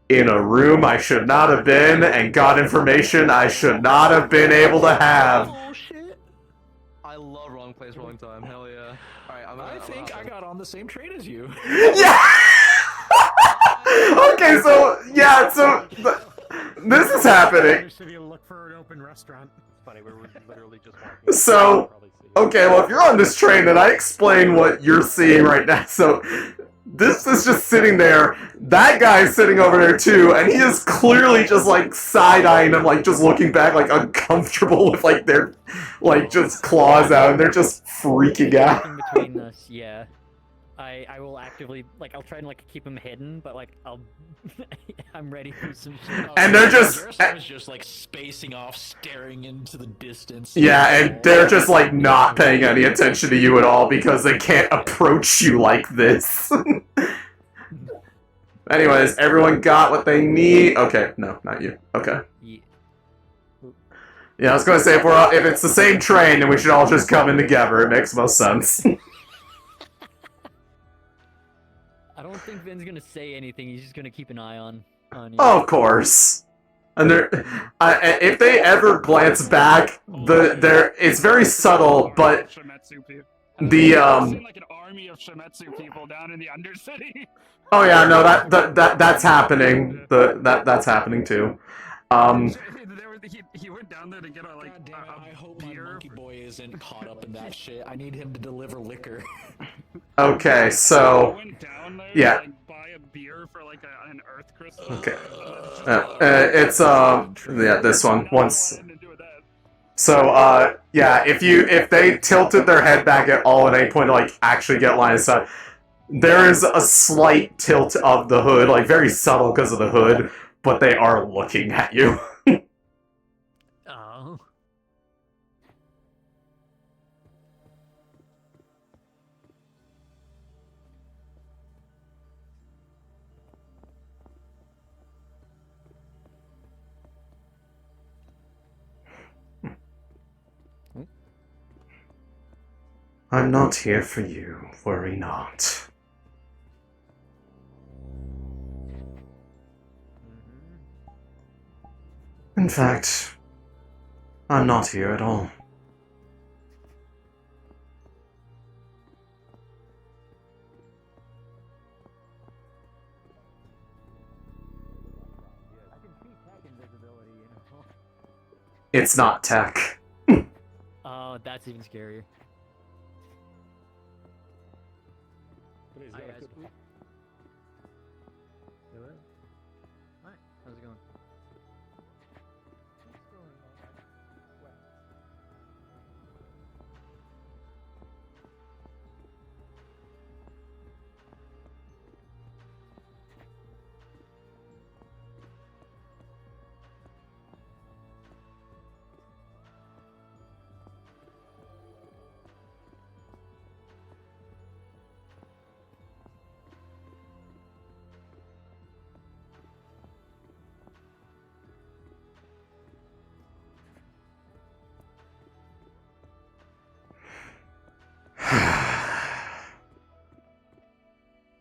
in a room I should not have been, and got information I should not have been able to have. Oh shit! I love wrong place, wrong time. Hell yeah! All right, I think I got on the same train as you. Yeah. Okay, so yeah, so this is happening. Look for an open restaurant. It's funny, we were literally just walking. So, okay, well, if you're on this train, then I explain what you're seeing right now. So, this is just sitting there. That guy's sitting over there too, and he is clearly just like side-eyeing them, like just looking back, like uncomfortable with like their, like just claws out, and they're just freaking out. In between us, yeah. I will actively, like, I'll try and, like, keep him hidden, but, like, I'm ready for some shit. And they're just... Garrison's just, like, spacing off, staring into the distance. Yeah, and they're just, like, not paying any attention to you at all because they can't approach you like this. Anyways, everyone got what they need? Okay, no, not you. Okay. Yeah, I was gonna say, if it's the same train, then we should all just come in together. It makes most sense. I don't think Vin's gonna say anything. He's just gonna keep an eye on you. Oh, of course. And if they ever glance back, it's very subtle, but the like an army of Shimetsu people down in the Undercity. Oh yeah, no, that's happening. That's happening too. He went down there to get a I hope my monkey boy isn't caught up in that shit. I need him to deliver liquor. Okay, so yeah. Buy a beer for like an earth crystal. Okay. It's yeah, this one once. So yeah, if they tilted their head back at all at any point to like actually get line of sight, there is a slight tilt of the hood, like very subtle because of the hood, but they are looking at you. Oh. I'm not here for you, worry not. In fact, I'm not here at all. It's not tech. Oh, that's even scarier. Hi, guys. Hello. Hi. How's it going?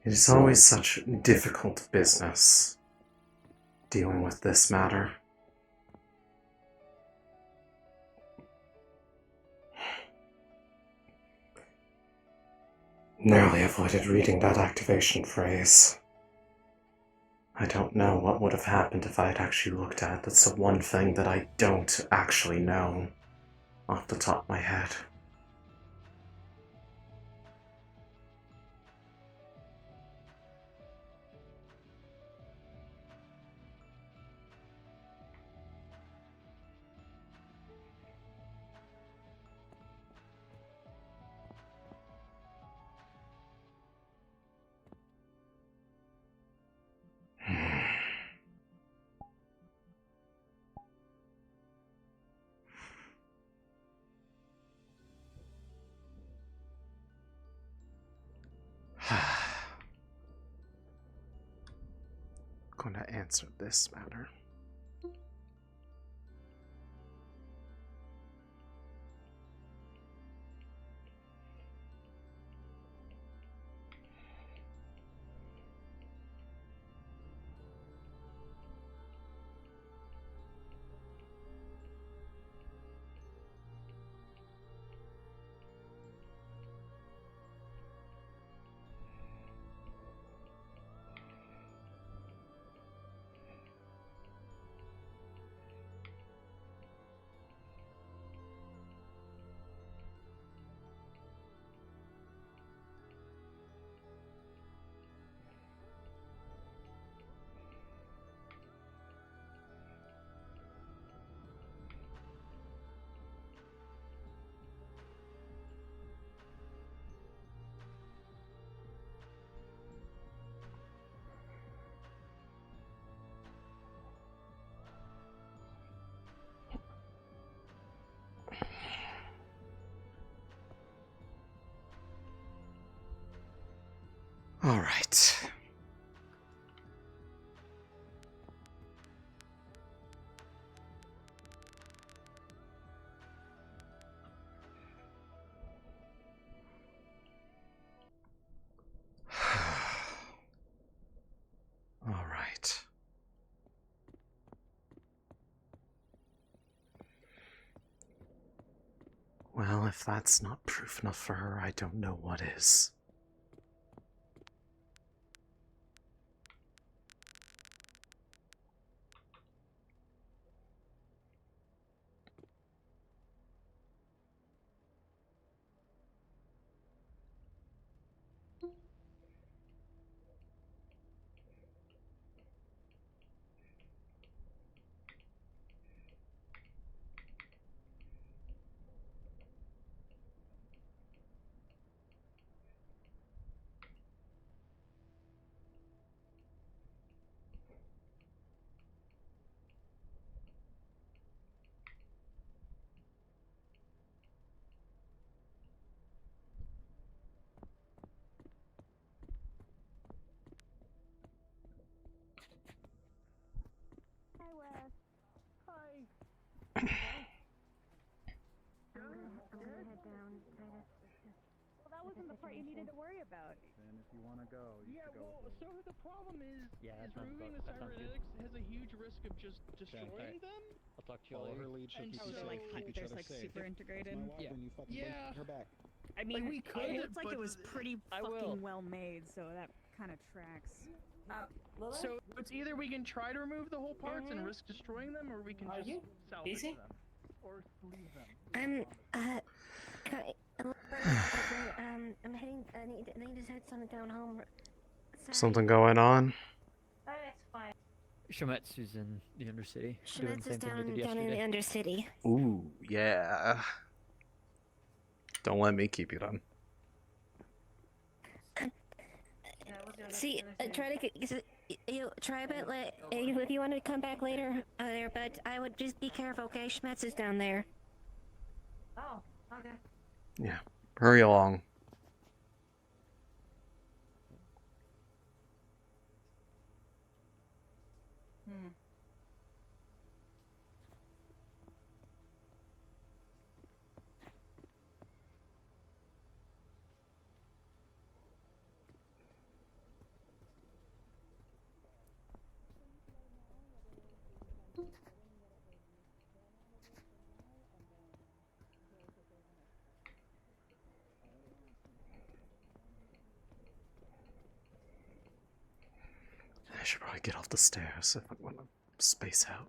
It is always such difficult business dealing with this matter. Narrowly avoided reading that activation phrase. I don't know what would have happened if I had actually looked at it. That's the one thing that I don't actually know off the top of my head. I'm going to answer this matter. All right. All right. Well, if that's not proof enough for her, I don't know what is. Hi, Wes. Hi. I'm gonna head down, Titus. Well, that wasn't the part you needed to worry about. If you want to go, you Yeah, should go. well, so the problem is that sounds removing good. the That sounds good. cybernetics has a huge risk of just destroying them. I'll talk to you Follow later. her lead. She'll And keep Oh, you they're safe. like Keep each there's other like safe. super integrated. That's my wife, and you fucking Yeah. bring her back. I mean, we it could, looked like it but- was pretty I fucking will. well made, so that kind of tracks. So it's either we can try to remove the whole parts and risk destroying them, or we can just salvage busy? them, or leave them. Can I, I'm heading. I need to head something down home. Sorry. Something going on? Oh, it's fine. Shametsu's in the Undercity. Doing the Shemetz same is thing we down did in the yesterday. Undercity. Ooh, yeah. Don't let me keep you then. See, try to get you try a bit like if you want to come back later there, but I would just be careful, okay? Schmetz is down there. Oh, okay. Yeah. Hurry along. I should probably get off the stairs if I want to space out.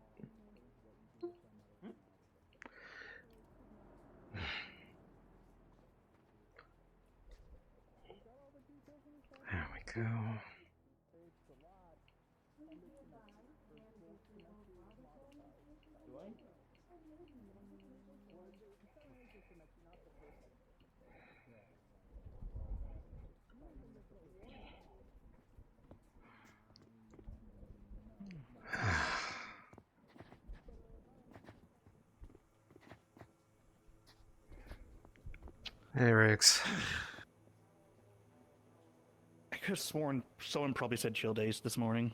There we go. Hey, Riggs. I could have sworn someone probably said chill days this morning.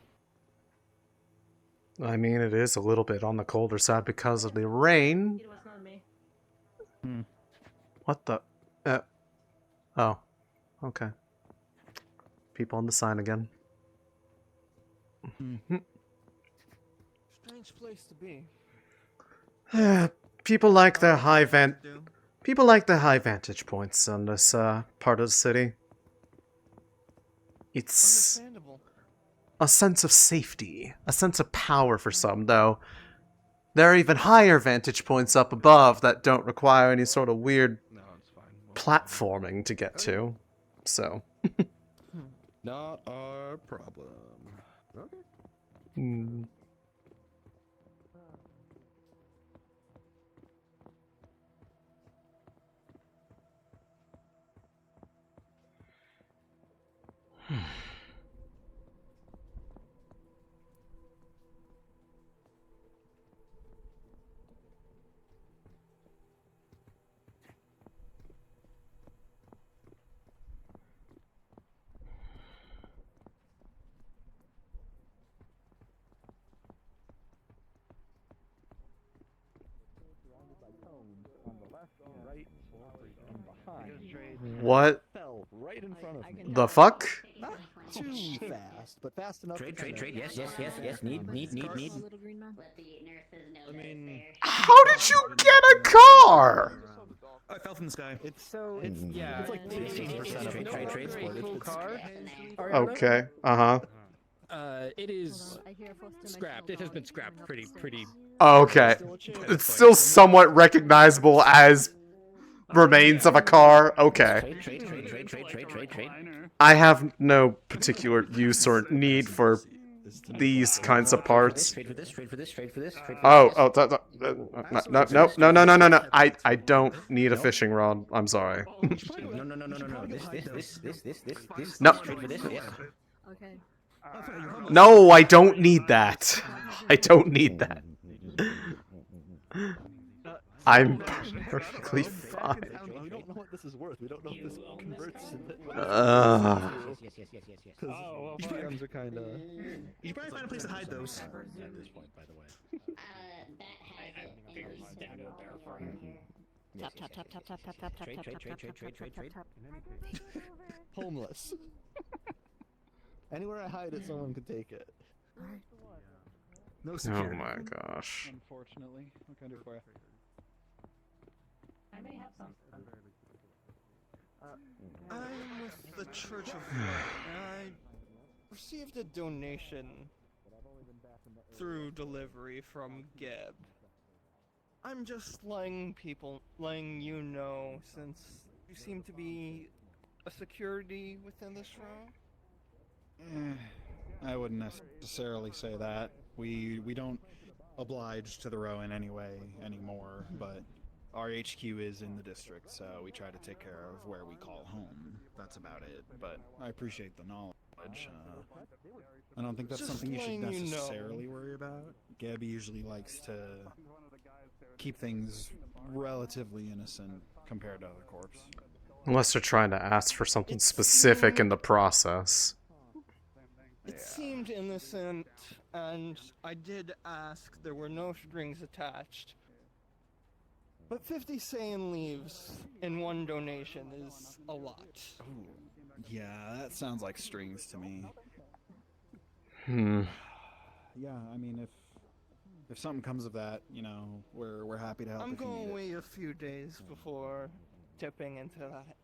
I mean, it is a little bit on the colder side because of the rain. It was not me. What the? Oh. Okay. People on the sign again. Strange place to be. People like their People like the high vantage points on this part of the city. It's Understandable. a sense of safety, a sense of power for some, though. There are even higher vantage points up above that don't require any sort of weird platforming to get to. So. Not our problem. Okay. Hmm. On the left, right, and behind. What Fell right in front of me. the fuck? Not too fast, but fast enough. Trade, to trade, kinda- trade. Yes. Need. I mean, How did you get a car? I fell from the sky. It's so it's Yeah, It's like 15% of it's a trade sport. cool car. Okay. Uh-huh. It is scrapped. It has been scrapped pretty. Okay. It's still somewhat recognizable as remains of a car. Okay. Trade. I have no particular use or need for these kinds of parts. Trade for this. No. I don't need a fishing rod. I'm sorry. No. This. No. Trade for this. Yes. Okay. No, I don't need that. I don't need that. I'm perfectly fine. We don't know what this is worth. We don't know if this converts into. Yes. Because GMs are kind of. You should probably find a place to hide those. At this point, by the way. Tap. Trade. Homeless. Anywhere I hide it, someone could take it. No Oh security. my gosh. Unfortunately, what can I do for you? I may have some. I'm with the Church of Light, and I received a donation through delivery from Geb. I'm just letting you know, since you seem to be a security within this room. I wouldn't necessarily say that. We don't oblige to the row in any way anymore, but our HQ is in the district, so we try to take care of where we call home. That's about it, but I appreciate the knowledge. I don't think that's Just something you should letting you know. necessarily worry about. Gabby usually likes to keep things relatively innocent compared to other corps. Unless they're trying to ask for something specific in the process. It seemed innocent, and I did ask. There were no strings attached. But 50 Saiyan leaves in one donation is a lot. Ooh, yeah, that sounds like strings to me. Yeah, I mean, if something comes of that, you know, we're happy to help. I'm if you going need to it. wait a few days before tipping into that.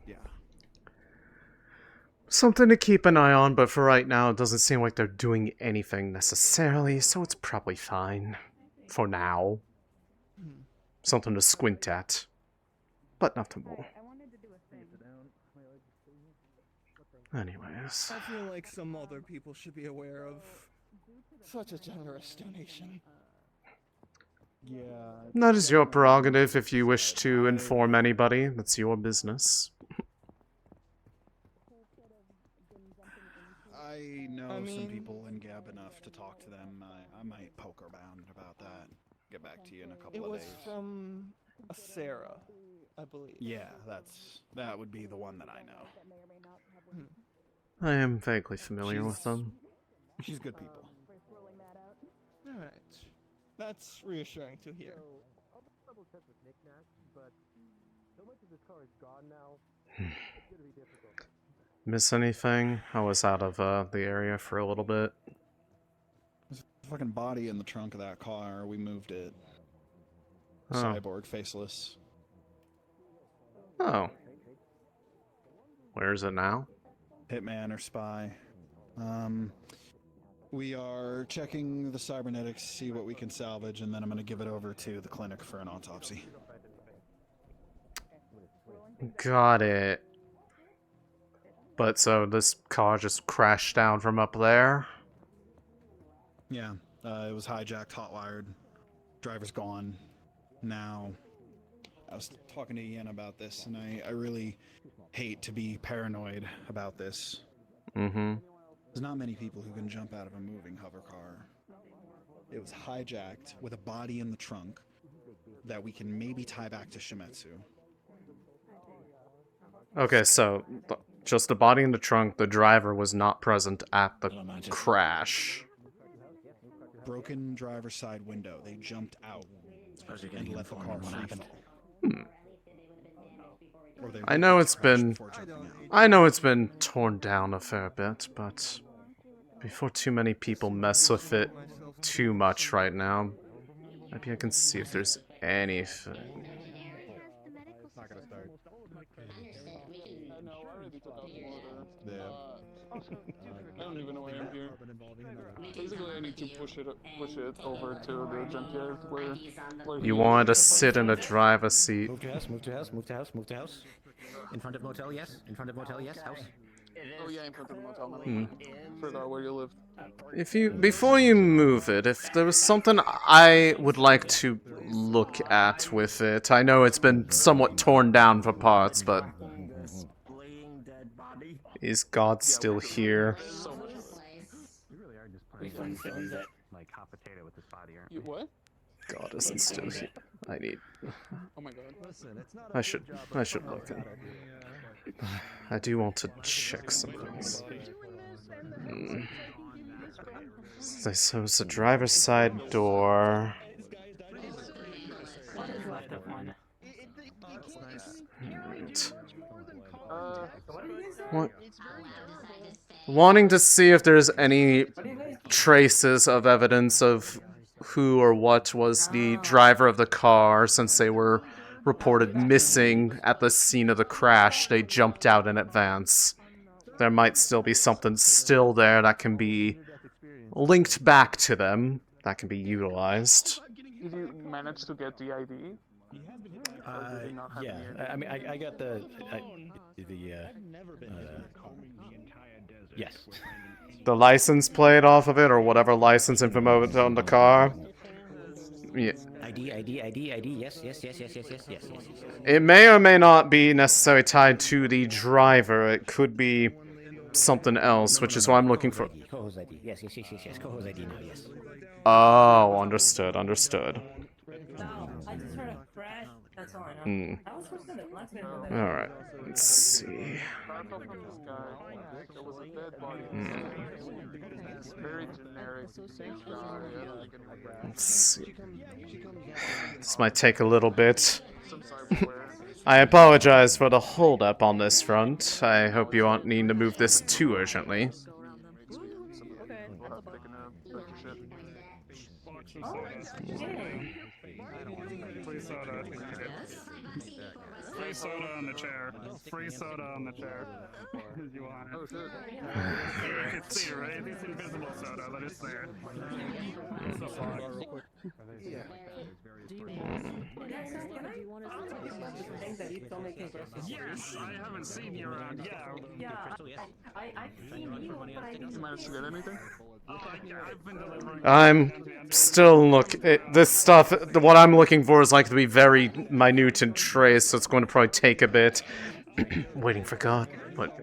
Yeah. Something to keep an eye on, but for right now, it doesn't seem like they're doing anything necessarily, so it's probably fine. For now. Something to squint at. But nothing more. Anyways. I feel like some other people should be aware of such a generous donation. Yeah. That is your prerogative if you wish to inform anybody. That's your business. I know some people in Gab enough to talk to them. I might poke around about that. Get back to you in a couple It of was days. from a Sarah, I believe. Yeah, that would be the one that I know. I am vaguely familiar with them. She's good people. Alright. That's reassuring to hear. Miss anything? I was out of the area for a little bit. There's a fucking body in the trunk of that car. We moved it. Oh. Cyborg, faceless. Oh. Where is it now? Hitman or spy. We are checking the cybernetics, see what we can salvage, and then I'm going to give it over to the clinic for an autopsy. Got it. But so this car just crashed down from up there? Yeah, it was hijacked, hotwired. Driver's gone. Now, I was talking to Ian about this, and I really hate to be paranoid about this. Mm-hmm. There's not many people who can jump out of a moving hover car. It was hijacked with a body in the trunk that we can maybe tie back to Shimetsu. Okay, so just the body in the trunk, the driver was not present at the crash. Broken driver's side window. They jumped out and let the car free fall. I know it's been torn down a fair bit, but before too many people mess with it too much right now, maybe I can see if there's anything. Not gonna start. Yeah. I don't even know why I'm here. Basically, I need to push it over to the junkyard where You wanted to sit in the driver's seat. Move to house, move to house, move to house, move to house. In front of motel, yes. In front of motel, yes. House. Oh yeah, in front of the motel. Hmm. Forgot where you lived. Before you move it, if there was something I would like to look at with it, I know it's been somewhat torn down for parts, but is God still here? We really are just playing like hot potato with this body, aren't we? What? God isn't still here. I need. Oh my god. Listen, it's not I should look at. I do want to check some things. So it's the driver's side door. Right. What? Wanting to see if there's any traces of evidence of who or what was the driver of the car, since they were reported missing at the scene of the crash. They jumped out in advance. There might still be something still there that can be linked back to them, that can be utilized. Did you manage to get the ID? Yeah. I mean, I got the yes. The license plate off of it, or whatever license info on the car. Yeah. ID. Yes. It may or may not be necessarily tied to the driver. It could be something else, which is what I'm looking for. Co-host ID. Yes. Co-host ID now. Yes. Oh, understood. I just heard a crash. That's all I know. I was supposed to Alright, let's see. Very generic Let's see. This might take a little bit. I apologize for the holdup on this front. I hope you aren't needing to move this too urgently. Free soda on the chair. Free soda on the chair. You want it. Oh, sure. You can see, right? It's invisible soda, but it's there. Yes, I haven't seen you around. Yeah. I've seen you, but I didn't manage to get anything? I've been delivering. I'm still this stuff, what I'm looking for is like to be very minute and trace, so it's going to probably take a bit. Waiting for God, but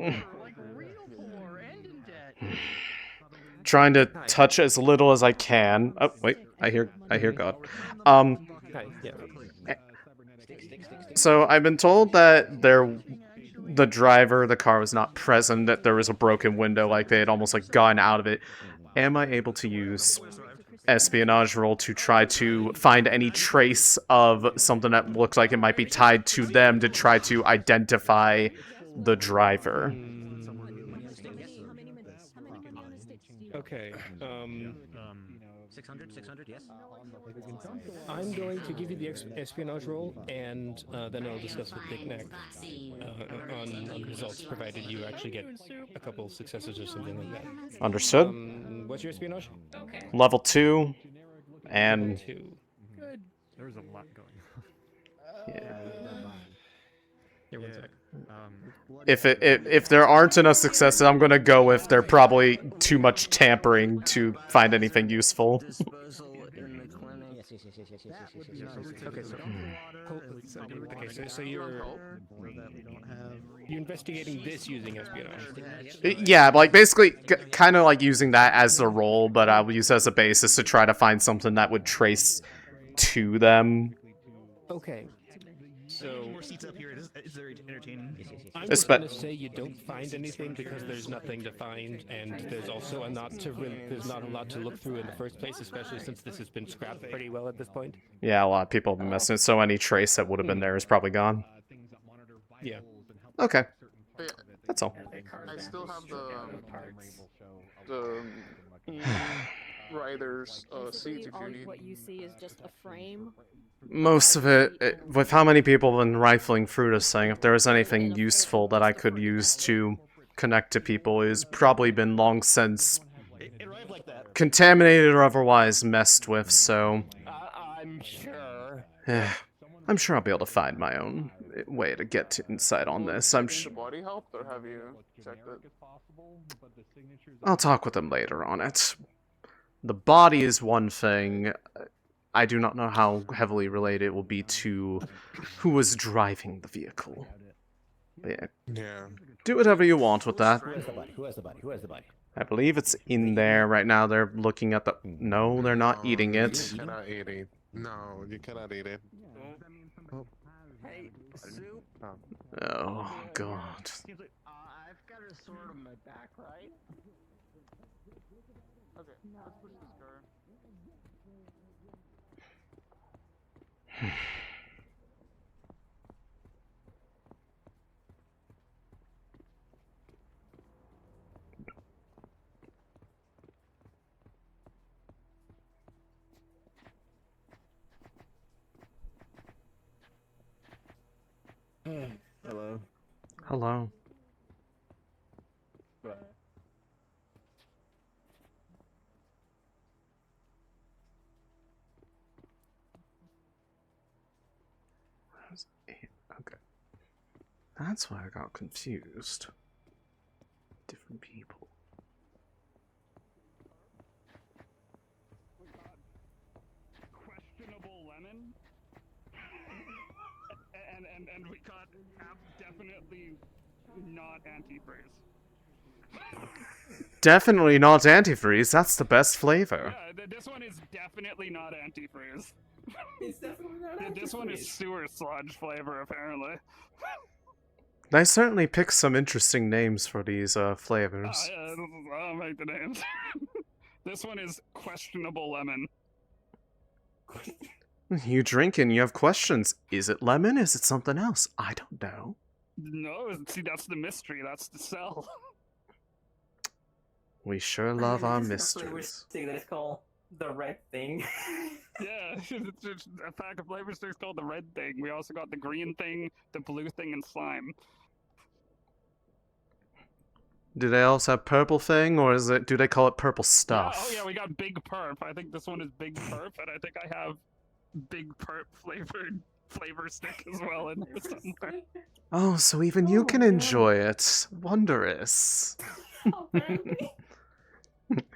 trying to touch as little as I can. Oh wait, I hear God. So I've been told that the driver of the car was not present, that there was a broken window, like they had almost like gotten out of it. Am I able to use espionage roll to try to find any trace of something that looks like it might be tied to them to try to identify the driver? Okay. 600. Yes. I'm going to give you the espionage roll, and then I'll discuss with Dick Neck on results, provided you actually get a couple successes or something like that. Understood. What's your espionage? Level 2, and... Good. There's a lot going on. Yeah. Here, one sec. If there aren't enough successes, I'm gonna go with they're probably too much tampering to find anything useful. Okay, so you're investigating this using espionage. Yeah, like basically kind of like using that as the role, but I'll use it as a basis to try to find something that would trace to them. Okay. So more seats up here. It's very entertaining. I'm just gonna say you don't find anything because there's nothing to find, and there's also there's not a lot to look through in the first place, especially since this has been scrapped pretty well at this point. Yeah, a lot of people have been messing, so any trace that would have been there is probably gone. Yeah. Okay. That's all. I still have the rider's seat if you need. What you see is just a frame. Most of it, with how many people have been rifling through this thing, if there is anything useful that I could use to connect to people, it's probably been long since contaminated or otherwise messed with, so... I'm sure. I'm sure I'll be able to find my own way to get insight on this. I'm The body helped, or have you checked it? I'll talk with them later on it. The body is one thing. I do not know how heavily related it will be to who was driving the vehicle. But yeah. Do whatever you want with that. Who has the body? I believe it's in there right now. They're looking at the... No, they're not eating it. You cannot eat it. No, you cannot eat it. Hey, soup. Oh, God. I've got a sword on my back, right? Okay, let's push this car. Hello. Hello. Okay. That's why I got confused. Different people. Questionable lemon. And we got definitely not antifreeze. Definitely not antifreeze. That's the best flavor. Yeah, this one is definitely not antifreeze. It's definitely not This one is sewer sludge flavor, apparently. They certainly picked some interesting names for these flavors. I'll make the names. This one is questionable lemon. You drink and you have questions. Is it lemon? Is it something else? I don't know. No, see, that's the mystery. That's the sell. We sure love our That's the flavor mysteries. stick that is called the red thing. Yeah, it's a pack of flavor sticks called the red thing. We also got the green thing, the blue thing, and slime. Do they also have purple thing, or is it? Do they call it purple stuff? Oh yeah, we got Big Perp. I think this one is Big Perp, and I think I have Big Perp flavored flavor stick as well in this somewhere. Oh, so even you can enjoy it. Wondrous.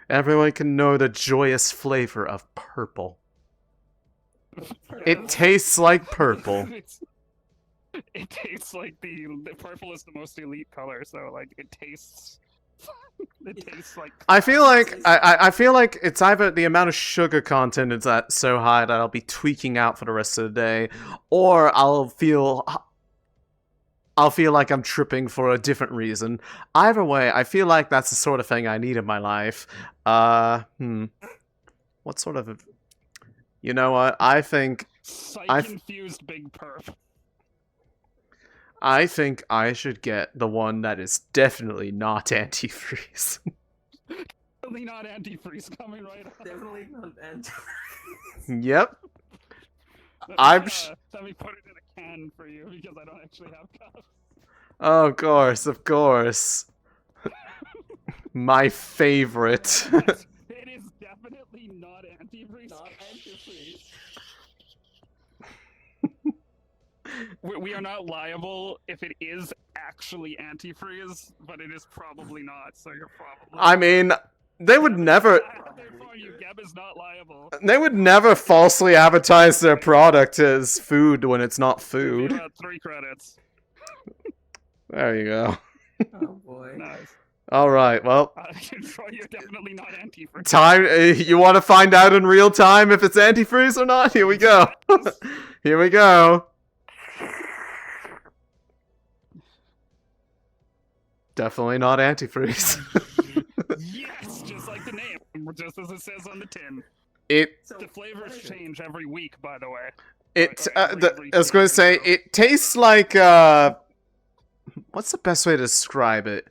Everyone can know the joyous flavor of purple. It tastes like purple. It tastes like the purple is the most elite color, so like it tastes. It tastes like. I feel like I feel like it's either the amount of sugar content is that so high that I'll be tweaking out for the rest of the day, or I'll feel like I'm tripping for a different reason. Either way, I feel like that's the sort of thing I need in my life. What sort of? You know what? I think Psych-infused Big Perp. I think I should get the one that is definitely not antifreeze. Definitely not antifreeze coming right up. Definitely not antifreeze. Yep. Let me put it in a can for you because I don't actually have cups. Oh, of course. My favorite. It is definitely not antifreeze. Not antifreeze. We are not liable if it is actually antifreeze, but it is probably not, so you're probably... I mean, they would never... Geb is not liable. They would never falsely advertise their product as food when it's not food. 3 credits. There you go. Oh boy. Nice. Alright, well... You're definitely not antifreeze. Time, you want to find out in real time if it's antifreeze or not? Here we go. Here we go. Definitely not antifreeze. Yes, just like the name, just as it says on the tin. The flavors change every week, by the way. I was going to say, it tastes like, what's the best way to describe it?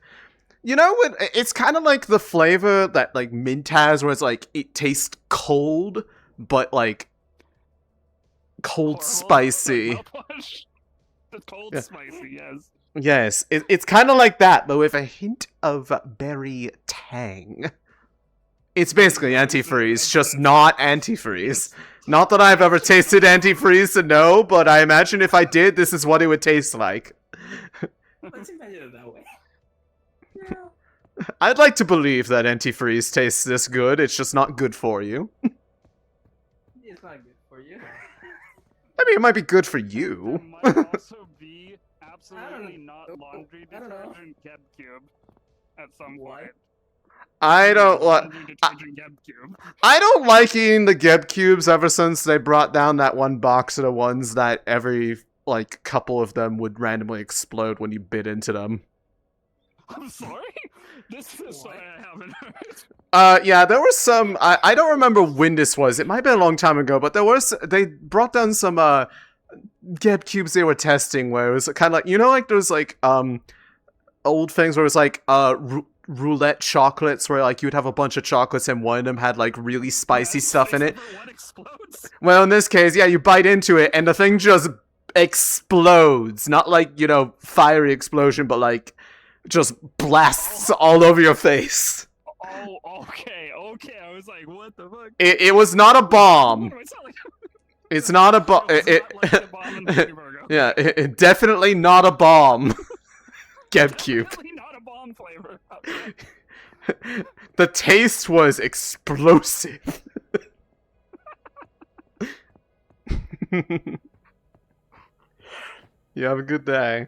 You know what? It's kind of like the flavor that, like, mint has, where it's like, it tastes cold, but, like, cold spicy. The cold spicy, yes. Yes, it's kind of like that, but with a hint of berry tang. It's basically antifreeze, just not antifreeze. Not that I've ever tasted antifreeze to know, but I imagine if I did, this is what it would taste like. Let's imagine it that way. I'd like to believe that antifreeze tastes this good, it's just not good for you. It's not good for you. I mean, it might be good for you. It might also be absolutely not laundry detergent Geb Cube at some point. I don't like eating the Geb cubes ever since they brought down that one box of the ones that every, like, couple of them would randomly explode when you bit into them. I'm sorry? This is why I haven't heard. Yeah, there was some, I don't remember when this was, it might have been a long time ago, but they brought down some, Geb cubes they were testing where it was kind of like, you know, like those, like, old things where it was like, roulette chocolates where, like, you'd have a bunch of chocolates and one of them had, like, really spicy stuff in it. Well, in this case, yeah, you bite into it and the thing just explodes. Not like, you know, fiery explosion, but like just blasts all over your face. Oh, okay. I was like, what the fuck? It was not a bomb. What am I telling you? It's not a bomb. Yeah, definitely not a bomb. GameCube. Definitely not a bomb flavor. The taste was explosive. You have a good day.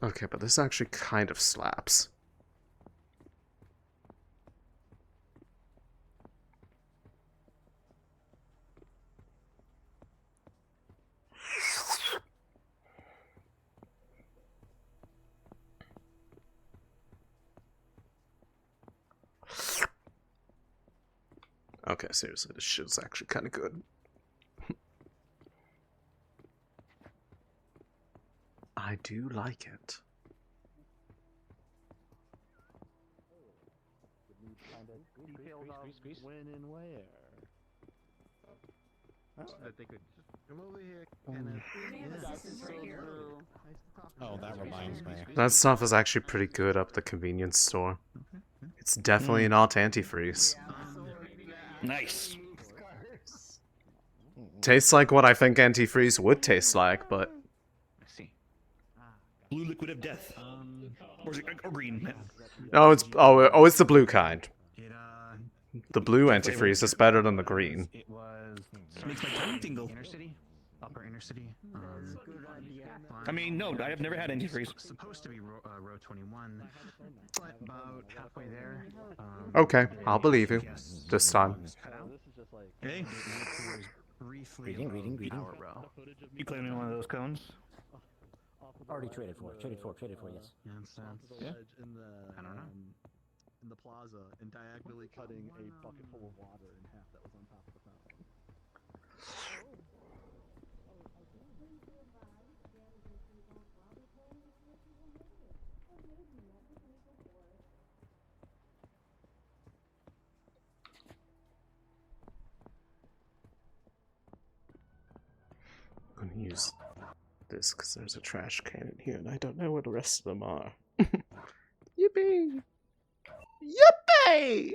Okay, but this actually kind of slaps. Okay, seriously, this shit's actually kind of good. I do like it. When and where? That they could Come over here, Oh, that reminds me. That stuff is actually pretty good up at the convenience store. It's definitely not antifreeze. Nice. Tastes like what I think antifreeze would taste like, but Blue liquid of death. Or is it or green? it's the blue kind. The blue antifreeze is better than the green. It was Makes my tongue tingle. Inner city, upper inner city. I mean, no, I have never had antifreeze. Supposed to be row 21, but about halfway there. Okay, I'll believe you. This time. Hey. Greeting. You claiming one of those cones? Already traded for, yes. Yeah. In the, I don't know. In the plaza and diagonally cutting a bucket full of water in half that was on top of the fountain. I'm gonna use this because there's a trash can in here and I don't know where the rest of them are. Yippee! Yippee!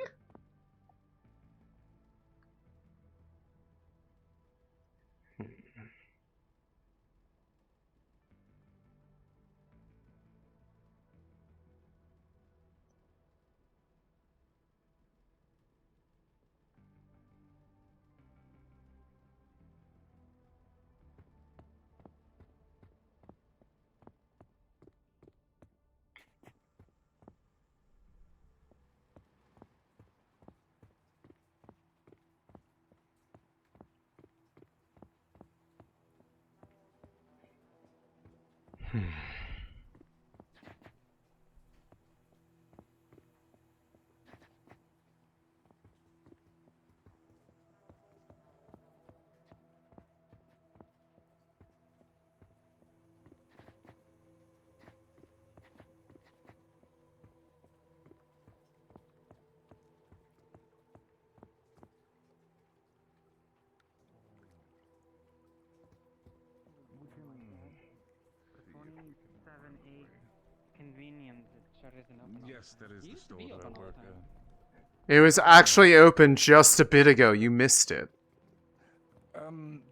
Yes, that is the store that I work at. It was actually open just a bit ago. You missed it.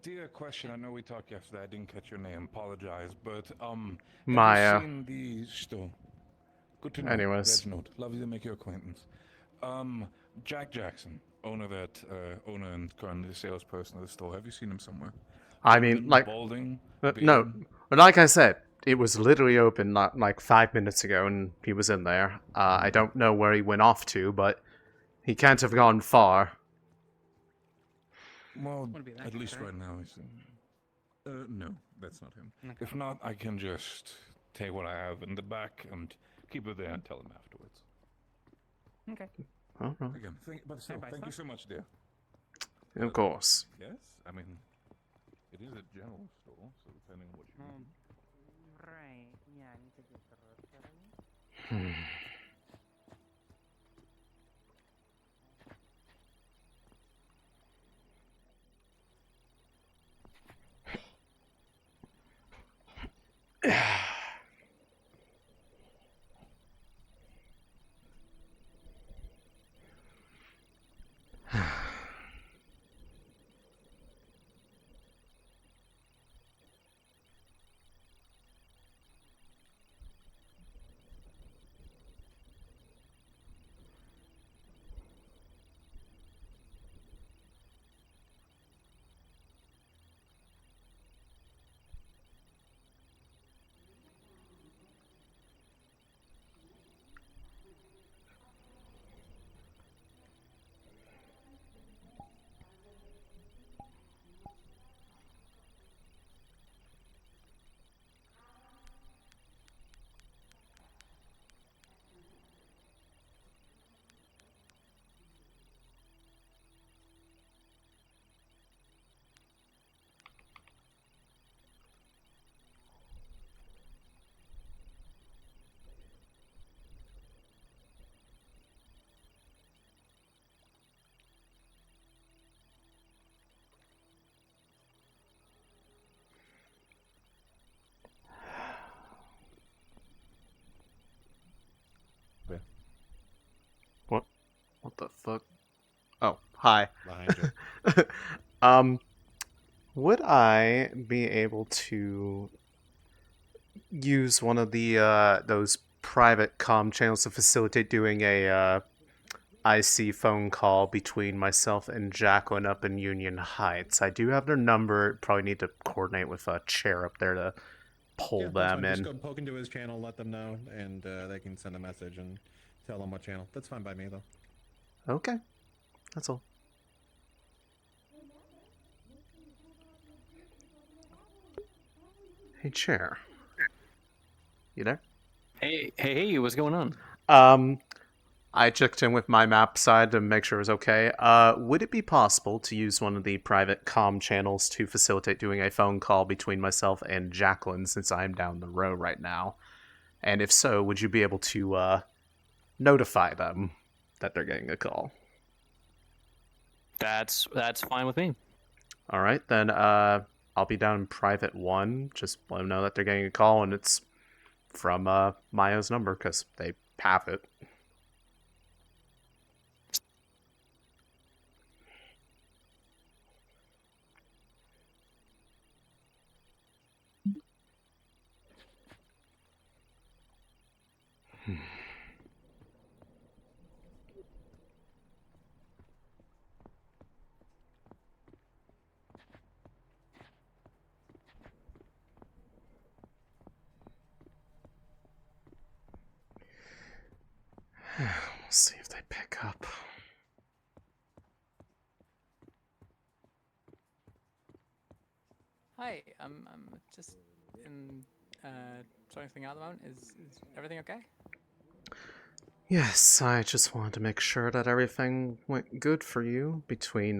Dear question, I know we talked yesterday. I didn't catch your name. Apologize, but Maia. Have you seen the store? Good to know. Anyways. Glad to know. Lovely to make your acquaintance. Jack Jackson, owner and currently salesperson of the store. Have you seen him somewhere? I mean, like, Balding? no, like I said, it was literally open like 5 minutes ago, and he was in there. I don't know where he went off to, but he can't have gone far. Well, at least right now he's. No, that's not him. Okay. If not, I can just take what I have in the back and keep it there and tell him afterwards. Okay. Oh, no. Again, thank you so much, dear. Of course. Yes, I mean, it is a general store, so depending on what you need. Right. Yeah, I need to get the rest of it. Hmm. What the fuck? Oh, hi. Behind you. Would I be able to use one of the those private comm channels to facilitate doing a IC phone call between myself and Jacqueline up in Union Heights? I do have their number. Probably need to coordinate with a chair up there to pull That's them fine. Just in. go poke into his channel, let them know, and they can send a message and tell them what channel. That's fine by me, though. Okay, that's all. Hey, chair. You there? Hey, what's going on? I checked in with my map side to make sure it was okay. Would it be possible to use one of the private comm channels to facilitate doing a phone call between myself and Jacqueline, since I'm down the road right now? And if so, would you be able to notify them that they're getting a call? That's fine with me. All right, then I'll be down in private 1. Just let them know that they're getting a call, and it's from Maia's number, because they have it. We'll see if they pick up. Hi, I'm just in sorting something out at the moment. Is everything okay? Yes, I just wanted to make sure that everything went good for you between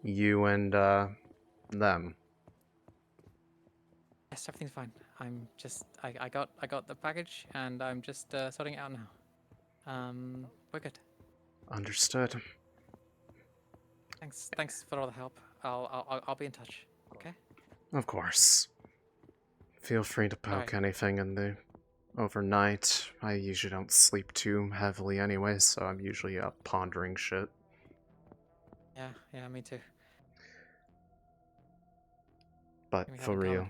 you and them. Yes, everything's fine. I'm just I got the package and I'm just sorting it out now. We're good. Understood. Thanks for all the help. I'll be in touch. Okay. Of course. Feel free to poke anything in the overnight. I usually don't sleep too heavily anyway, so I'm usually up pondering shit. Yeah, me too. But We have for in real,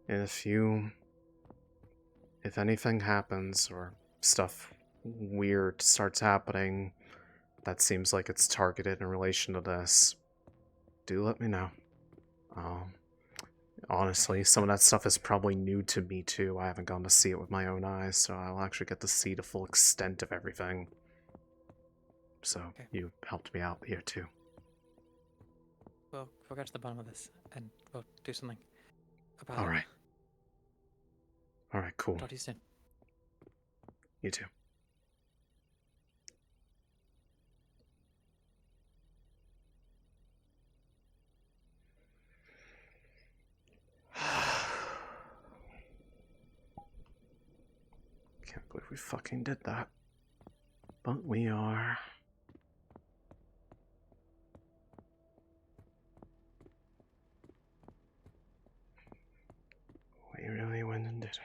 common. if anything happens or stuff weird starts happening that seems like it's targeted in relation to this, do let me know. Honestly, some of that stuff is probably new to me too. I haven't gone to see it with my own eyes, so I'll actually get to see the full extent of everything. So you helped me out here too. We'll get to the bottom of this and we'll do something about All it. right. All right, cool. Talk to you soon. You too. Can't believe we fucking did that. But we are. We really went and did it.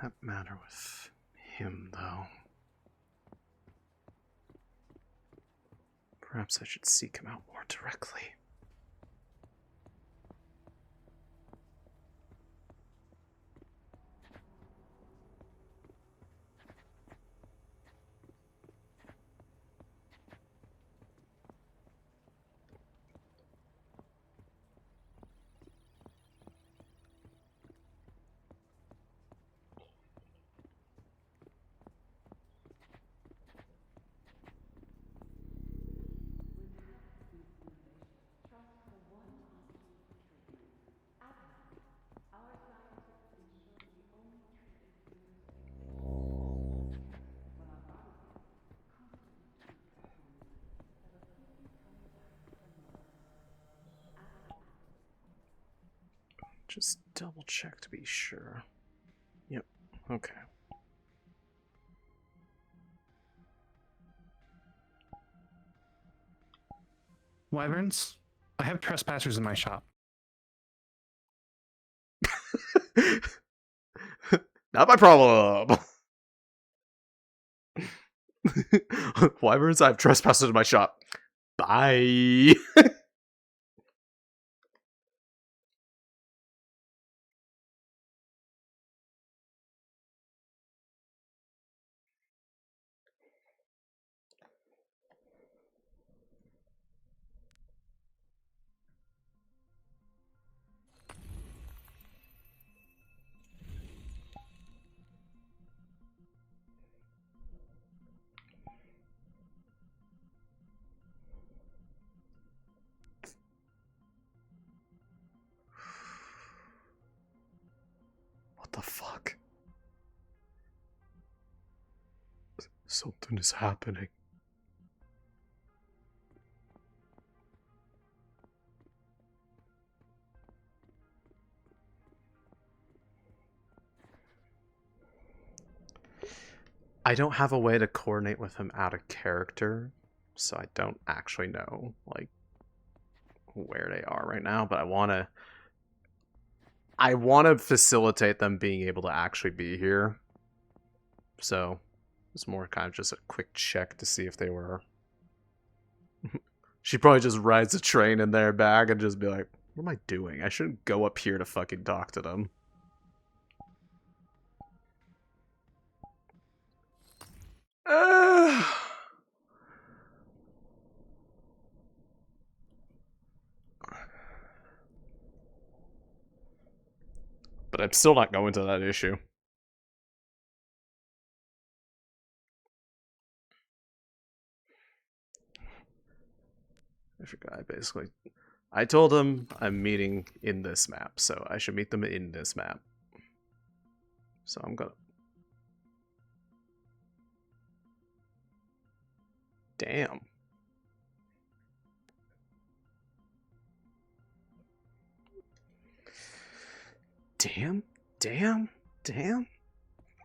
That matter with him, though. Perhaps I should seek him out more directly. Just double check to be sure. Yep, okay. Wyverns, I have trespassers in my shop. Not my problem. Wyverns, I've trespassed into my shop. Bye. What the fuck? Something is happening. I don't have a way to coordinate with him out of character, so I don't actually know, like, where they are right now, but I want to facilitate them being able to actually be here. So it's more kind of just a quick check to see if they were. She probably just rides a train in their bag and just be like, what am I doing? I shouldn't go up here to fucking talk to them. But I'm still not going to that issue. I forgot, basically. I told him I'm meeting in this map, so I should meet them in this map. So I'm gonna... Damn. Damn, damn, damn,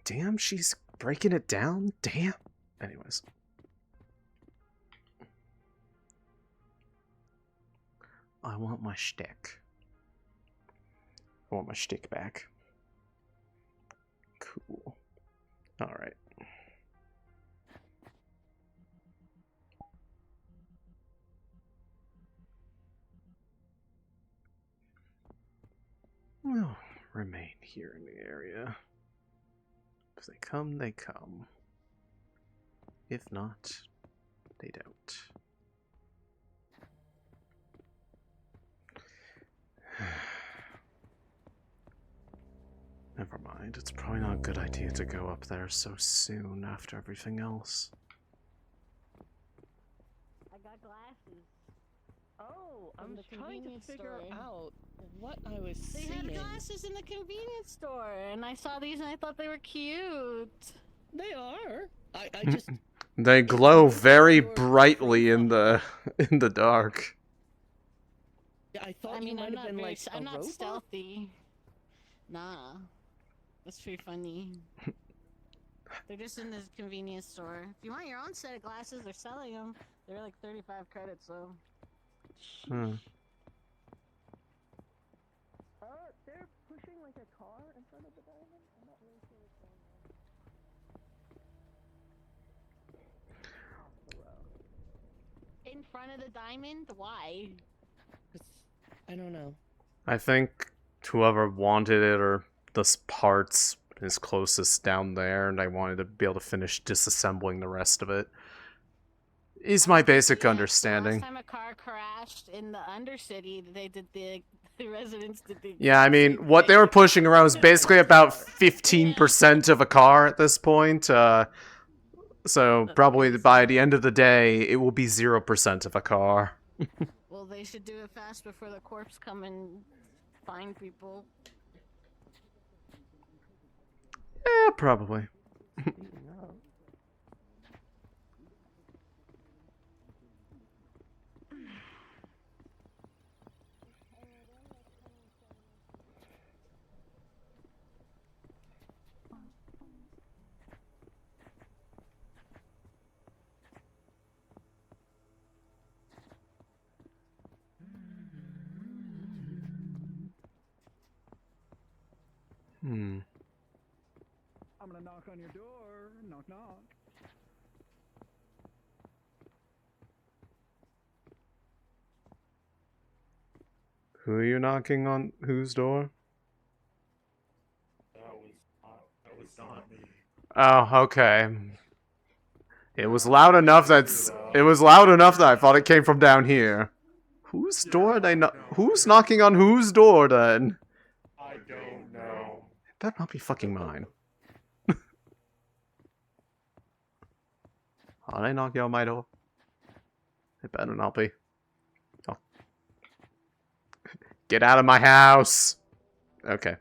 damn, she's breaking it down, damn. Anyways. I want my shtick. I want my shtick back. Cool. Alright. Well, remain here in the area. If they come, they come. If not, they don't. Never mind, it's probably not a good idea to go up there so soon after everything else. I got glasses. Oh, From I'm the trying to convenience figure store. out what I was They seeing. had glasses in the convenience store, and I saw these and I thought they were cute. They are. I just They glow very brightly in the in the dark. I thought I mean, you might I'm have not been very, like a I'm not robot. stealthy. Nah, that's pretty funny. They're just in this convenience store. If you want your own set of glasses, they're selling them. They're like 35 credits, so. Hmm. They're pushing like a car in front of the diamond. I'm not really sure what's going on. In front of the diamond? Why? I don't know. I think whoever wanted it or the parts is closest down there, and I wanted to be able to finish disassembling the rest of it. Is my basic Last understanding. time a car crashed in the Undercity, they did the residents did the. Yeah, I mean, what they were pushing around was basically about 15% of a car at this point. So probably by the end of the day, it will be 0% of a car. Well, they should do it fast before the corpse come and find people. Yeah, probably. Hmm. I'm gonna knock on your door. Knock, knock. Who are you knocking on whose door? That was not me. Oh, okay. It was loud enough that I thought it came from down here. Whose door are they who's knocking on whose door then? I don't know. It better not be fucking mine. Are they knocking on my door? It better not be. Oh. Get out of my house! Okay.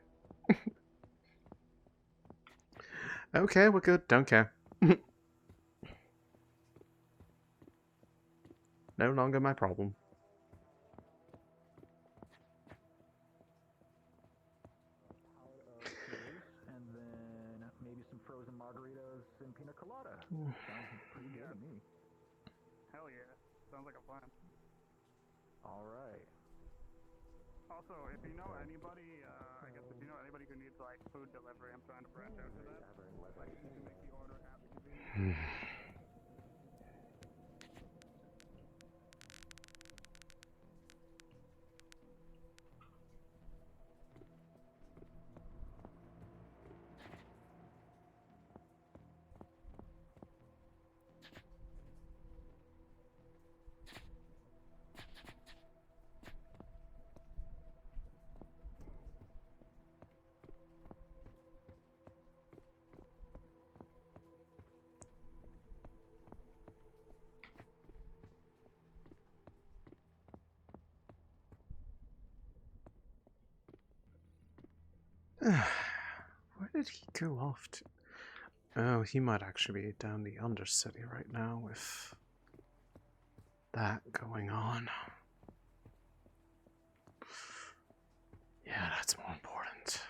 Okay, we're good. Don't care. No longer my problem. And then maybe some frozen margaritas and pina colada. Sounds pretty good to me. Hell yeah. Sounds like a plan. All right. Also, if you know anybody, I guess if you know anybody who needs like food delivery, I'm trying to branch out to that. Like you can make the order at the convenience. Where did he go off to? Oh, he might actually be down the Undercity right now with that going on. Yeah, that's more important.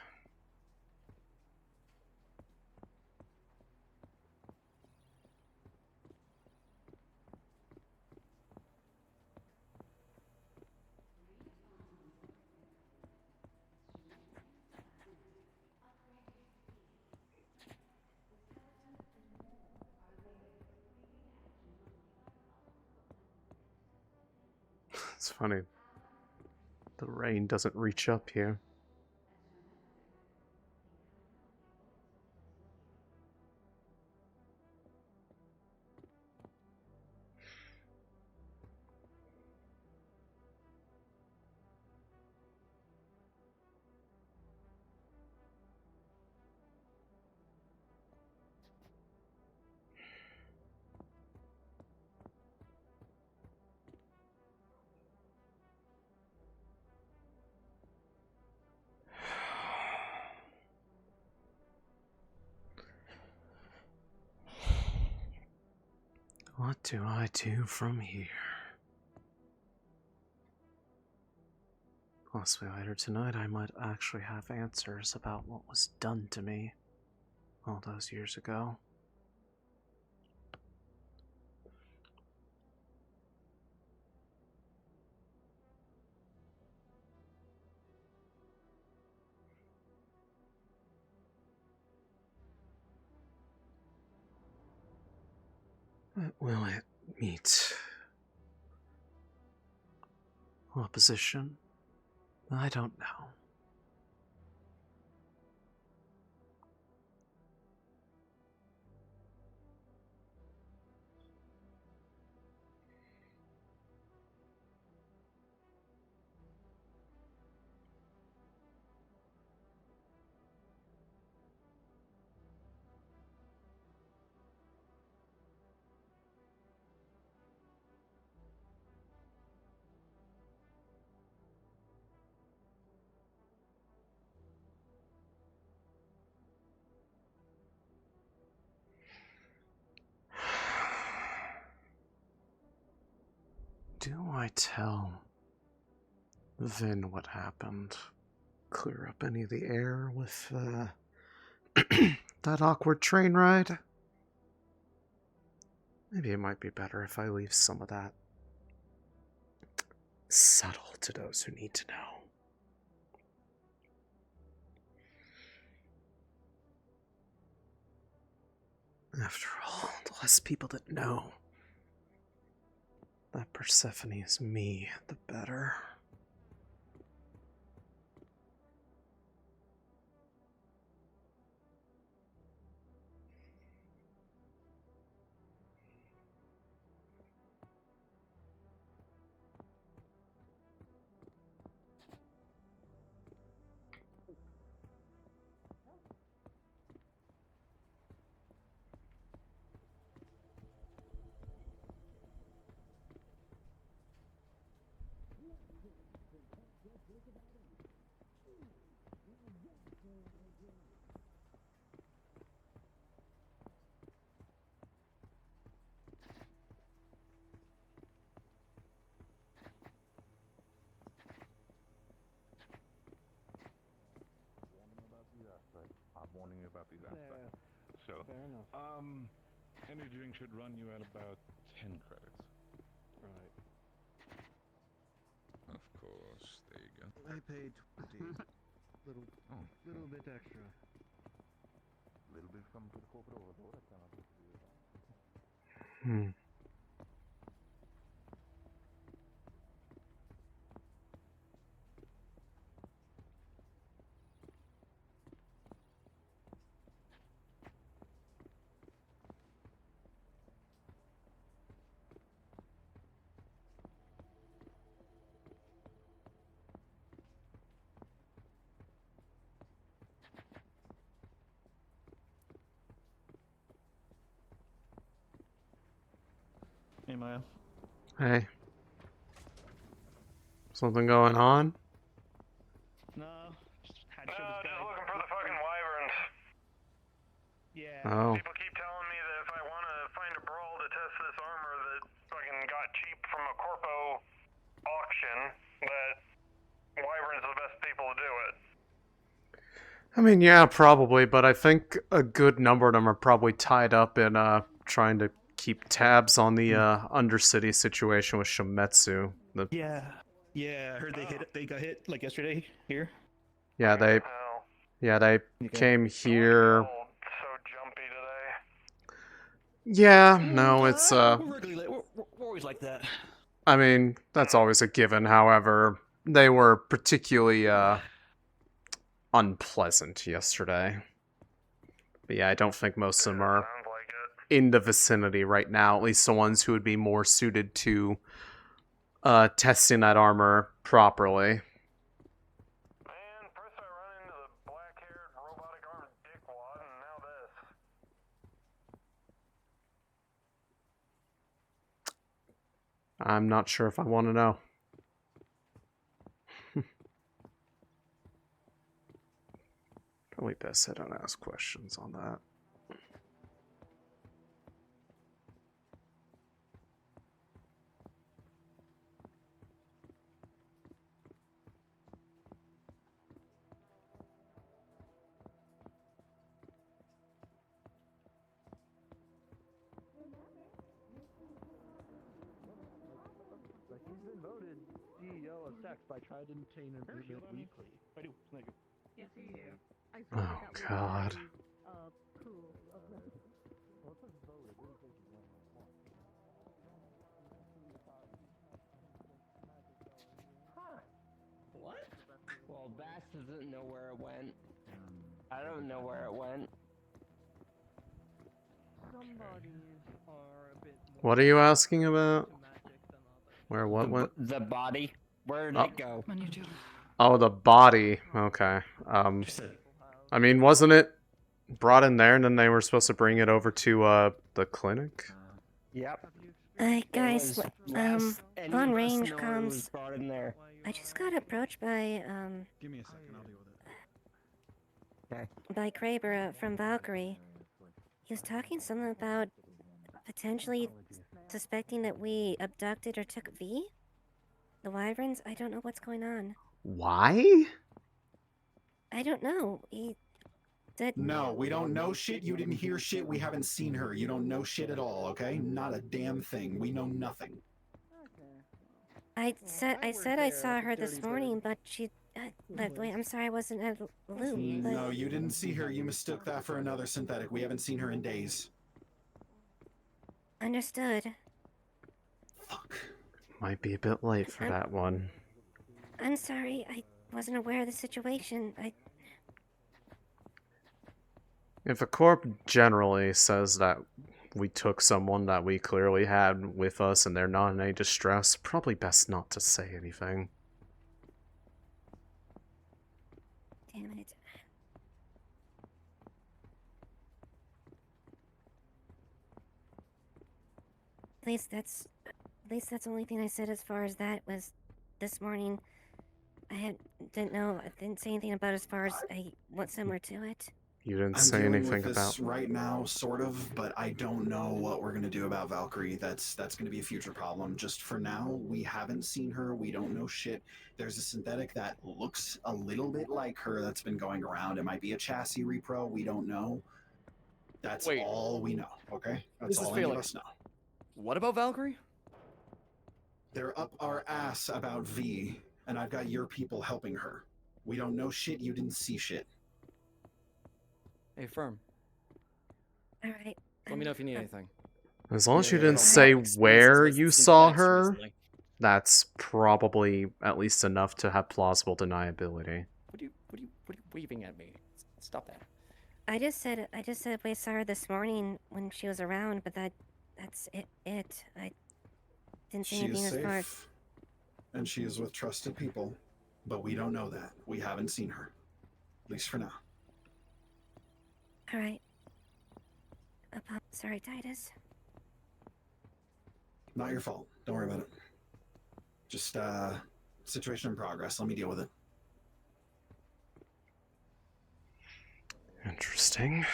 It's funny. The rain doesn't reach up here. What do I do from here? Possibly later tonight I might actually have answers about what was done to me all those years ago. But will it meet opposition? I don't know. Do I tell Vin what happened? Clear up any of the air with that awkward train ride? Maybe it might be better if I leave some of that subtle to those who need to know. After all, the less people that know that Persephone is me, the better. I'm warning you about these aspects. So, energy drink should run you at about 10 credits. Right. Of course, there you go. I paid 20. little bit extra. Little bit from the corporate overlord. I cannot do that. Hey, Maya. Hey. Something going on? No, just had to No, show this just guy. looking for the fucking wyverns. Yeah. Oh. People keep telling me that if I want to find a brawl to test this armor that fucking got cheap from a corpo auction, that wyverns are the best people to do it. I mean, yeah, probably, but I think a good number of them are probably tied up in trying to keep tabs on the Undercity situation with Shimetsu. Yeah. I heard they got hit like yesterday here. Yeah, they came here. So jumpy today. Yeah, no, it's We're always like that. I mean, that's always a given. However, they were particularly unpleasant yesterday. But yeah, I don't think most of them are in the vicinity right now, at least the ones who would be more suited to testing that armor properly. Man, first I run into the black-haired, robotic-armed dickwad, and now this. I'm not sure if I want to know. Probably best I don't ask questions on that. sex, but I try to maintain an agreement weekly. I do. Thank you. Yes, you do. I Oh, feel like that God. would approve of this. What? Well, Bass doesn't know where it went. I don't know where it went. Some bodies are a bit more What are you asking about? Where what went? The body? Where did Oh. it go? Oh, the body. Okay. I mean, wasn't it brought in there and then they were supposed to bring it over to the clinic? Yep. Guys, on range comms. Brought in there. I just got approached by Give me a second, I'll deal with it. by Kraber from Valkyrie. He was talking something about potentially suspecting that we abducted or took V? The Wyverns? I don't know what's going on. Why? I don't know. He said... No, we don't know shit. You didn't hear shit. We haven't seen her. You don't know shit at all, okay? Not a damn thing. We know nothing. I said I saw her this morning, but she... but wait, I'm sorry I wasn't at a loop. No, you didn't see her. You mistook that for another synthetic. We haven't seen her in days. Understood. Might be a bit late for that one. I'm sorry, I wasn't aware of the situation. If a corp generally says that we took someone that we clearly had with us and they're not in any distress, probably best not to say anything. Damn it. At least that's the only thing I said as far as that was this morning. I didn't say anything about as far as I want somewhere to it. You didn't I'm say dealing anything with this about... right now, sort of, but I don't know what we're gonna do about Valkyrie. That's gonna be a future problem. Just for now, we haven't seen her. We don't know shit. There's a synthetic that looks a little bit like her that's been going around. It might be a chassis repro. We don't know. That's all we know. Okay, that's all any of us know. What about Valkyrie? They're up our ass about V, and I've got your people helping her. We don't know shit. You didn't see shit. Hey, Firm. Alright. Let me know if you need anything. As long as you didn't say where you saw her, that's probably at least enough to have plausible deniability. What are you waving at me? Stop that. I just said we saw her this morning when she was around, but that's it. I didn't say She anything is as far as... safe, and she is with trusted people, but we don't know that. We haven't seen her, at least for now. Alright. Sorry, Titus. Not your fault. Don't worry about it. Just, situation in progress. Let me deal with it. Interesting.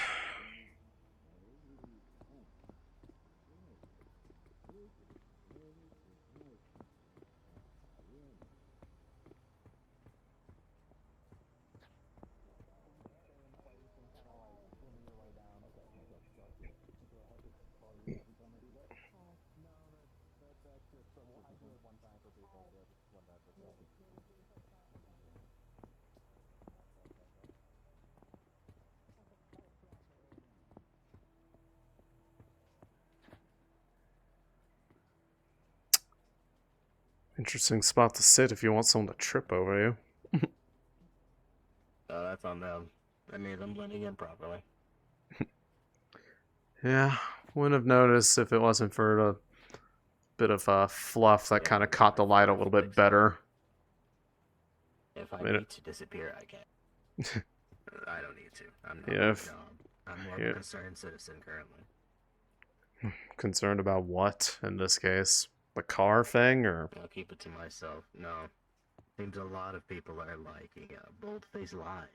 Interesting spot to sit if you want someone to trip over you. That's on them. I need them blending in properly. Yeah, wouldn't have noticed if it wasn't for a bit of fluff that kind of caught the light a little bit better. If I need to disappear, I can. I don't need to. I'm not Yeah, I'm more of a concerned citizen currently. Concerned about what in this case? The car thing, or? I'll keep it to myself. No. Seems a lot of people are liking bold-faced lies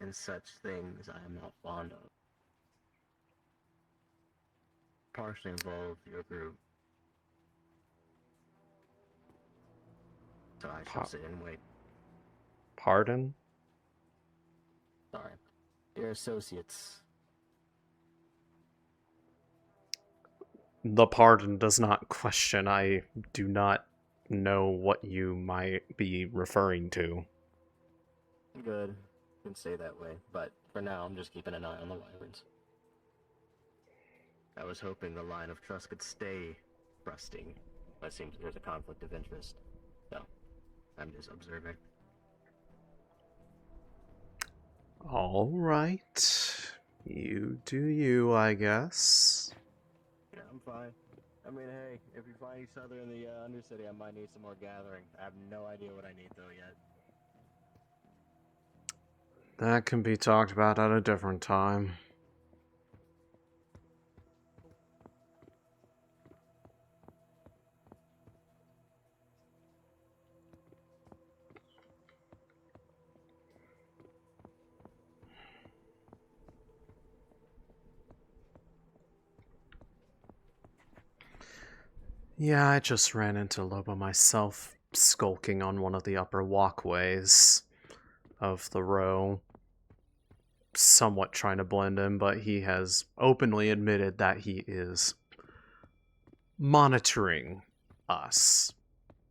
and such things I am not fond of. Partially involve your group. So I shall sit and wait. Pardon? Sorry. Your associates. The pardon does not question. I do not know what you might be referring to. Good. You can stay that way, but for now, I'm just keeping an eye on the wyverns. I was hoping the line of trust could stay trusting, but it seems there's a conflict of interest. So, I'm just observing. Alright. You do you, I guess. Yeah, I'm fine. I mean, hey, if we find each other in the Undercity, I might need some more gathering. I have no idea what I need, though, yet. That can be talked about at a different time. Yeah, I just ran into Lobo myself, skulking on one of the upper walkways of the row. Somewhat trying to blend in, but he has openly admitted that he is monitoring us.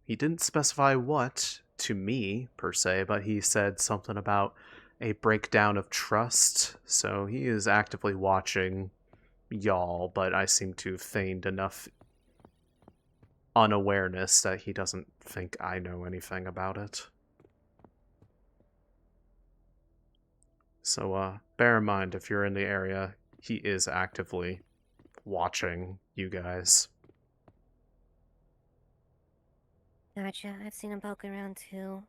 He didn't specify what to me, per se, but he said something about a breakdown of trust, so he is actively watching y'all, but I seem to have feigned enough unawareness that he doesn't think I know anything about it. So, bear in mind, if you're in the area, he is actively watching you guys. Gotcha. I've seen him poke around too.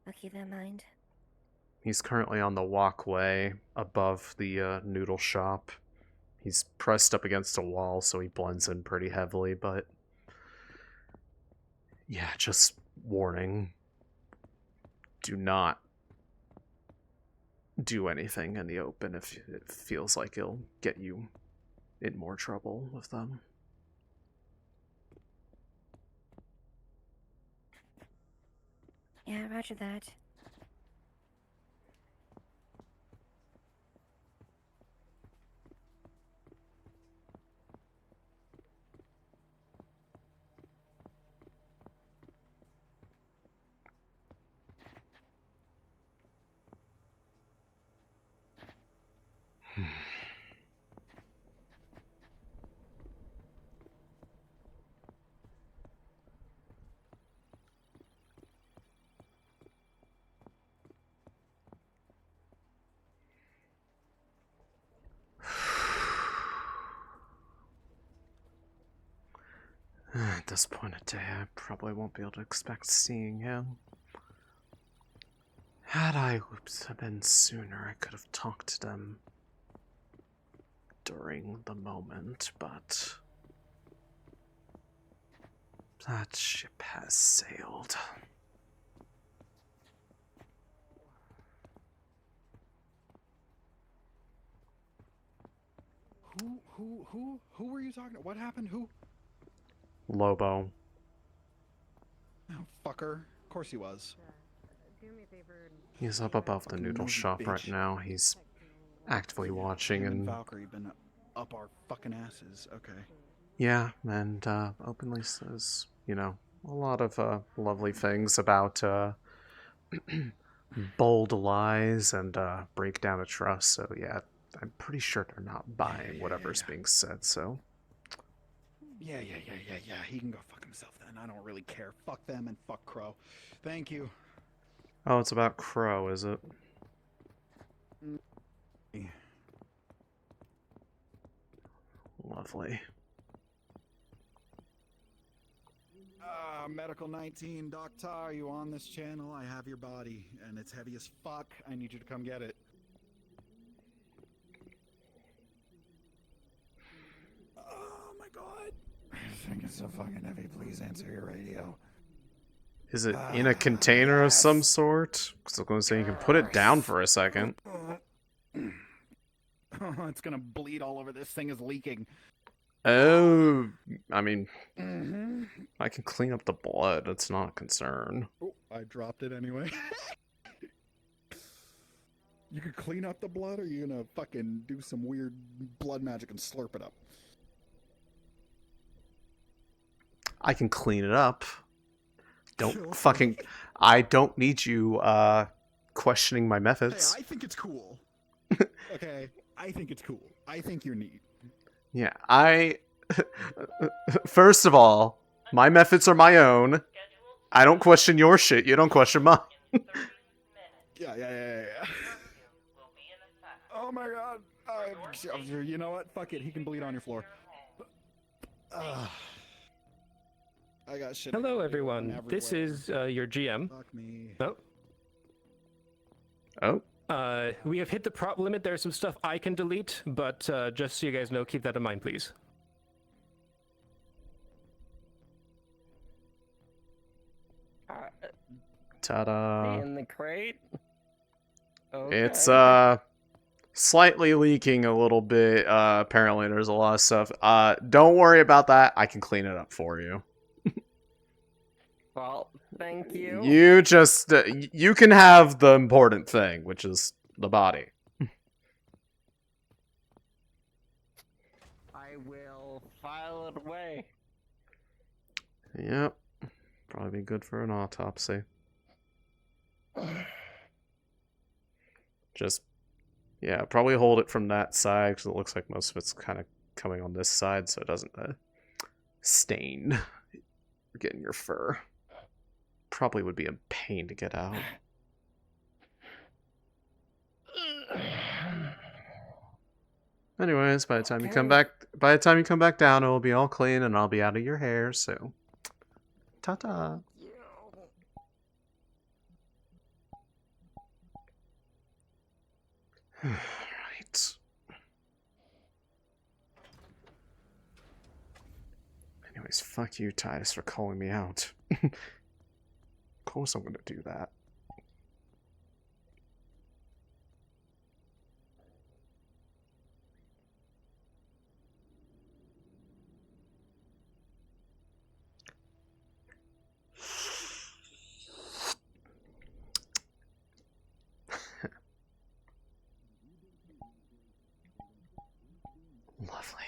I'll keep that in mind. He's currently on the walkway above the noodle shop. He's pressed up against a wall, so he blends in pretty heavily, but yeah, just warning. Do not do anything in the open if it feels like it'll get you in more trouble with them. Yeah, roger that. At this point of day, I probably won't be able to expect seeing him. Had I been sooner, I could have talked to them during the moment, but that ship has sailed. Who were you talking to? What happened? Who? Lobo. Oh, fucker. Of course he was. He's up above the noodle shop right now. He's actively watching Him and and Valkyrie been up our fucking asses. Okay. yeah, and openly says, you know, a lot of lovely things about bold lies and breakdown of trust. So yeah, I'm pretty sure they're not buying whatever's being said. So Yeah. He can go fuck himself then. I don't really care. Fuck them and fuck Crow. Thank you. oh, it's about Crow, is it? Lovely. Medical 19, Doctor, are you on this channel? I have your body, and it's heavy as fuck. I need you to come get it. Oh my god. This thing is so fucking heavy. Please answer your radio. Is it in a container of some sort? Because I was going to say you can put it down for a second. It's gonna bleed all over. This thing is leaking. Oh, I mean, I can clean up the blood. It's not a concern. Oh, I dropped it anyway. You could clean up the blood, or you gonna fucking do some weird blood magic and slurp it up? I can clean it up. don't fucking... I don't need you, questioning my methods. Hey, I think it's cool. Okay, I think it's cool. I think you're neat. Yeah, First of all, my methods are my own. I don't question your shit, you don't question mine. Yeah. Oh my god. You know what? Fuck it. He can bleed on your floor. I got shit. Hello, everyone. This is your GM. Fuck me. Oh. We have hit the prop limit. There's some stuff I can delete, but just so you guys know, keep that in mind, please. Ta-da. In the crate. It's slightly leaking a little bit. Apparently there's a lot of stuff. Don't worry about that. I can clean it up for you. Well, thank you. You just you can have the important thing, which is the body. I will file it away. Yep. Probably be good for an autopsy. Just, yeah, probably hold it from that side because it looks like most of it's kind of coming on this side so it doesn't stain getting your fur. Probably would be a pain to get out. Anyways, by the time you come back down, it will be all clean and I'll be out of your hair, so ta-ta. Right. Anyways, fuck you, Titus, for calling me out. Of course I'm gonna do that. Lovely.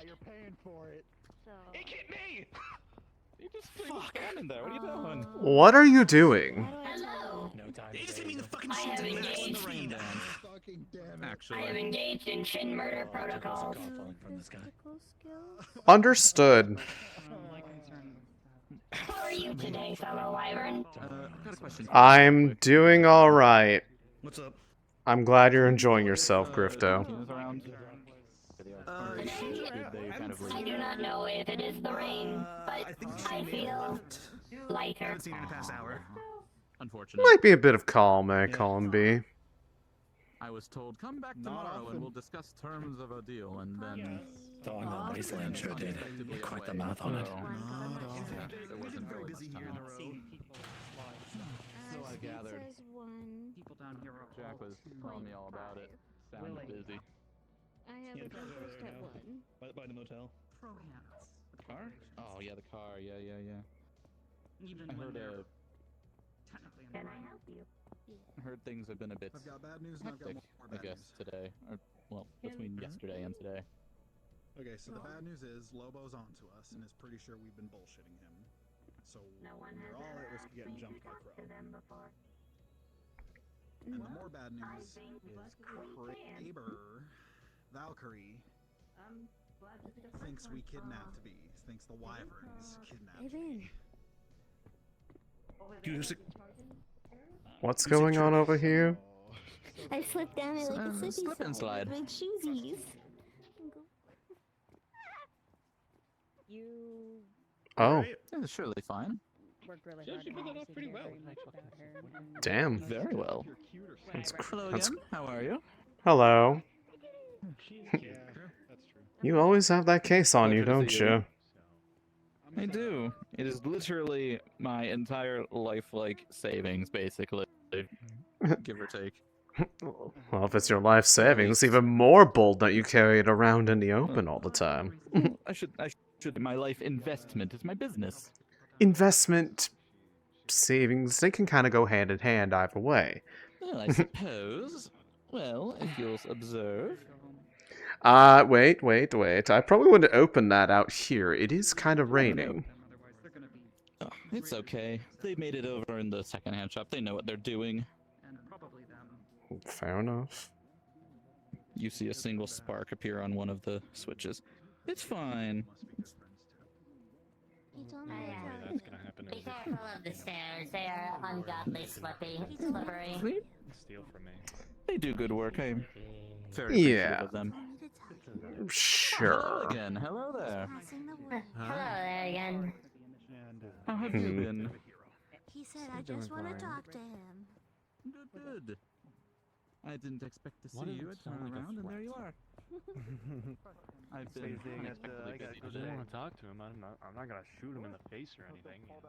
You're paying for it. It hit me! You just standing there. What are you doing? What are you doing? Hello. No time. They just hit me in the fucking shin to the ass in the rain. I have engaged in shin murder protocols. Understood. How are you today, fellow Wyvern? I've got a question. I'm doing alright. What's up? I'm glad you're enjoying yourself, Grifto. I do not know if it is the rain, but I feel lighter. Haven't seen you in the past hour. Unfortunately. Might be a bit of calm, column B. I was told, come back tomorrow and we'll discuss terms of a deal, and then... Throwing that wasteland sure did. Quite the mouth on it. It wasn't very much time. So I gathered. People down here are Jack was telling me all about it. Sounded busy. I have a dentist at 1. By the motel. The car? Oh, yeah, the car. Yeah. Even I when heard, they're technically in the Can I rain. help you? I heard things have been a bit I've got bad news and I've got hectic, more I bad guess, news. today. Or, well, between yesterday and today. Okay, so the bad news is Lobo's onto us and is pretty sure we've been bullshitting him. So No one we're has all ever at risk of asked getting me to jumped by talk Crow. to them before. And the more bad news is think we can. Kraber, Valkyrie, Glad to discuss thinks we my kidnapped V. Thinks the Wyverns kidnapped Evan. What's going on over here? I slipped down it like a slippy slip and slide. with shoesies. You Oh, Yeah, surely fine. worked really Yeah, hard. she and pulled it I off didn't pretty hear well. very much about her, and damn. Very well. That's Hello that's again. How are you? Hello. Yeah, that's true. You always have that case on you, Pleasure to don't see you. you? I do. It is literally my entire life, like, savings, basically. Give or take. Well, if it's your life Or at savings, least. even more bold that you carry it around in the open all the time. I should. My life investment is my business. Investment savings, they can kind of go hand in hand either way. Well, I suppose. Well, if you'll observe. Wait. I probably wouldn't open that out here. It is kind of raining. Oh, it's okay. They made it over in the secondhand shop. They know what they're doing. Fair enough. You see a single spark appear on one of the switches. It's fine. That's gonna happen. Be careful of the stairs. They are ungodly slippery. Steal from me. They do good work. I'm very appreciative Yeah. of them. Hello Sure. again. Hello there. Hello there again. How have you been? He said, I just want to talk to him. Good. I didn't expect to see you. I turned around and there you are. I've been unexpectedly busy I today. want to talk to him. I'm not gonna shoot him in the face or anything. Oh.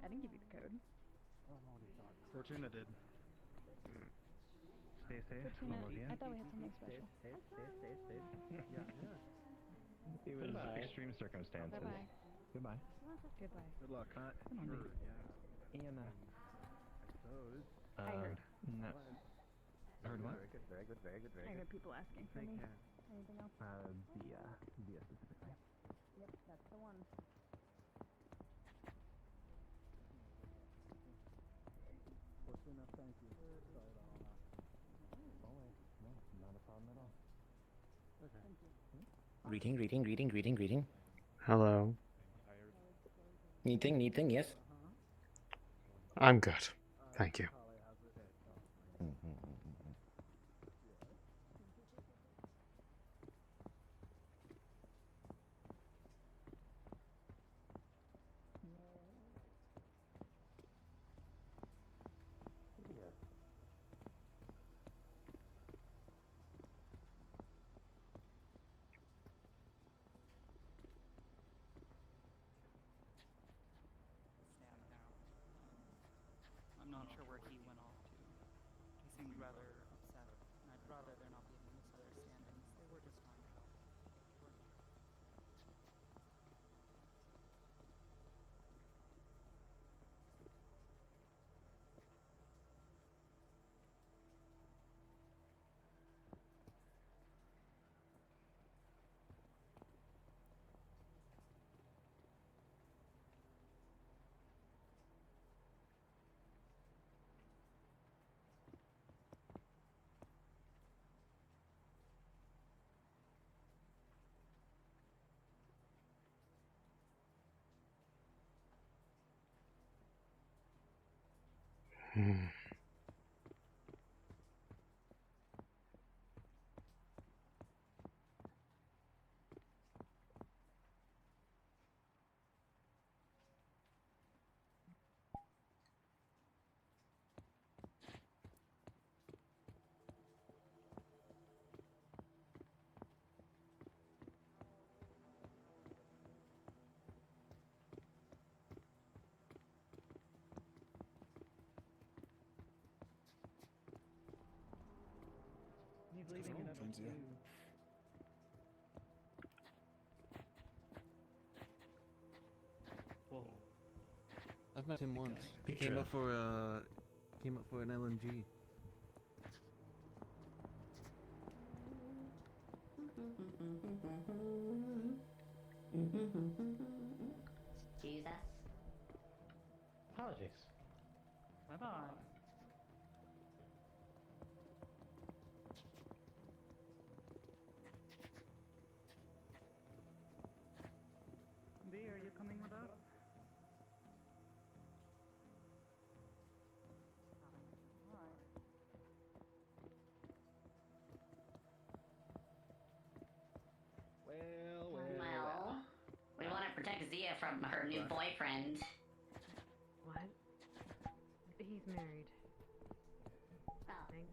I didn't give you the code. Fortuna did. Stay safe. Fortuna, I thought we had something special. Yeah. It was extreme circumstances. Bye-bye. Goodbye. Goodbye. Good luck. Sure, yeah. And, I suppose. I heard. No. Heard what? I heard people asking for me. Anything else? Via specifically. Yep, that's the one. Fortuna, thank you. Sorry about all that. No, not a problem at all. Okay. Greeting. Hello. Anything, yes? I'm good. Thank you. I'm not sure where he went off to. He seemed rather upset, and I'd rather there not be any misunderstandings. They were just trying to help. I've met him once. He Petra. came up for an LNG. Jesus. Apologies. Bye bye. B, are you coming with us? Well, we want to protect Zia from her new boyfriend. What? He's married. I think.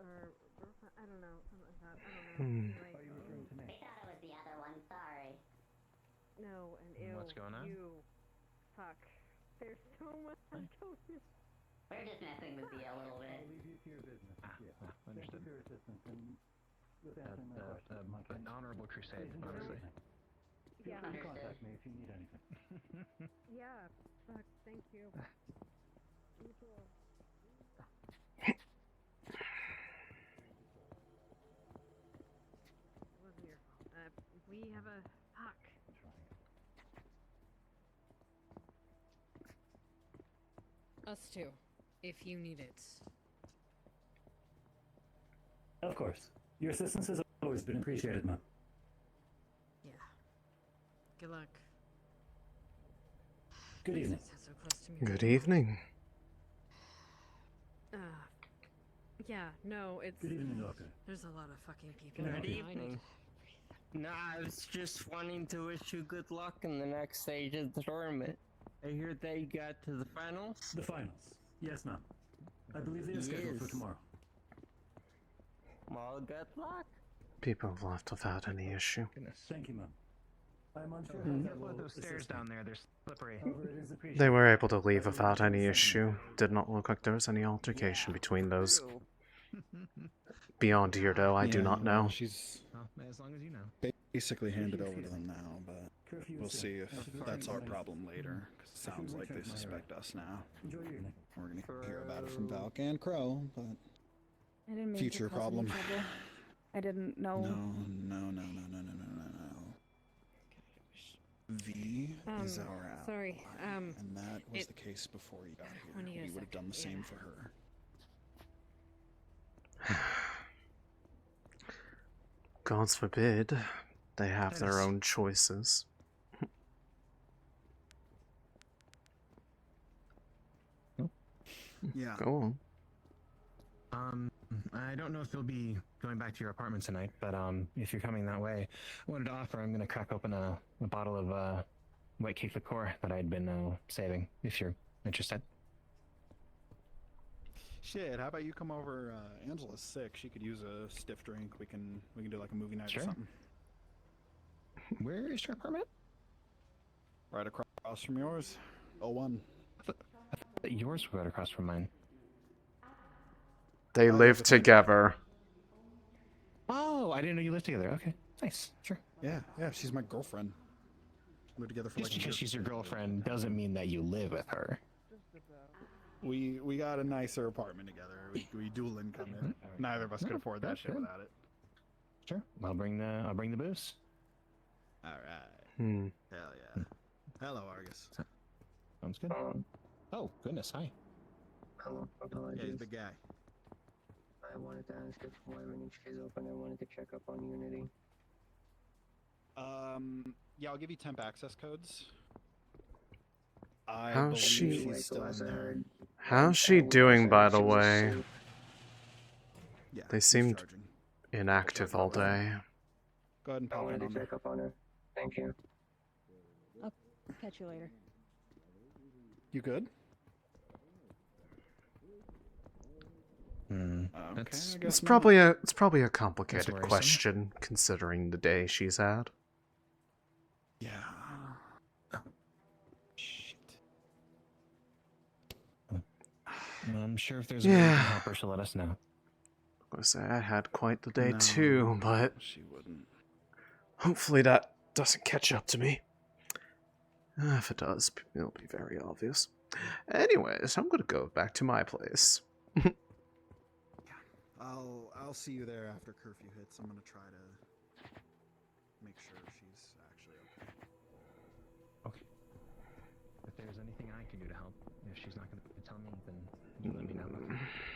Or girlfriend? I don't know. Something like that. I don't know. Anyway. We thought it was the other one, sorry. No, and ew. What's going on? You. Fuck. There's so much going on. We're just messing with Zia a little bit. Understood. An honorable crusade, honestly. Yeah. Contact me if you need anything. Yeah. Fuck. Thank you. It wasn't your fault. We have a fuck. Us too, if you need it. Of course. Your assistance has always been appreciated, Mom. Yeah. Good luck. Good evening. So close to me. Good evening. Yeah, no, it's... Good evening, Doctor. There's a lot of fucking people. Good out there. evening. No, I was just wanting to wish you good luck in the next stage of the tournament. I hear they got to the finals? The finals. Yes, ma'am. I believe they are scheduled for Yes. tomorrow. Well, good luck. People have left without any issue. Thank you, Ma'am. I'm unsure how Careful that with will those stairs assist me. down there, they're slippery. However, it is appreciated. They were able to leave without any issue. Did not look like there was any altercation between those. Beyond here, though, I do not know. She's Well, as long as you know. basically handed over to them now, but Curfew we'll is see set. if that's our problem later. Because it sounds like they suspect us now. Enjoy your evening. We're gonna hear about it from Valk and Crow, but I didn't mean future to cause problem. any trouble. I didn't know. No. V is our ally. Sorry, and that was the case before you got I need here. a We would have second, done the same yeah. for her. God forbid they have their own choices. Yeah. Go on. I don't know if you'll be going back to your apartment tonight, but if you're coming that way, I wanted to offer. I'm gonna crack open a bottle of white cake liqueur that I'd been saving. If you're interested. Shit, how about you come over? Angela's sick. She could use a stiff drink. We can do like a movie night Sure. or something. Where is your apartment? Right across from yours. 01. Yours was right across from mine. They live together. Oh, I didn't know you lived together. Okay, nice, sure. Yeah, she's my girlfriend. We were together for Just like a because year. she's your girlfriend doesn't mean that you live with her. We got a nicer apartment together. We dual income it. Neither of us could afford that shit without it. Sure, I'll bring the booze. All right. Hmm. Hell yeah. Hello, Argus. Sounds good. Oh goodness, hi. Hello, Yeah, he's a big guy. I wanted to ask if Wyvern stays open. I wanted to check up on Unity. Yeah, I'll give you temp access codes. I How's believe she- she's still in there. How's she doing, by the way? Yeah, They she's seemed charging. inactive all day. Go ahead and I pop wanted in to on her. check up on her. Thank you. I'll catch you later. You good? Okay, It's, I guess it's not. probably a complicated worrisome. question considering the day she's had. Yeah. I'm sure if there's a way we Yeah. can help her, she'll let us know. I was gonna say I had quite the day No, too, but she wouldn't. hopefully that doesn't catch up to me. If it does, it'll be very obvious. Anyways, I'm gonna go back to my place. I'll see you there after curfew hits. I'm gonna try to make sure she's actually okay. Okay. If there's anything I can do to help, if she's not going to tell me, then you let me know. Okay?